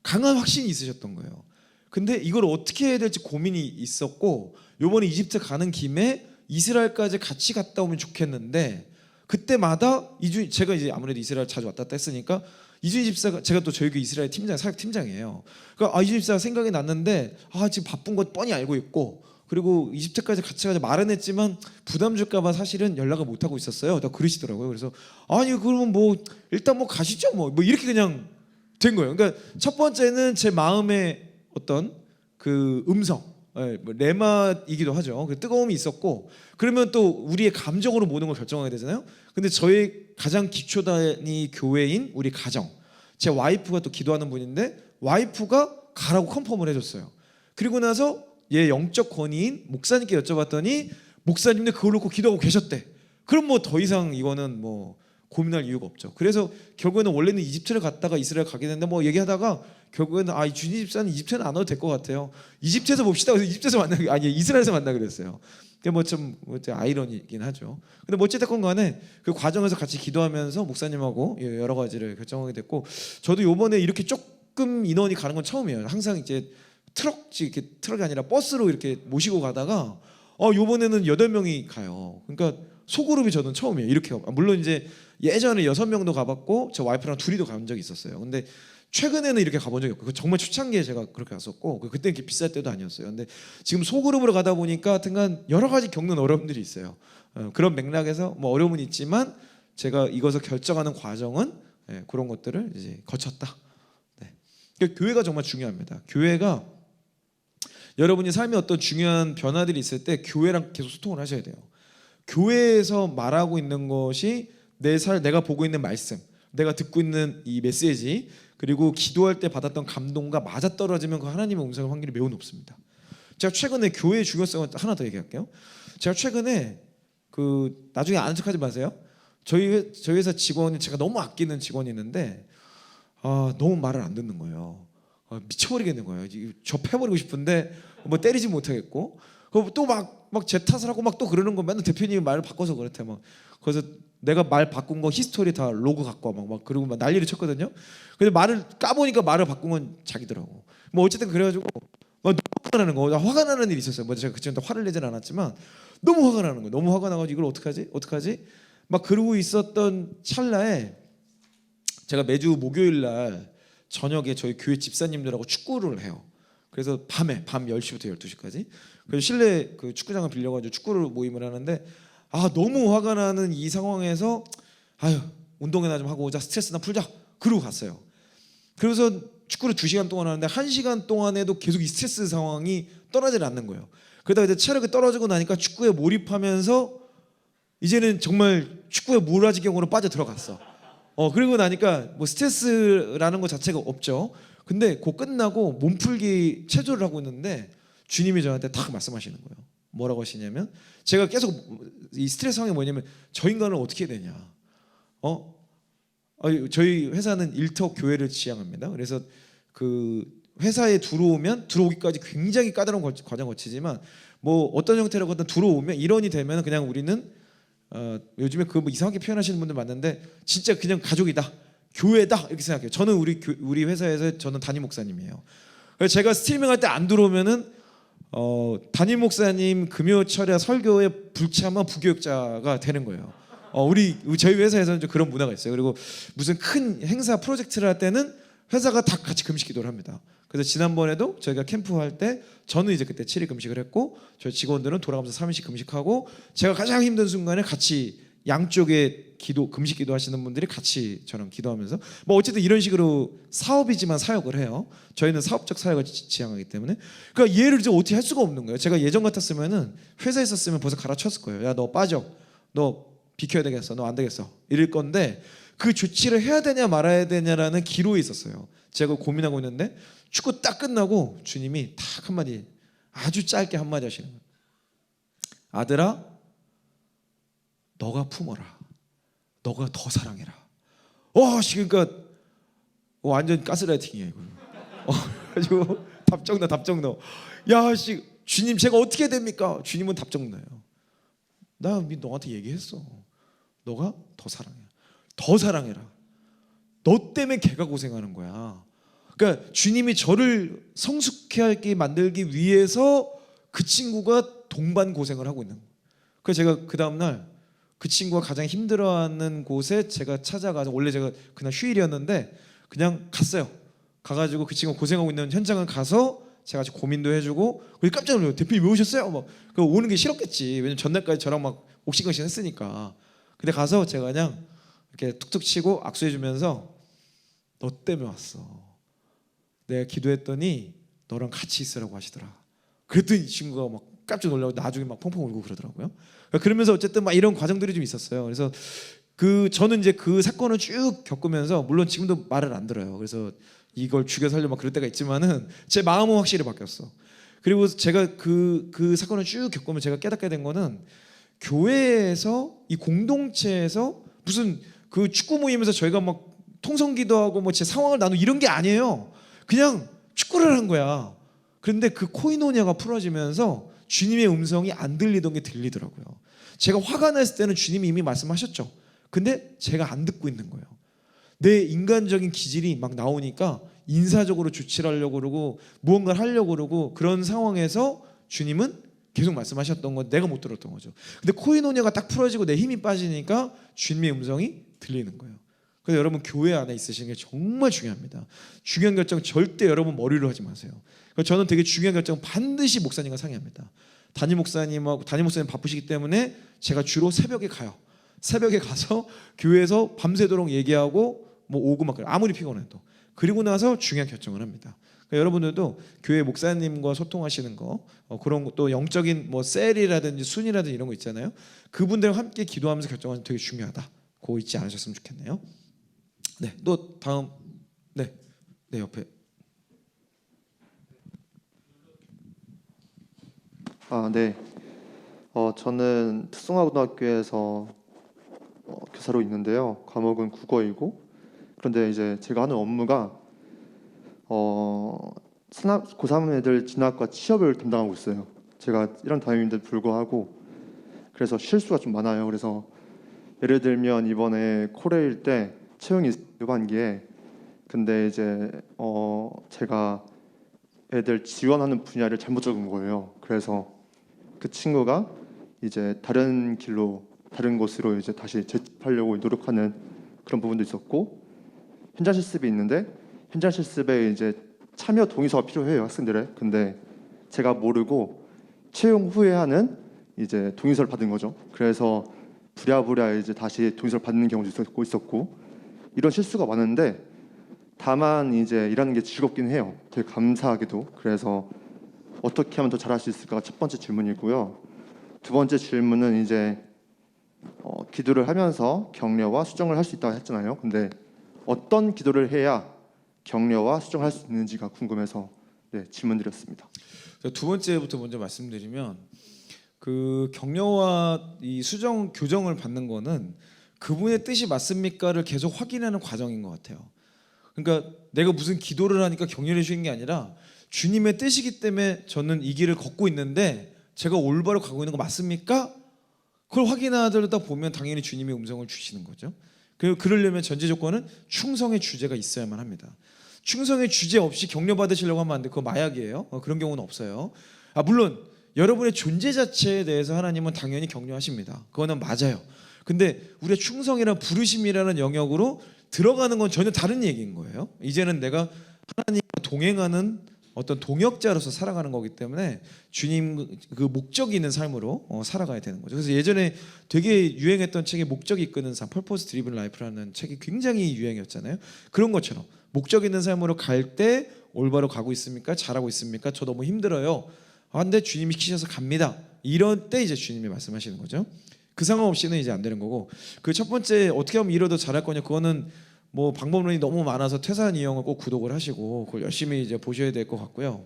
강한 확신이 있으셨던 거예요. 근데 이걸 어떻게 해야 될지 고민이 있었고 요번에 이집트 가는 김에 이스라엘까지 같이 갔다 오면 좋겠는데 그때마다 제가 이제 아무래도 이스라엘 자주 왔다 갔다 했으니까 이주인 집사가 제가 또 저희 그 이스라엘 사역 팀장이에요. 그러니까 이주인 집사가 생각이 났는데 지금 바쁜 거 뻔히 알고 있고 그리고 이집트까지 같이 가자 말은 했지만 부담 줄까봐 사실은 연락을 못 하고 있었어요. 다 그러시더라고요. 그래서 아니 그러면 뭐 일단 뭐 가시죠 뭐 이렇게 그냥 된 거예요. 그러니까 첫 번째는 제 마음의 어떤 그 음성, 뭐 레마이기도 하죠. 그 뜨거움이 있었고 그러면 또 우리의 감정으로 모든 걸 결정하게 되잖아요. 근데 저희 가장 기초 단위 교회인 우리 가정, 제 와이프가 또 기도하는 분인데 와이프가 가라고 컨펌을 해줬어요. 그리고 나서 얘 영적 권위인 목사님께 여쭤봤더니 목사님도 그걸 놓고 기도하고 계셨대. 그럼 뭐 더 이상 이거는 뭐 고민할 이유가 없죠. 그래서 결국에는 원래는 이집트를 갔다가 이스라엘 가게 됐는데 뭐 얘기하다가 결국에는 이 주님 집사는 이집트는 안 와도 될 것 같아요. 이집트에서 봅시다. 그래서 이집트에서 만나기 아니 이스라엘에서 만나기로 했어요. 그게 뭐 좀 아이러니긴 하죠. 근데 뭐 어찌됐건 간에 그 과정에서 같이 기도하면서 목사님하고 여러 가지를 결정하게 됐고 저도 요번에 이렇게 조금 인원이 가는 건 처음이에요. 항상 이제 트럭이 아니라 버스로 이렇게 모시고 가다가 요번에는 8명이 가요. 그러니까 소그룹이 저는 처음이에요. 이렇게 물론 이제 예전에 6명도 가봤고 저 와이프랑 둘이도 간 적이 있었어요. 근데 최근에는 이렇게 가본 적이 없고 정말 초창기에 제가 그렇게 갔었고 그때 이렇게 비쌀 때도 아니었어요. 근데 지금 소그룹으로 가다 보니까 하여튼간 여러 가지 겪는 어려움들이 있어요. 그런 맥락에서 뭐 어려움은 있지만 제가 이것을 결정하는 과정은 그런 것들을 이제 거쳤다. 그러니까 교회가 정말 중요합니다. 교회가 여러분이 삶에 어떤 중요한 변화들이 있을 때 교회랑 계속 소통을 하셔야 돼요. 교회에서 말하고 있는 것이 내가 보고 있는 말씀, 내가 듣고 있는 이 메시지, 그리고 기도할 때 받았던 감동과 맞아떨어지면 그 하나님의 음성의 확률이 매우 높습니다. 제가 최근에 교회의 중요성을 하나 더 얘기할게요. 제가 최근에 나중에 아는 척하지 마세요. 저희 회사 직원이 제가 너무 아끼는 직원이 있는데 너무 말을 안 듣는 거예요. 미쳐버리겠는 거예요. 접해버리고 싶은데 뭐 때리지 못하겠고 또 막 제 탓을 하고 막 또 그러는 거 맨날 대표님이 말을 바꿔서 그렇대 막. 그래서 내가 말 바꾼 거 히스토리 다 로그 갖고 막 그리고 막 난리를 쳤거든요. 근데 말을 까보니까 말을 바꾼 건 자기더라고. 뭐 어쨌든 그래가지고 막 너무 화가 나는 거. 화가 나는 일이 있었어요. 뭐 제가 그때는 화를 내진 않았지만 너무 화가 나는 거예요. 너무 화가 나가지고 이걸 어떡하지? 막 그러고 있었던 찰나에 제가 매주 목요일 날 저녁에 저희 교회 집사님들하고 축구를 해요. 그래서 밤 10시부터 12시까지 그래서 실내 그 축구장을 빌려가지고 축구를 모임을 하는데 너무 화가 나는 이 상황에서 운동이나 좀 하고 오자, 스트레스나 풀자 그러고 갔어요. 그래서 축구를 2시간 동안 하는데 1시간 동안에도 계속 이 스트레스 상황이 떠나질 않는 거예요. 그러다가 이제 체력이 떨어지고 나니까 축구에 몰입하면서 이제는 정말 축구에 몰아지경으로 빠져 들어갔어. 그리고 나니까 뭐 스트레스라는 것 자체가 없죠. 근데 그 끝나고 몸풀기 체조를 하고 있는데 주님이 저한테 딱 말씀하시는 거예요. 뭐라고 하시냐면 제가 계속 이 스트레스 상황이 뭐냐면 저 인간을 어떻게 해야 되냐. 저희 회사는 일터 교회를 지향합니다. 그래서 그 회사에 들어오기까지 굉장히 까다로운 과정 거치지만 뭐 어떤 형태로 하든 들어오면 일원이 되면 그냥 우리는 요즘에 그 뭐 이상하게 표현하시는 분들 많은데 진짜 그냥 가족이다, 교회다 이렇게 생각해요. 저는 우리 회사에서 저는 담임 목사님이에요. 그래서 제가 스트리밍 할 때 안 들어오면은 담임 목사님 금요 철야 설교에 불참한 부교육자가 되는 거예요. 저희 회사에서는 좀 그런 문화가 있어요. 그리고 무슨 큰 행사 프로젝트를 할 때는 회사가 다 같이 금식 기도를 합니다. 그래서 지난번에도 저희가 캠프 할 때 저는 이제 그때 7일 금식을 했고 저희 직원들은 돌아가면서 3일씩 금식하고 제가 가장 힘든 순간에 같이 양쪽에 금식 기도 하시는 분들이 같이 저랑 기도하면서 뭐 어쨌든 이런 식으로 사업이지만 사역을 해요. 저희는 사업적 사역을 지향하기 때문에 그러니까 얘를 이제 어떻게 할 수가 없는 거예요. 제가 예전 같았으면은 회사에 있었으면 벌써 갈아쳤을 거예요. 야 너 빠져, 너 비켜야 되겠어, 너 안 되겠어 이럴 건데 그 조치를 해야 되냐 말아야 되냐라는 기로에 있었어요. 제가 고민하고 있는데 축구 딱 끝나고 주님이 딱 한마디, 아주 짧게 한마디 하시는 거예요. 아들아, 너가 품어라. 너가 더 사랑해라. 그러니까 완전 가스라이팅이에요. 그래가지고 답정 넣어. 주님 제가 어떻게 해야 됩니까? 주님은 답정 넣어요. 나 너한테 얘기했어. 너가 더 사랑해. 더 사랑해라. 너 때문에 걔가 고생하는 거야. 그러니까 주님이 저를 성숙하게 만들기 위해서 그 친구가 동반 고생을 하고 있는 거예요. 그래서 제가 그 다음날 그 친구가 가장 힘들어하는 곳에 제가 찾아가서 원래 제가 그날 휴일이었는데 그냥 갔어요. 가가지고 그 친구가 고생하고 있는 현장을 가서 제가 같이 고민도 해주고 그래서 깜짝 놀라요. 대표님 왜 오셨어요? 막 오는 게 싫었겠지. 왜냐면 전날까지 저랑 막 옥신각신 했으니까. 근데 가서 제가 그냥 이렇게 툭툭 치고 악수해주면서 너 때문에 왔어. 내가 기도했더니 너랑 같이 있으라고 하시더라. 그랬더니 이 친구가 막 깜짝 놀라고 나중에 막 펑펑 울고 그러더라고요. 그러면서 어쨌든 막 이런 과정들이 좀 있었어요. 그래서 저는 이제 그 사건을 쭉 겪으면서 물론 지금도 말을 안 들어요. 그래서 이걸 죽여 살려 막 그럴 때가 있지만은 제 마음은 확실히 바뀌었어. 그리고 제가 그 사건을 쭉 겪으면 제가 깨닫게 된 거는 교회에서 이 공동체에서 무슨 그 축구 모임에서 저희가 막 통성기도하고 뭐 제 상황을 나누고 이런 게 아니에요. 그냥 축구를 한 거야. 그런데 그 코이노니아가 풀어지면서 주님의 음성이 안 들리던 게 들리더라고요. 제가 화가 났을 때는 주님이 이미 말씀하셨죠. 근데 제가 안 듣고 있는 거예요. 내 인간적인 기질이 막 나오니까 인사적으로 조치를 하려고 그러고 무언가를 하려고 그러고 그런 상황에서 주님은 계속 말씀하셨던 건 내가 못 들었던 거죠. 근데 코이노니아가 딱 풀어지고 내 힘이 빠지니까 주님의 음성이 들리는 거예요. 그래서 여러분 교회 안에 있으시는 게 정말 중요합니다. 중요한 결정 절대 여러분 머리로 하지 마세요. 저는 되게 중요한 결정 반드시 목사님과 상의합니다. 담임 목사님 바쁘시기 때문에 제가 주로 새벽에 가요. 새벽에 가서 교회에서 밤새도록 얘기하고 뭐 오고 막 그래요. 아무리 피곤해도. 그리고 나서 중요한 결정을 합니다. 그러니까 여러분들도 교회 목사님과 소통하시는 거 그런 또 영적인 뭐 셀이라든지 순이라든지 이런 거 있잖아요. 그분들과 함께 기도하면서 결정하는 게 되게 중요하다. 그거 잊지 않으셨으면 좋겠네요. 네, 또 다음 네 옆에 네. 저는 특성화고등학교에서 교사로 있는데요. 과목은 국어이고 그런데 이제 제가 하는 업무가 고3 애들 진학과 취업을 담당하고 있어요. 제가 이런 담임인데도 불구하고 그래서 실수가 좀 많아요. 그래서 예를 들면 이번에 코레일 때 채용이 후반기에 근데 이제 제가 애들 지원하는 분야를 잘못 적은 거예요. 그래서 그 친구가 이제 다른 곳으로 이제 다시 재입하려고 노력하는 그런 부분도 있었고 현장 실습이 있는데 현장 실습에 이제 참여 동의서가 필요해요 학생들의. 근데 제가 모르고 채용 후에 하는 이제 동의서를 받은 거죠. 그래서 부랴부랴 이제 다시 동의서를 받는 경우도 있었고 이런 실수가 많은데 다만 이제 일하는 게 즐겁긴 해요. 되게 감사하게도. 그래서 어떻게 하면 더 잘할 수 있을까가 첫 번째 질문이고요. 두 번째 질문은 이제 기도를 하면서 격려와 수정을 할 수 있다고 했잖아요. 근데 어떤 기도를 해야 격려와 수정을 할 수 있는지가 궁금해서 질문드렸습니다. 두 번째부터 먼저 말씀드리면 그 격려와 이 수정 교정을 받는 거는 그분의 뜻이 맞습니까를 계속 확인하는 과정인 것 같아요. 그러니까 내가 무슨 기도를 하니까 격려해 주는 게 아니라 주님의 뜻이기 때문에 저는 이 길을 걷고 있는데 제가 올바로 가고 있는 거 맞습니까? 그걸 확인하다 보면 당연히 주님의 음성을 주시는 거죠. 그리고 그러려면 전제 조건은 충성의 주제가 있어야만 합니다. 충성의 주제 없이 격려받으시려고 하면 안 돼. 그거 마약이에요. 그런 경우는 없어요. 물론 여러분의 존재 자체에 대해서 하나님은 당연히 격려하십니다. 그거는 맞아요. 근데 우리의 충성이란 부르심이라는 영역으로 들어가는 건 전혀 다른 얘기인 거예요. 이제는 내가 하나님과 동행하는 어떤 동역자로서 살아가는 거기 때문에 주님 그 목적이 있는 삶으로 살아가야 되는 거죠. 그래서 예전에 되게 유행했던 책이 목적이 이끄는 삶, Purpose Driven Life라는 책이 굉장히 유행이었잖아요. 그런 것처럼 목적 있는 삶으로 갈 때 올바로 가고 있습니까? 잘하고 있습니까? 저 너무 힘들어요. 근데 주님이 시키셔서 갑니다. 이런 때 이제 주님이 말씀하시는 거죠. 그 상황 없이는 이제 안 되는 거고, 그 첫 번째 어떻게 하면 이뤄도 잘할 거냐, 그거는 뭐 방법론이 너무 많아서 퇴사한 이형을 꼭 구독을 하시고 그걸 열심히 이제 보셔야 될 것 같고요.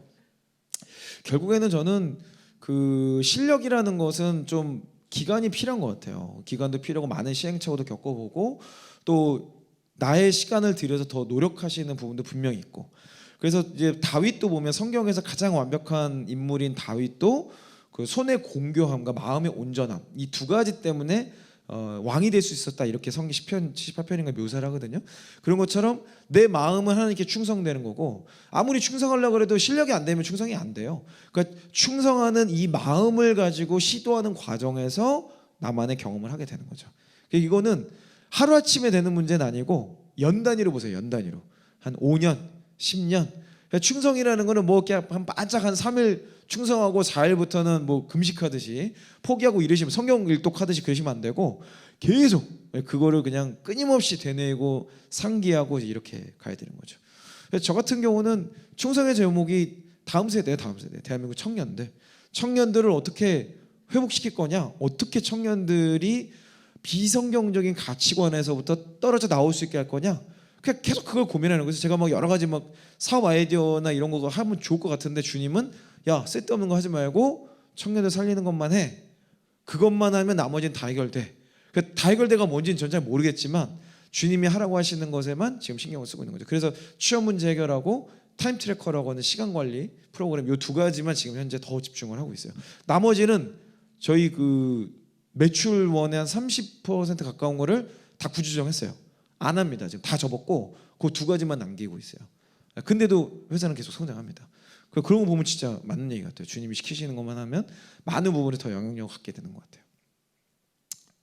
결국에는 저는 그 실력이라는 것은 좀 기간이 필요한 것 같아요. 기간도 필요하고 많은 시행착오도 겪어보고 또 나의 시간을 들여서 더 노력하시는 부분도 분명히 있고, 그래서 이제 다윗도 보면 성경에서 가장 완벽한 인물인 다윗도 그 손의 공교함과 마음의 온전함, 이 두 가지 때문에 왕이 될 수 있었다, 이렇게 성경 시편 78편인가 묘사를 하거든요. 그런 것처럼 내 마음은 하나님께 충성되는 거고, 아무리 충성하려고 해도 실력이 안 되면 충성이 안 돼요. 그러니까 충성하는 이 마음을 가지고 시도하는 과정에서 나만의 경험을 하게 되는 거죠. 이거는 하루아침에 되는 문제는 아니고 연 단위로 보세요. 연 단위로 한 5년 10년. 그러니까 충성이라는 거는 뭐 이렇게 한 반짝 한 3일 충성하고 4일부터는 뭐 금식하듯이 포기하고 이러시면, 성경 일독하듯이 그러시면 안 되고 계속 그거를 그냥 끊임없이 되뇌고 상기하고 이렇게 가야 되는 거죠. 그래서 저 같은 경우는 충성의 제목이 다음 세대 대한민국 청년들을 어떻게 회복시킬 거냐, 어떻게 청년들이 비성경적인 가치관에서부터 떨어져 나올 수 있게 할 거냐, 그냥 계속 그걸 고민하는 거예요. 그래서 제가 막 여러 가지 막 사업 아이디어나 이런 거 하면 좋을 것 같은데 주님은 야, 쓸데없는 거 하지 말고 청년들 살리는 것만 해. 그것만 하면 나머지는 다 해결돼. 그 다 해결돼가 뭔지는 전 잘 모르겠지만 주님이 하라고 하시는 것에만 지금 신경을 쓰고 있는 거죠. 그래서 취업 문제 해결하고 타임 트래커라고 하는 시간 관리 프로그램, 요 두 가지만 지금 현재 더 집중을 하고 있어요. 나머지는 저희 그 매출원의 한 30% 가까운 거를 다 구조정했어요. 안 합니다. 지금 다 접었고 그 두 가지만 남기고 있어요. 근데도 회사는 계속 성장합니다. 그런 거 보면 진짜 맞는 얘기 같아요. 주님이 시키시는 것만 하면 많은 부분에 더 영향력을 갖게 되는 것 같아요.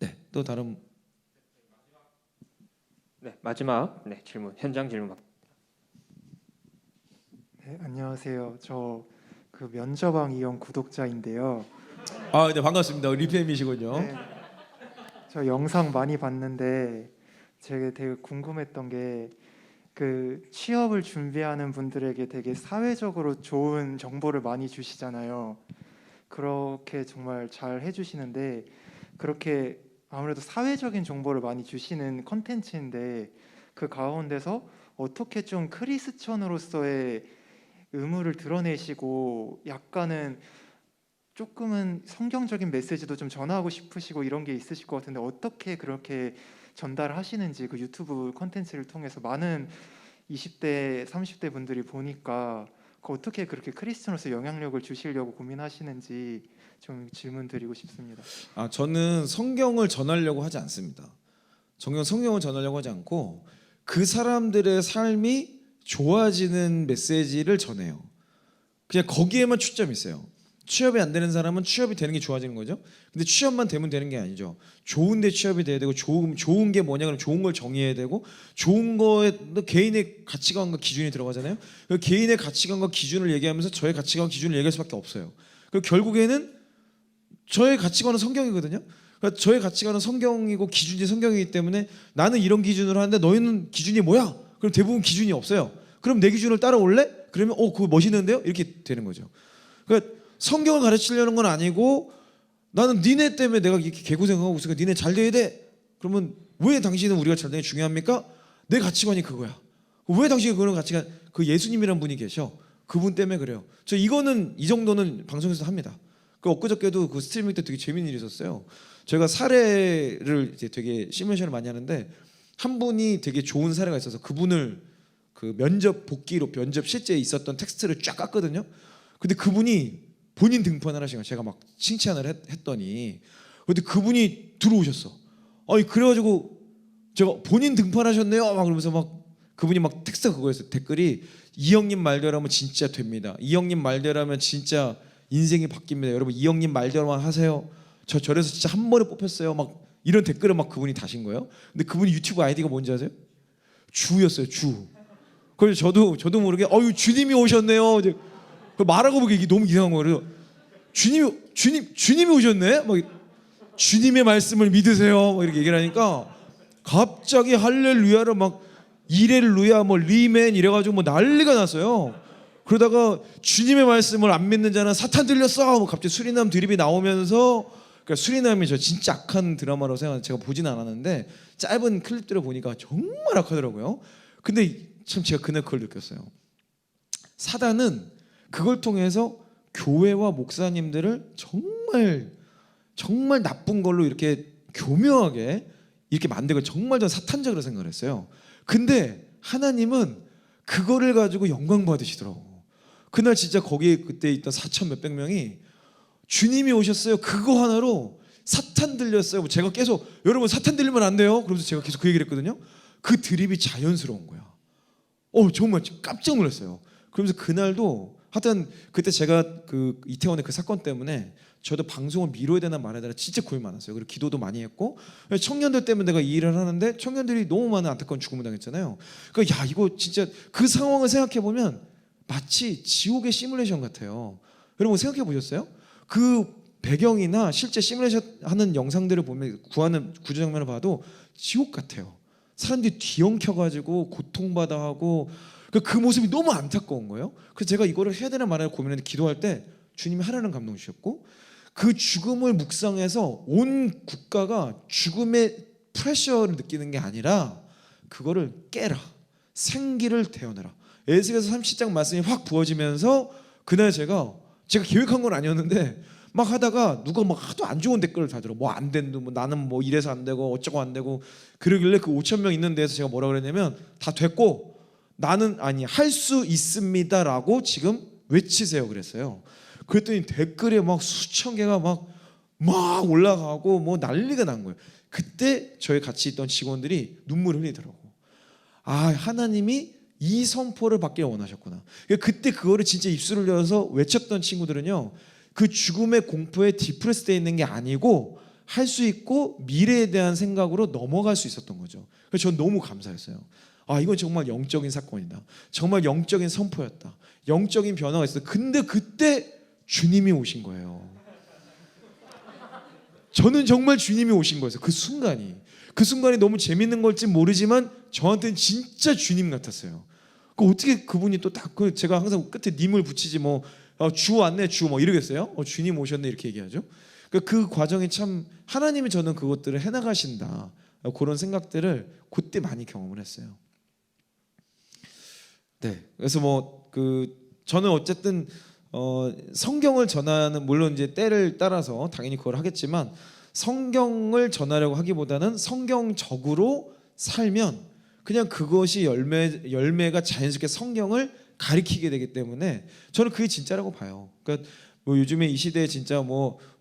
네, 또 다른. 네, 마지막 질문, 현장 질문. 네, 안녕하세요. 저 그 면접왕 이용 구독자인데요. 네, 반갑습니다. 리팸이시군요. 네, 저 영상 많이 봤는데 제가 되게 궁금했던 게 그 취업을 준비하는 분들에게 되게 사회적으로 좋은 정보를 많이 주시잖아요. 그렇게 정말 잘 해주시는데, 그렇게 아무래도 사회적인 정보를 많이 주시는 컨텐츠인데 그 가운데서 어떻게 좀 크리스천으로서의 의무를 드러내시고 약간은 조금은 성경적인 메시지도 좀 전하고 싶으시고 이런 게 있으실 것 같은데, 어떻게 그렇게 전달하시는지 그 유튜브 콘텐츠를 통해서 많은 20대, 30대 분들이 보니까 어떻게 그렇게 크리스천으로서 영향력을 주시려고 고민하시는지 좀 질문 드리고 싶습니다. 저는 성경을 전하려고 하지 않습니다. 성경을 전하려고 하지 않고 그 사람들의 삶이 좋아지는 메시지를 전해요. 그냥 거기에만 초점이 있어요. 취업이 안 되는 사람은 취업이 되는 게 좋아지는 거죠. 근데 취업만 되면 되는 게 아니죠. 좋은데 취업이 돼야 되고, 좋은 게 뭐냐, 그럼 좋은 걸 정의해야 되고, 좋은 거에 개인의 가치관과 기준이 들어가잖아요. 그 개인의 가치관과 기준을 얘기하면서 저의 가치관과 기준을 얘기할 수밖에 없어요. 그리고 결국에는 저의 가치관은 성경이거든요. 그러니까 저의 가치관은 성경이고 기준이 성경이기 때문에 나는 이런 기준으로 하는데 너희는 기준이 뭐야? 그럼 대부분 기준이 없어요. 그럼 내 기준을 따라올래? 그러면 그거 멋있는데요? 이렇게 되는 거죠. 그러니까 성경을 가르치려는 건 아니고, 나는 니네 때문에 내가 이렇게 개고생하고 있으니까 니네 잘 돼야 돼. 그러면 왜 당신은 우리가 잘 되는 게 중요합니까? 내 가치관이 그거야. 왜 당신이 그런 가치관, 그 예수님이란 분이 계셔. 그분 때문에 그래요. 저 이거는 이 정도는 방송에서 합니다. 그 엊그저께도 그 스트리밍 때 되게 재밌는 일이 있었어요. 저희가 사례를 이제 되게 시뮬레이션을 많이 하는데 한 분이 되게 좋은 사례가 있어서 그분을 그 면접 복귀로 면접 실제 있었던 텍스트를 쫙 깠거든요. 근데 그분이 본인 등판을 하신 거예요. 제가 막 칭찬을 했더니 근데 그분이 들어오셨어. 아니 그래가지고 제가 본인 등판하셨네요. 막 그러면서 막 그분이 막 텍스트가 그거였어요. 댓글이 이 형님 말대로라면 진짜 됩니다. 이 형님 말대로라면 진짜 인생이 바뀝니다. 여러분 이 형님 말대로만 하세요. 저래서 진짜 한 번에 뽑혔어요. 막 이런 댓글을 막 그분이 다신 거예요. 근데 그분이 유튜브 아이디가 뭔지 아세요? 주였어요. 주. 그래서 저도 모르게 어유 주님이 오셨네요. 이제 말하고 보기 이게 너무 이상한 거예요. 주님이 오셨네. 막 주님의 말씀을 믿으세요. 막 이렇게 얘기를 하니까 갑자기 할렐루야를 막 이렐루야 뭐 리멘 이래가지고 뭐 난리가 났어요. 그러다가 주님의 말씀을 안 믿는 자는 사탄 들렸어. 뭐 갑자기 수리남 드립이 나오면서 그러니까 수리남이 저 진짜 악한 드라마라고 생각하는데 제가 보지는 않았는데 짧은 클립들을 보니까 정말 악하더라고요. 근데 참 제가 그날 그걸 느꼈어요. 사단은 그걸 통해서 교회와 목사님들을 정말 나쁜 걸로 이렇게 교묘하게 이렇게 만들고 정말 전 사탄적으로 생각을 했어요. 근데 하나님은 그거를 가지고 영광 받으시더라고. 그날 진짜 거기 그때 있던 4천 몇백 명이 주님이 오셨어요. 그거 하나로 사탄 들렸어요. 제가 계속 여러분 사탄 들리면 안 돼요. 그러면서 제가 계속 그 얘기를 했거든요. 그 드립이 자연스러운 거야. 정말 깜짝 놀랐어요. 그러면서 그날도 하여튼 그때 제가 그 이태원의 그 사건 때문에 저도 방송을 미뤄야 되나 말아야 되나 진짜 고민 많았어요. 그리고 기도도 많이 했고 청년들 때문에 내가 이 일을 하는데 청년들이 너무 많은 안타까운 죽음을 당했잖아요. 그러니까 야 이거 진짜 그 상황을 생각해 보면 마치 지옥의 시뮬레이션 같아요. 여러분 생각해 보셨어요? 그 배경이나 실제 시뮬레이션 하는 영상들을 보면 구하는 구조 장면을 봐도 지옥 같아요. 사람들이 뒤엉켜가지고 고통받아 하고 그 모습이 너무 안타까운 거예요. 그래서 제가 이거를 해야 되나 말아야 고민했는데 기도할 때 주님이 하라는 감동 주셨고 그 죽음을 묵상해서 온 국가가 죽음의 프레셔를 느끼는 게 아니라 그거를 깨라. 생기를 태어내라. 에스겔서 37장 말씀이 확 부어지면서 그날 제가 계획한 건 아니었는데 막 하다가 누가 막 하도 안 좋은 댓글을 다들어. 뭐 안 된다. 뭐 나는 뭐 이래서 안 되고 어쩌고 안 되고 그러길래 그 5천 명 있는 데서 제가 뭐라 그랬냐면 다 됐고 나는 아니 할 수 있습니다라고 지금 외치세요 그랬어요. 그랬더니 댓글에 막 수천 개가 막 올라가고 뭐 난리가 난 거예요. 그때 저희 같이 있던 직원들이 눈물을 흘리더라고. 아 하나님이 이 선포를 받기를 원하셨구나. 그때 그거를 진짜 입술을 열어서 외쳤던 친구들은요. 그 죽음의 공포에 디프레스되어 있는 게 아니고 할 수 있고 미래에 대한 생각으로 넘어갈 수 있었던 거죠. 그래서 전 너무 감사했어요. 아 이건 정말 영적인 사건이다. 정말 영적인 선포였다. 영적인 변화가 있었다. 근데 그때 주님이 오신 거예요. 저는 정말 주님이 오신 거였어요. 그 순간이 너무 재밌는 걸지 모르지만 저한테는 진짜 주님 같았어요. 어떻게 그분이 또 딱 제가 항상 끝에 님을 붙이지 뭐 주 왔네 주 뭐 이러겠어요? 주님 오셨네 이렇게 얘기하죠. 그 과정이 참 하나님이 저는 그것들을 해나가신다 그런 생각들을 그때 많이 경험을 했어요. 네, 그래서 저는 어쨌든 성경을 전하는 물론 이제 때를 따라서 당연히 그걸 하겠지만 성경을 전하려고 하기보다는 성경적으로 살면 그냥 그것이 열매가 자연스럽게 성경을 가리키게 되기 때문에 저는 그게 진짜라고 봐요. 그러니까 뭐 요즘에 이 시대에 진짜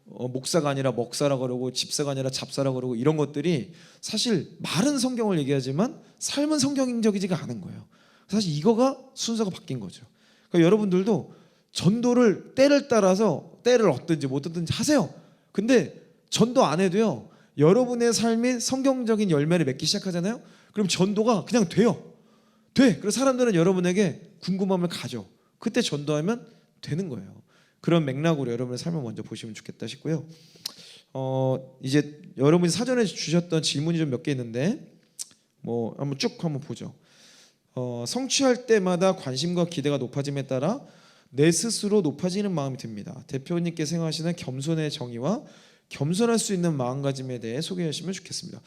목사가 아니라 먹사라 그러고 집사가 아니라 잡사라 그러고 이런 것들이 사실 말은 성경을 얘기하지만 삶은 성경적이지가 않은 거예요. 사실 이거가 순서가 바뀐 거죠. 그러니까 여러분들도 전도를 때를 따라서 때를 얻든지 못 얻든지 하세요. 근데 전도 안 해도요. 여러분의 삶이 성경적인 열매를 맺기 시작하잖아요. 그럼 전도가 그냥 돼요. 그래서 사람들은 여러분에게 궁금함을 가져. 그때 전도하면 되는 거예요. 그런 맥락으로 여러분의 삶을 먼저 보시면 좋겠다 싶고요. 이제 여러분이 사전에 주셨던 질문이 좀 몇 개 있는데 한번 쭉 보죠. 성취할 때마다 관심과 기대가 높아짐에 따라 내 스스로 높아지는 마음이 듭니다. 대표님께 생각하시는 겸손의 정의와 겸손할 수 있는 마음가짐에 대해 소개해 주시면 좋겠습니다.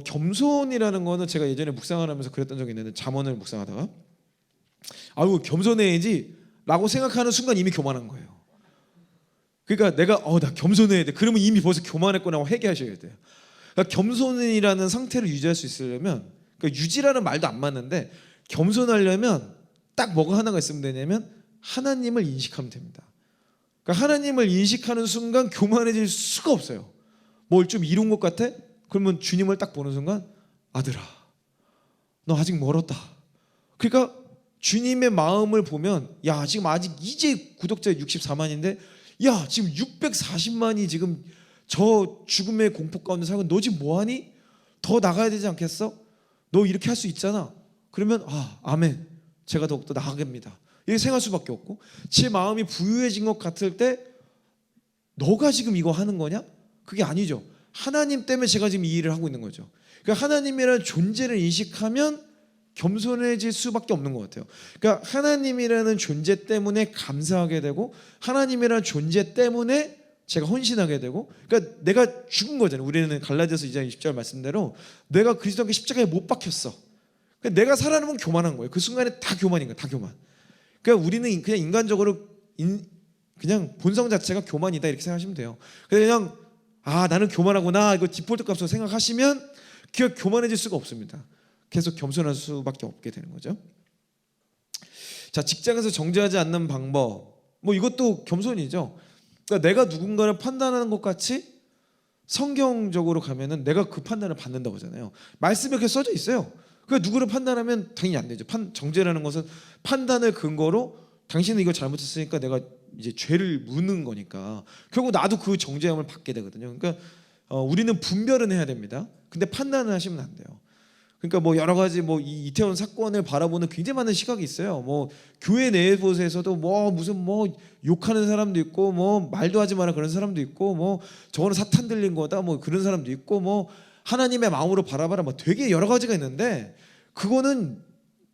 겸손이라는 거는 제가 예전에 묵상을 하면서 그랬던 적이 있는데 잠언을 묵상하다가 아유 겸손해야지 라고 생각하는 순간 이미 교만한 거예요. 그러니까 내가 나 겸손해야 돼. 그러면 이미 벌써 교만했구나 하고 회개하셔야 돼요. 그러니까 겸손이라는 상태를 유지할 수 있으려면, 그러니까 유지라는 말도 안 맞는데 겸손하려면 딱 뭐가 하나가 있으면 되냐면 하나님을 인식하면 됩니다. 그러니까 하나님을 인식하는 순간 교만해질 수가 없어요. 뭘 좀 이룬 것 같아? 그러면 주님을 딱 보는 순간 아들아, 너 아직 멀었다. 그러니까 주님의 마음을 보면 야 지금 아직 이제 구독자 64만인데 야 지금 640만이 지금 저 죽음의 공포 가운데 살고 너 지금 뭐하니? 더 나가야 되지 않겠어? 너 이렇게 할 수 있잖아. 그러면 아멘, 제가 더욱더 나아갑니다. 이렇게 생각할 수밖에 없고, 제 마음이 부유해진 것 같을 때 너가 지금 이거 하는 거냐? 그게 아니죠. 하나님 때문에 제가 지금 이 일을 하고 있는 거죠. 그러니까 하나님이라는 존재를 인식하면 겸손해질 수밖에 없는 것 같아요. 그러니까 하나님이라는 존재 때문에 감사하게 되고, 하나님이라는 존재 때문에 제가 헌신하게 되고, 그러니까 내가 죽은 거잖아요. 우리는 갈라디아서 2장 20절 말씀대로 내가 그리스도께 십자가에 못 박혔어. 그러니까 내가 살아남은 교만한 거예요. 그 순간에 다 교만인 거예요. 다 교만. 그러니까 우리는 그냥 인간적으로 그냥 본성 자체가 교만이다 이렇게 생각하시면 돼요. 그냥 나는 교만하구나 이거 디폴트 값으로 생각하시면 그 교만해질 수가 없습니다. 계속 겸손할 수밖에 없게 되는 거죠. 자, 직장에서 정죄하지 않는 방법, 뭐 이것도 겸손이죠. 그러니까 내가 누군가를 판단하는 것 같이 성경적으로 가면은 내가 그 판단을 받는다고 하잖아요. 말씀에 그렇게 써져 있어요. 그러니까 누구를 판단하면 당연히 안 되죠. 정죄라는 것은 판단을 근거로 당신은 이거 잘못했으니까 내가 이제 죄를 묻는 거니까 결국 나도 그 정죄함을 받게 되거든요. 그러니까 우리는 분별은 해야 됩니다. 근데 판단을 하시면 안 돼요. 그러니까 뭐 여러 가지 뭐 이태원 사건을 바라보는 굉장히 많은 시각이 있어요. 뭐 교회 내부에서도 뭐 무슨 뭐 욕하는 사람도 있고 뭐 말도 하지 마라 그런 사람도 있고 뭐 저거는 사탄 들린 거다 뭐 그런 사람도 있고 뭐 하나님의 마음으로 바라봐라 뭐 되게 여러 가지가 있는데 그거는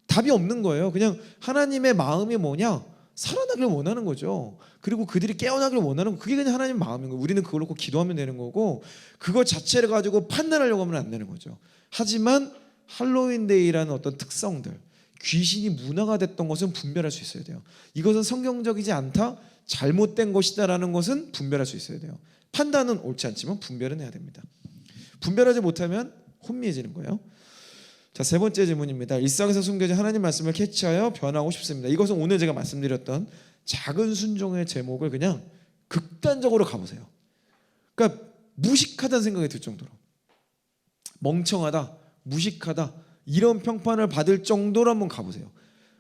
답이 없는 거예요. 그냥 하나님의 마음이 뭐냐? 살아나길 원하는 거죠. 그리고 그들이 깨어나길 원하는 거, 그게 그냥 하나님의 마음인 거예요. 우리는 그걸 놓고 기도하면 되는 거고, 그거 자체를 가지고 판단하려고 하면 안 되는 거죠. 하지만 할로윈데이라는 어떤 특성들, 귀신이 문화가 됐던 것은 분별할 수 있어야 돼요. 이것은 성경적이지 않다, 잘못된 것이다라는 것은 분별할 수 있어야 돼요. 판단은 옳지 않지만 분별은 해야 됩니다. 분별하지 못하면 혼미해지는 거예요. 자, 세 번째 질문입니다. 일상에서 숨겨진 하나님 말씀을 캐치하여 변하고 싶습니다. 이것은 오늘 제가 말씀드렸던 작은 순종의 제목을 그냥 극단적으로 가보세요. 그러니까 무식하다는 생각이 들 정도로, 멍청하다, 무식하다 이런 평판을 받을 정도로 한번 가보세요.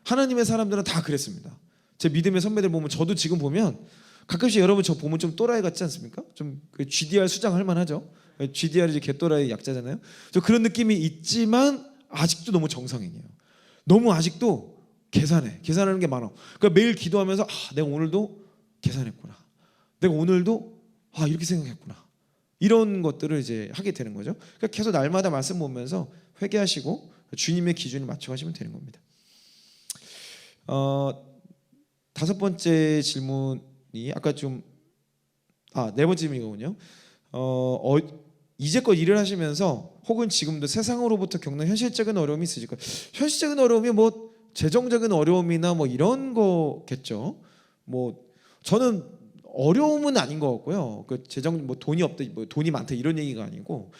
하나님의 사람들은 다 그랬습니다. 제 믿음의 선배들 보면, 저도 지금 보면 가끔씩 여러분 저 보면 좀 또라이 같지 않습니까? 좀 GDR 수장할 만하죠. GDR이 이제 개또라이 약자잖아요. 저 그런 느낌이 있지만 아직도 너무 정상인이에요. 너무 아직도 계산하는 게 많아. 그러니까 매일 기도하면서 내가 오늘도 계산했구나. 내가 오늘도 이렇게 생각했구나. 이런 것들을 이제 하게 되는 거죠. 그러니까 계속 날마다 말씀 보면서 회개하시고 주님의 기준에 맞춰가시면 되는 겁니다. 다섯 번째 질문이 아까 네 번째 질문이거든요. 이제껏 일을 하시면서 혹은 지금도 세상으로부터 겪는 현실적인 어려움이 있으실까요? 현실적인 어려움이 뭐 재정적인 어려움이나 뭐 이런 거겠죠. 뭐 저는 어려움은 아닌 것 같고요. 그 재정 뭐 돈이 없다, 뭐 돈이 많다 이런 얘기가 아니고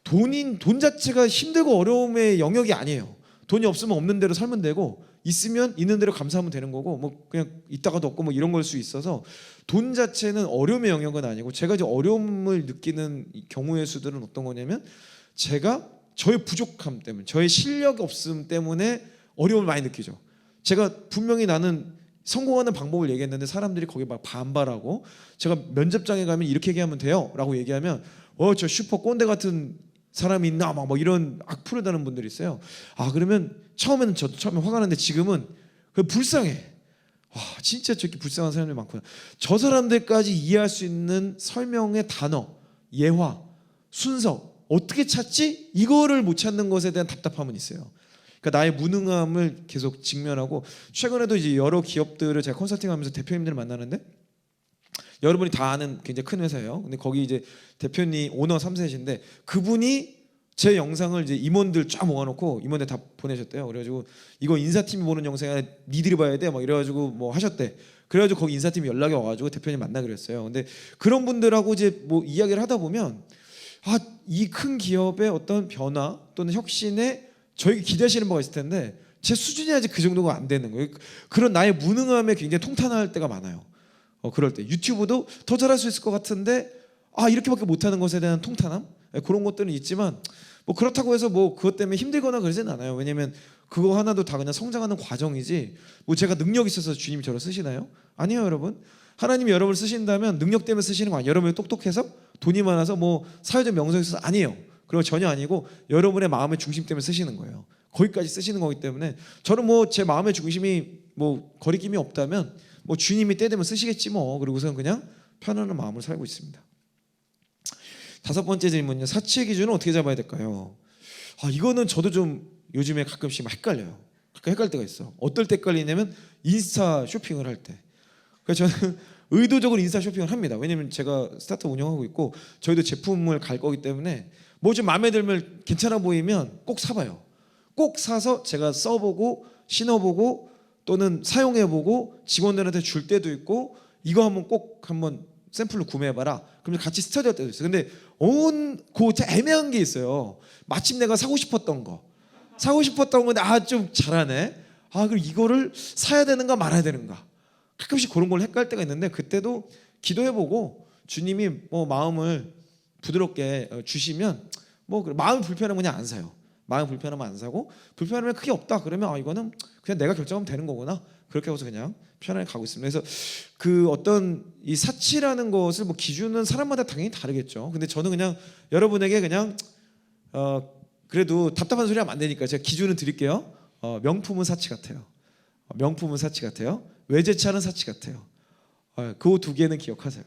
돈 자체가 힘들고 어려움의 영역이 아니에요. 돈이 없으면 없는 대로 살면 되고 있으면 있는 대로 감사하면 되는 거고 뭐 그냥 있다가도 없고 뭐 이런 걸 수 있어서 돈 자체는 어려움의 영역은 아니고, 제가 이제 어려움을 느끼는 경우의 수들은 어떤 거냐면 제가 저의 부족함 때문에, 저의 실력 없음 때문에 어려움을 많이 느끼죠. 제가 분명히 나는 성공하는 방법을 얘기했는데 사람들이 거기에 막 반발하고, 제가 면접장에 가면 이렇게 얘기하면 돼요 라고 얘기하면 저 슈퍼 꼰대 같은 사람이 있나 막 이런 악플을 다는 분들이 있어요. 그러면 처음에는 저도 처음에 화가 나는데 지금은 불쌍해. 진짜 저렇게 불쌍한 사람들이 많구나. 저 사람들까지 이해할 수 있는 설명의 단어, 예화, 순서 어떻게 찾지? 이거를 못 찾는 것에 대한 답답함은 있어요. 그러니까 나의 무능함을 계속 직면하고, 최근에도 이제 여러 기업들을 제가 컨설팅하면서 대표님들을 만나는데, 여러분이 다 아는 굉장히 큰 회사예요. 근데 거기 이제 대표님 오너 3세신데 그분이 제 영상을 이제 임원들 쫙 모아놓고 임원들 다 보내셨대요. 그래가지고 이거 인사팀이 보는 영상에 니들이 봐야 돼 막 이래가지고 뭐 하셨대. 그래가지고 거기 인사팀이 연락이 와가지고 대표님 만나기로 했어요. 근데 그런 분들하고 이제 뭐 이야기를 하다 보면 이 큰 기업의 어떤 변화 또는 혁신에 저에게 기대하시는 바가 있을 텐데 제 수준이 아직 그 정도가 안 되는 거예요. 그런 나의 무능함에 굉장히 통탄할 때가 많아요. 그럴 때 유튜브도 더 잘할 수 있을 것 같은데 이렇게밖에 못하는 것에 대한 통탄함 그런 것들은 있지만 뭐 그렇다고 해서 뭐 그것 때문에 힘들거나 그러진 않아요. 왜냐면 그거 하나도 다 그냥 성장하는 과정이지 뭐 제가 능력 있어서 주님이 저를 쓰시나요? 아니에요, 여러분. 하나님이 여러분을 쓰신다면 능력 때문에 쓰시는 거 아니에요. 여러분이 똑똑해서 돈이 많아서 뭐 사회적 명성이 있어서 아니에요. 그리고 전혀 아니고 여러분의 마음의 중심 때문에 쓰시는 거예요. 거기까지 쓰시는 거기 때문에 저는 뭐 제 마음의 중심이 뭐 거리낌이 없다면 뭐 주님이 때 되면 쓰시겠지 뭐. 그리고선 그냥 편안한 마음으로 살고 있습니다. 5번째 질문은요. 사치의 기준은 어떻게 잡아야 될까요? 이거는 저도 좀 요즘에 가끔씩 헷갈려요. 가끔 헷갈릴 때가 있어. 어떨 때 헷갈리냐면 인스타 쇼핑을 할 때. 그래서 저는 의도적으로 인스타 쇼핑을 합니다. 왜냐면 제가 스타트업 운영하고 있고 저희도 제품을 갈 거기 때문에 뭐 좀 마음에 들면 괜찮아 보이면 꼭 사봐요. 꼭 사서 제가 써보고 신어보고 또는 사용해보고 직원들한테 줄 때도 있고 이거 꼭 한번 샘플로 구매해봐라. 그러면 같이 스터디할 때도 있어요. 근데 애매한 게 있어요. 마침 내가 사고 싶었던 건데 좀 잘하네. 그럼 이거를 사야 되는가 말아야 되는가. 가끔씩 그런 걸 헷갈릴 때가 있는데 그때도 기도해보고 주님이 뭐 마음을 부드럽게 주시면 뭐 마음이 불편하면 그냥 안 사요. 마음 불편하면 안 사고 불편하면 크게 없다 그러면 이거는 그냥 내가 결정하면 되는 거구나. 그렇게 하고서 그냥 편하게 가고 있습니다. 그래서 그 어떤 이 사치라는 것을 뭐 기준은 사람마다 당연히 다르겠죠. 근데 저는 그냥 여러분에게 그냥 그래도 답답한 소리 하면 안 되니까 제가 기준을 드릴게요. 명품은 사치 같아요. 명품은 사치 같아요. 외제차는 사치 같아요. 그 두 개는 기억하세요.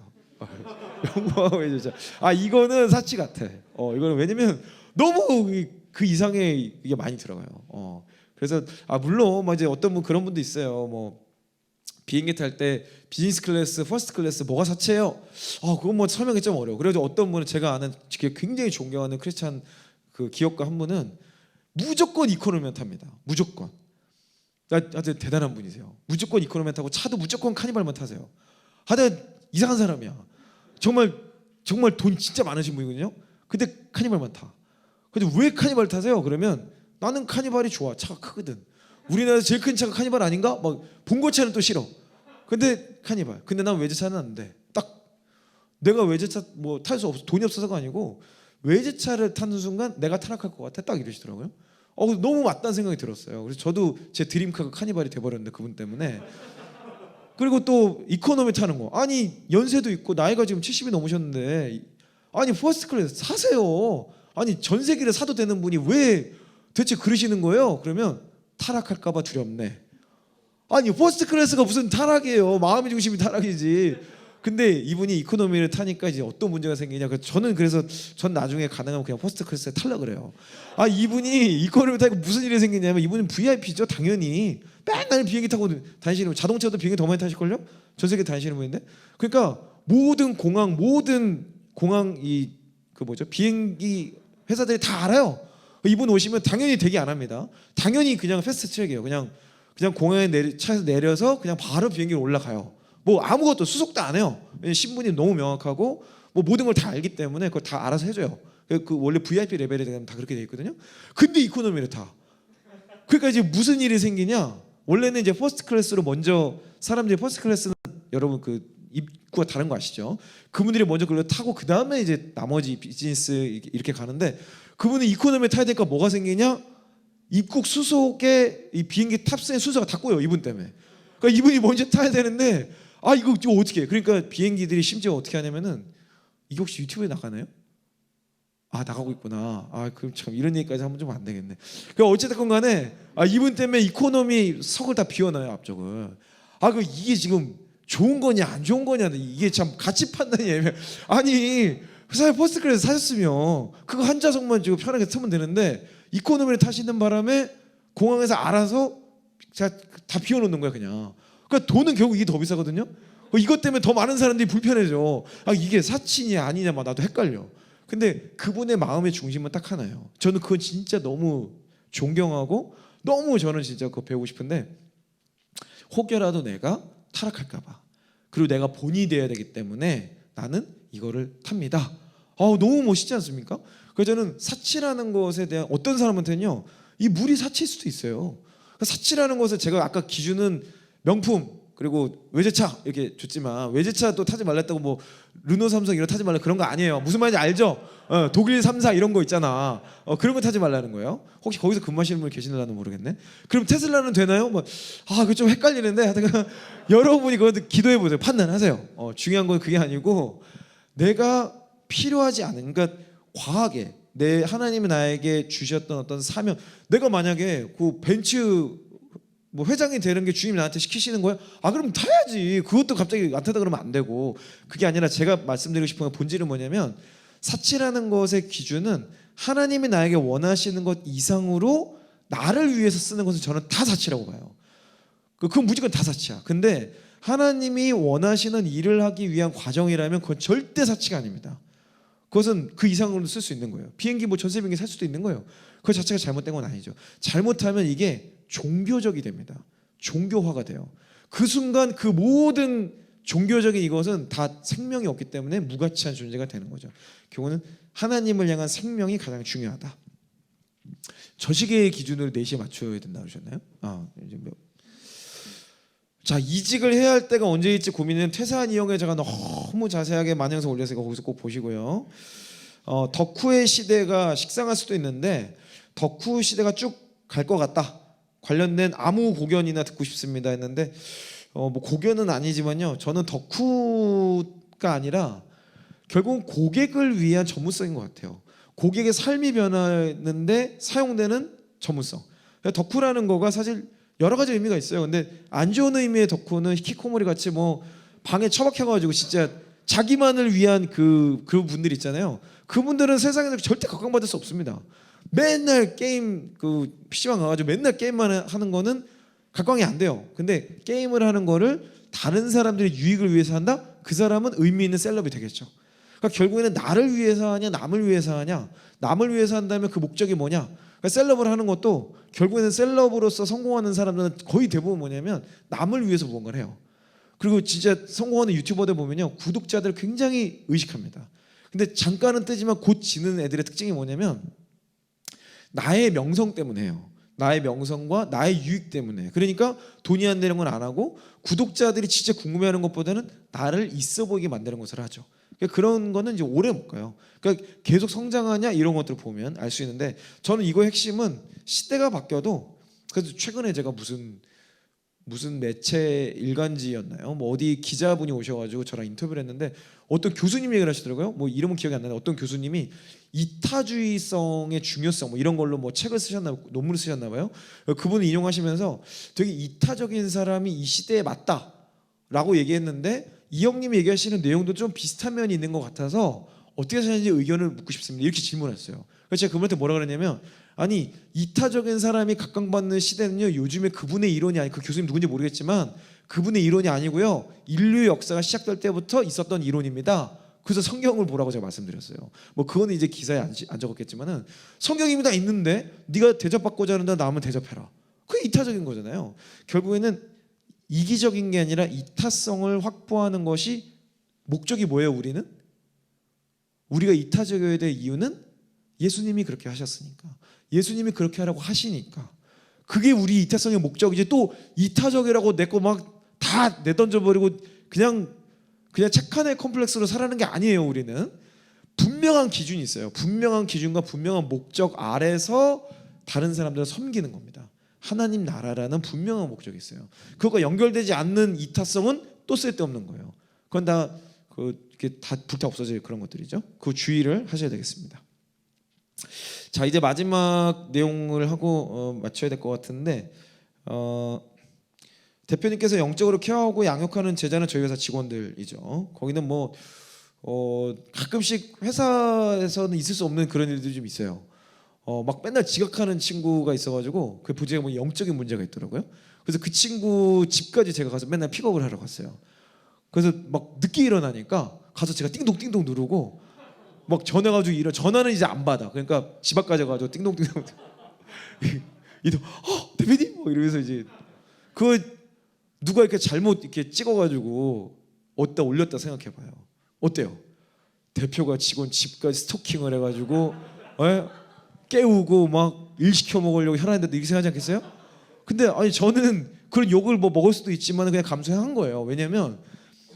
명품하고 외제차. 이거는 사치 같아. 이거는 왜냐면 너무 그 이상의 이게 많이 들어가요. 그래서 물론 뭐 이제 어떤 분 그런 분도 있어요. 뭐 비행기 탈 때 비즈니스 클래스, 퍼스트 클래스 뭐가 사치예요? 그건 뭐 설명이 좀 어려워. 그래도 어떤 분은 제가 아는 굉장히 존경하는 크리스찬 그 기업가 한 분은 무조건 이코노미만 탑니다. 무조건. 아주 대단한 분이세요. 무조건 이코노미만 타고 차도 무조건 카니발만 타세요. 이상한 사람이야. 정말 돈 진짜 많으신 분이거든요. 근데 카니발만 타. 근데 왜 카니발 타세요? 그러면 나는 카니발이 좋아. 차가 크거든. 우리나라에서 제일 큰 차가 카니발 아닌가? 막 봉고차는 또 싫어. 근데 카니발. 근데 난 외제차는 안 돼. 딱 내가 외제차 뭐 탈 수 없어. 돈이 없어서가 아니고 외제차를 타는 순간 내가 타락할 것 같아. 딱 이러시더라고요. 너무 맞다는 생각이 들었어요. 그래서 저도 제 드림카가 카니발이 돼버렸는데 그분 때문에. 그리고 또 이코노미 타는 거. 연세도 있고 나이가 지금 70이 넘으셨는데 퍼스트 클래스 사세요. 전세기를 사도 되는 분이 왜 대체 그러시는 거예요? 그러면 타락할까봐 두렵네. 퍼스트 클래스가 무슨 타락이에요. 마음의 중심이 타락이지. 근데 이분이 이코노미를 타니까 이제 어떤 문제가 생기냐. 그래서 전 나중에 가능하면 그냥 퍼스트 클래스에 탈라 그래요. 이분이 이코노미 타니까 무슨 일이 생기냐면 이분은 VIP죠. 당연히 맨날 비행기 타고 다니시는 분. 자동차도 비행기 더 많이 타실걸요? 전 세계 다니시는 분인데. 그러니까 모든 공항 비행기 회사들이 다 알아요. 이분 오시면 당연히 대기 안 합니다. 당연히 그냥 패스트 트랙이에요. 그냥 공항에 차에서 내려서 그냥 바로 비행기로 올라가요. 뭐 아무것도 수속도 안 해요. 신분이 너무 명확하고 뭐 모든 걸 다 알기 때문에 그걸 다 알아서 해줘요. 그 원래 VIP 레벨에 되면 다 그렇게 돼 있거든요. 근데 이코노미를 타. 그러니까 이제 무슨 일이 생기냐? 원래는 이제 퍼스트 클래스로 먼저 사람들이 퍼스트 클래스는 여러분 그 입구가 다른 거 아시죠? 그분들이 먼저 그걸 타고 그 다음에 이제 나머지 비즈니스 이렇게 가는데 그분은 이코노미에 타야 되니까 뭐가 생기냐? 입국 수속에 이 비행기 탑승의 순서가 다 꼬여 이분 때문에. 그러니까 이분이 먼저 타야 되는데 이거 어떻게 해? 그러니까 비행기들이 심지어 어떻게 하냐면은 이게 혹시 유튜브에 나가나요? 나가고 있구나. 그럼 참 이런 얘기까지 하면 좀 안 되겠네. 그러니까 어쨌든 간에 이분 때문에 이코노미 석을 다 비워놔요 앞쪽을. 이게 지금 좋은 거냐 안 좋은 거냐 이게 참 가치 판단이 애매해. 회사에 퍼스트 클래스 사셨으면 그거 한 좌석만 지금 편하게 타면 되는데 이코노미를 타시는 바람에 공항에서 알아서 다 비워놓는 거야 그냥. 그러니까 돈은 결국 이게 더 비싸거든요. 이것 때문에 더 많은 사람들이 불편해져. 이게 사치냐 아니냐 나도 헷갈려. 근데 그분의 마음의 중심은 딱 하나예요. 저는 그건 진짜 너무 존경하고 너무 저는 진짜 그거 배우고 싶은데, 혹여라도 내가 타락할까봐, 그리고 내가 본이 되어야 되기 때문에 나는 이거를 탑니다. 너무 멋있지 않습니까? 그래서 저는 사치라는 것에 대한, 어떤 사람한테는요 이 물이 사치일 수도 있어요. 그러니까 사치라는 것을 제가 아까 기준은 명품 그리고 외제차 이렇게 줬지만, 외제차 또 타지 말랬다고 뭐 르노 삼성 이런 타지 말라 그런 거 아니에요. 무슨 말인지 알죠? 독일 3사 이런 거 있잖아. 그런 거 타지 말라는 거예요. 혹시 거기서 근무하시는 분 계시는지는 모르겠네. 그럼 테슬라는 되나요? 그거 좀 헷갈리는데 하여튼 여러분이 그거 기도해 보세요. 판단하세요. 중요한 건 그게 아니고, 내가 필요하지 않은, 그러니까 과하게 내 하나님이 나에게 주셨던 어떤 사명, 내가 만약에 그 벤츠 뭐 회장이 되는 게 주님이 나한테 시키시는 거야? 그럼 타야지. 그것도 갑자기 안 타다 그러면 안 되고. 그게 아니라 제가 말씀드리고 싶은 본질은 뭐냐면, 사치라는 것의 기준은 하나님이 나에게 원하시는 것 이상으로 나를 위해서 쓰는 것은 저는 다 사치라고 봐요. 그건 무조건 다 사치야. 근데 하나님이 원하시는 일을 하기 위한 과정이라면 그건 절대 사치가 아닙니다. 그것은 그 이상으로 쓸 수 있는 거예요. 비행기 뭐 전세 비행기 살 수도 있는 거예요. 그 자체가 잘못된 건 아니죠. 잘못하면 이게 종교적이 됩니다. 종교화가 돼요. 그 순간 그 모든 종교적인 이것은 다 생명이 없기 때문에 무가치한 존재가 되는 거죠. 결국은 하나님을 향한 생명이 가장 중요하다. 저 시계의 기준으로 4시에 맞춰야 된다 그러셨나요? 자, 이직을 해야 할 때가 언제일지 고민은 퇴사한 이영애 제가 너무 자세하게 만영상 올렸으니까 거기서 꼭 보시고요. 덕후의 시대가 식상할 수도 있는데, 덕후 시대가 쭉 갈 것 같다. 관련된 아무 고견이나 듣고 싶습니다 했는데, 뭐 고견은 아니지만요, 저는 덕후가 아니라 결국은 고객을 위한 전문성인 것 같아요. 고객의 삶이 변하는데 사용되는 전문성. 덕후라는 거가 사실 여러 가지 의미가 있어요. 근데 안 좋은 의미의 덕후는 히키코모리 같이 뭐 방에 처박혀가지고 진짜 자기만을 위한 그 분들 있잖아요. 그분들은 세상에서 절대 각광받을 수 없습니다. 맨날 게임 그 PC방 가가지고 맨날 게임만 하는 거는 각광이 안 돼요. 근데 게임을 하는 거를 다른 사람들의 유익을 위해서 한다? 그 사람은 의미 있는 셀럽이 되겠죠. 그러니까 결국에는 나를 위해서 하냐 남을 위해서 하냐. 남을 위해서 한다면 그 목적이 뭐냐. 그러니까 셀럽을 하는 것도 결국에는 셀럽으로서 성공하는 사람들은 거의 대부분 뭐냐면 남을 위해서 무언가를 해요. 그리고 진짜 성공하는 유튜버들 보면요, 구독자들을 굉장히 의식합니다. 근데 잠깐은 뜨지만 곧 지는 애들의 특징이 뭐냐면 나의 명성 때문에 해요. 나의 명성과 나의 유익 때문에. 그러니까 돈이 안 되는 건 안 하고, 구독자들이 진짜 궁금해하는 것보다는 나를 있어 보이게 만드는 것을 하죠. 그러니까 그런 거는 이제 오래 못 가요. 그러니까 계속 성장하냐 이런 것들을 보면 알 수 있는데, 저는 이거 핵심은 시대가 바뀌어도, 그래서 최근에 제가 무슨 매체 일간지였나요? 뭐 어디 기자분이 오셔가지고 저랑 인터뷰를 했는데, 어떤 교수님 얘기를 하시더라고요. 뭐 이름은 기억이 안 나는데 어떤 교수님이 이타주의성의 중요성 뭐 이런 걸로 뭐 책을 쓰셨나, 논문을 쓰셨나 봐요. 그분을 인용하시면서 되게 이타적인 사람이 이 시대에 맞다라고 얘기했는데, 이 형님이 얘기하시는 내용도 좀 비슷한 면이 있는 것 같아서 어떻게 생각하는지 의견을 묻고 싶습니다. 이렇게 질문했어요. 그래서 제가 그분한테 뭐라 그랬냐면, 아니 이타적인 사람이 각광받는 시대는요, 요즘에 그분의 이론이 아니, 그 교수님 누군지 모르겠지만 그분의 이론이 아니고요, 인류의 역사가 시작될 때부터 있었던 이론입니다. 그래서 성경을 보라고 제가 말씀드렸어요. 뭐 그거는 이제 기사에 안 적었겠지만은 성경이 다 있는데 네가 대접받고자 하는데 남은 대접해라. 그게 이타적인 거잖아요. 결국에는 이기적인 게 아니라 이타성을 확보하는 것이 목적이 뭐예요? 우리가 이타적이어야 될 이유는 예수님이 그렇게 하셨으니까, 예수님이 그렇게 하라고 하시니까, 그게 우리 이타성의 목적이지. 또 이타적이라고 내 거 막 다 내던져버리고 그냥 착한 애 컴플렉스로 살아가는 게 아니에요. 우리는 분명한 기준이 있어요. 분명한 기준과 분명한 목적 아래서 다른 사람들을 섬기는 겁니다. 하나님 나라라는 분명한 목적이 있어요. 그것과 연결되지 않는 이타성은 또 쓸데없는 거예요. 그건 다 그게 다 불타 없어질 그런 것들이죠. 그 주의를 하셔야 되겠습니다. 자, 이제 마지막 내용을 하고 마쳐야 될 것 같은데, 대표님께서 영적으로 케어하고 양육하는 제자는 저희 회사 직원들이죠. 거기는 뭐 가끔씩 회사에서는 있을 수 없는 그런 일들이 좀 있어요. 막 맨날 지각하는 친구가 있어가지고 그 부재가 뭐 영적인 문제가 있더라고요. 그래서 그 친구 집까지 제가 가서 맨날 픽업을 하러 갔어요. 그래서 막 늦게 일어나니까 가서 제가 띵동띵동 누르고 막 전화가지고 이런 전화는 이제 안 받아. 그러니까 집 앞까지 가지고 띵동띵동 이도 대표님 뭐 이러면서 이제 그 누가 이렇게 잘못 이렇게 찍어가지고 어디다 올렸다 생각해봐요. 어때요? 대표가 직원 집까지 스토킹을 해가지고 깨우고 막 일 시켜 먹으려고 혈안했는데 이렇게 생각하지 않겠어요? 근데 아니 저는 그런 욕을 뭐 먹을 수도 있지만 그냥 감수한 거예요. 왜냐면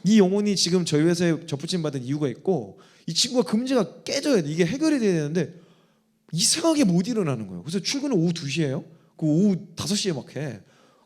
이 영혼이 지금 저희 회사에 접붙임 받은 이유가 있고 이 친구가 금지가 깨져야 돼. 이게 해결이 돼야 되는데 이상하게 못 일어나는 거예요. 그래서 출근은 오후 2시예요. 그 오후 5시에 막 해.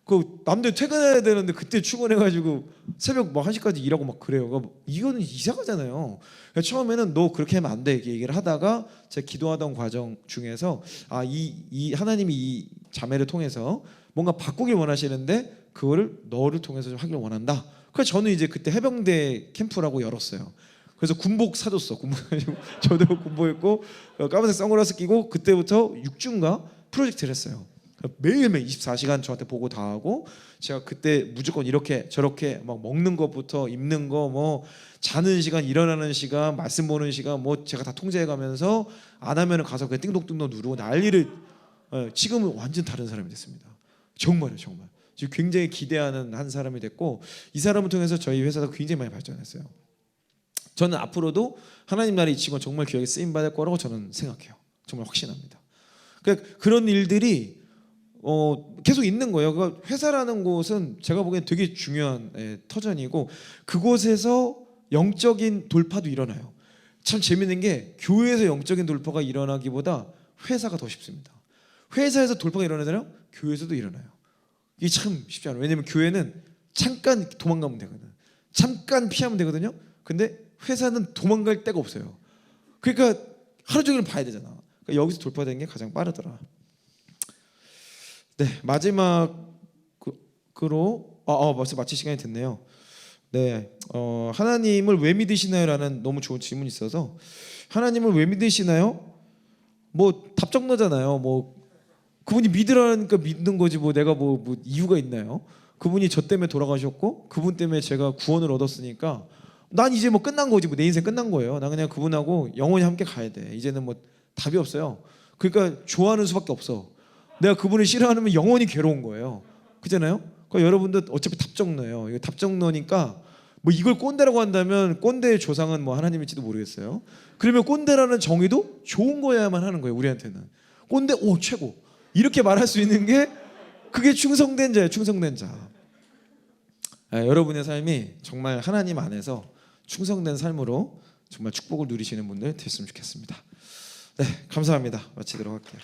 그 남들 퇴근해야 되는데 그때 출근해가지고 새벽 뭐 1시까지 일하고 막 그래요. 그러니까 이거는 이상하잖아요. 그러니까 처음에는 너 그렇게 하면 안 돼 이렇게 얘기를 하다가 제가 기도하던 과정 중에서 이 하나님이 이 자매를 통해서 뭔가 바꾸길 원하시는데 그거를 너를 통해서 좀 하길 원한다. 그래서 저는 이제 그때 해병대 캠프라고 열었어요. 그래서 군복 사줬어. 군복 가지고 저도 군복 입고 까만색 선글라스 끼고 그때부터 6주인가 프로젝트를 했어요. 매일매일 24시간 저한테 보고 다 하고 제가 그때 무조건 이렇게 저렇게 막 먹는 것부터 입는 거 뭐 자는 시간 일어나는 시간 말씀 보는 시간 뭐 제가 다 통제해 가면서 안 하면은 가서 그냥 띵동띵동 누르고 난리를 지금은 완전 다른 사람이 됐습니다. 정말요 정말. 지금 굉장히 기대하는 한 사람이 됐고 이 사람을 통해서 저희 회사가 굉장히 많이 발전했어요. 저는 앞으로도 하나님 나라의 이 친구가 정말 귀하게 쓰임 받을 거라고 저는 생각해요. 정말 확신합니다. 그러니까 그런 일들이 계속 있는 거예요. 그러니까 회사라는 곳은 제가 보기엔 되게 중요한 터전이고 그곳에서 영적인 돌파도 일어나요. 참 재밌는 게 교회에서 영적인 돌파가 일어나기보다 회사가 더 쉽습니다. 회사에서 돌파가 일어나잖아요. 교회에서도 일어나요. 이게 참 쉽지 않아요. 왜냐하면 교회는 잠깐 도망가면 되거든. 잠깐 피하면 되거든요. 근데 회사는 도망갈 데가 없어요. 그러니까 하루 종일 봐야 되잖아. 그러니까 여기서 돌파되는 게 가장 빠르더라. 네, 마지막으로 벌써 마칠 시간이 됐네요. 네, 하나님을 왜 믿으시나요?라는 너무 좋은 질문이 있어서 하나님을 왜 믿으시나요? 뭐 답정너잖아요. 뭐 그분이 믿으라니까 믿는 거지 뭐 내가 뭐 이유가 있나요? 그분이 저 때문에 돌아가셨고 그분 때문에 제가 구원을 얻었으니까 난 이제 뭐 끝난 거지 뭐 내 인생 끝난 거예요. 난 그냥 그분하고 영원히 함께 가야 돼. 이제는 뭐 답이 없어요. 그러니까 좋아하는 수밖에 없어. 내가 그분을 싫어하면 영원히 괴로운 거예요. 그잖아요? 그러니까 여러분들 어차피 답정너예요. 이거 답정너니까 뭐 이걸 꼰대라고 한다면 꼰대의 조상은 뭐 하나님일지도 모르겠어요. 그러면 꼰대라는 정의도 좋은 거야만 하는 거예요. 우리한테는 꼰대 오 최고 이렇게 말할 수 있는 게 그게 충성된 자예요. 충성된 자. 여러분의 삶이 정말 하나님 안에서 충성된 삶으로 정말 축복을 누리시는 분들 됐으면 좋겠습니다. 네, 감사합니다. 마치도록 할게요.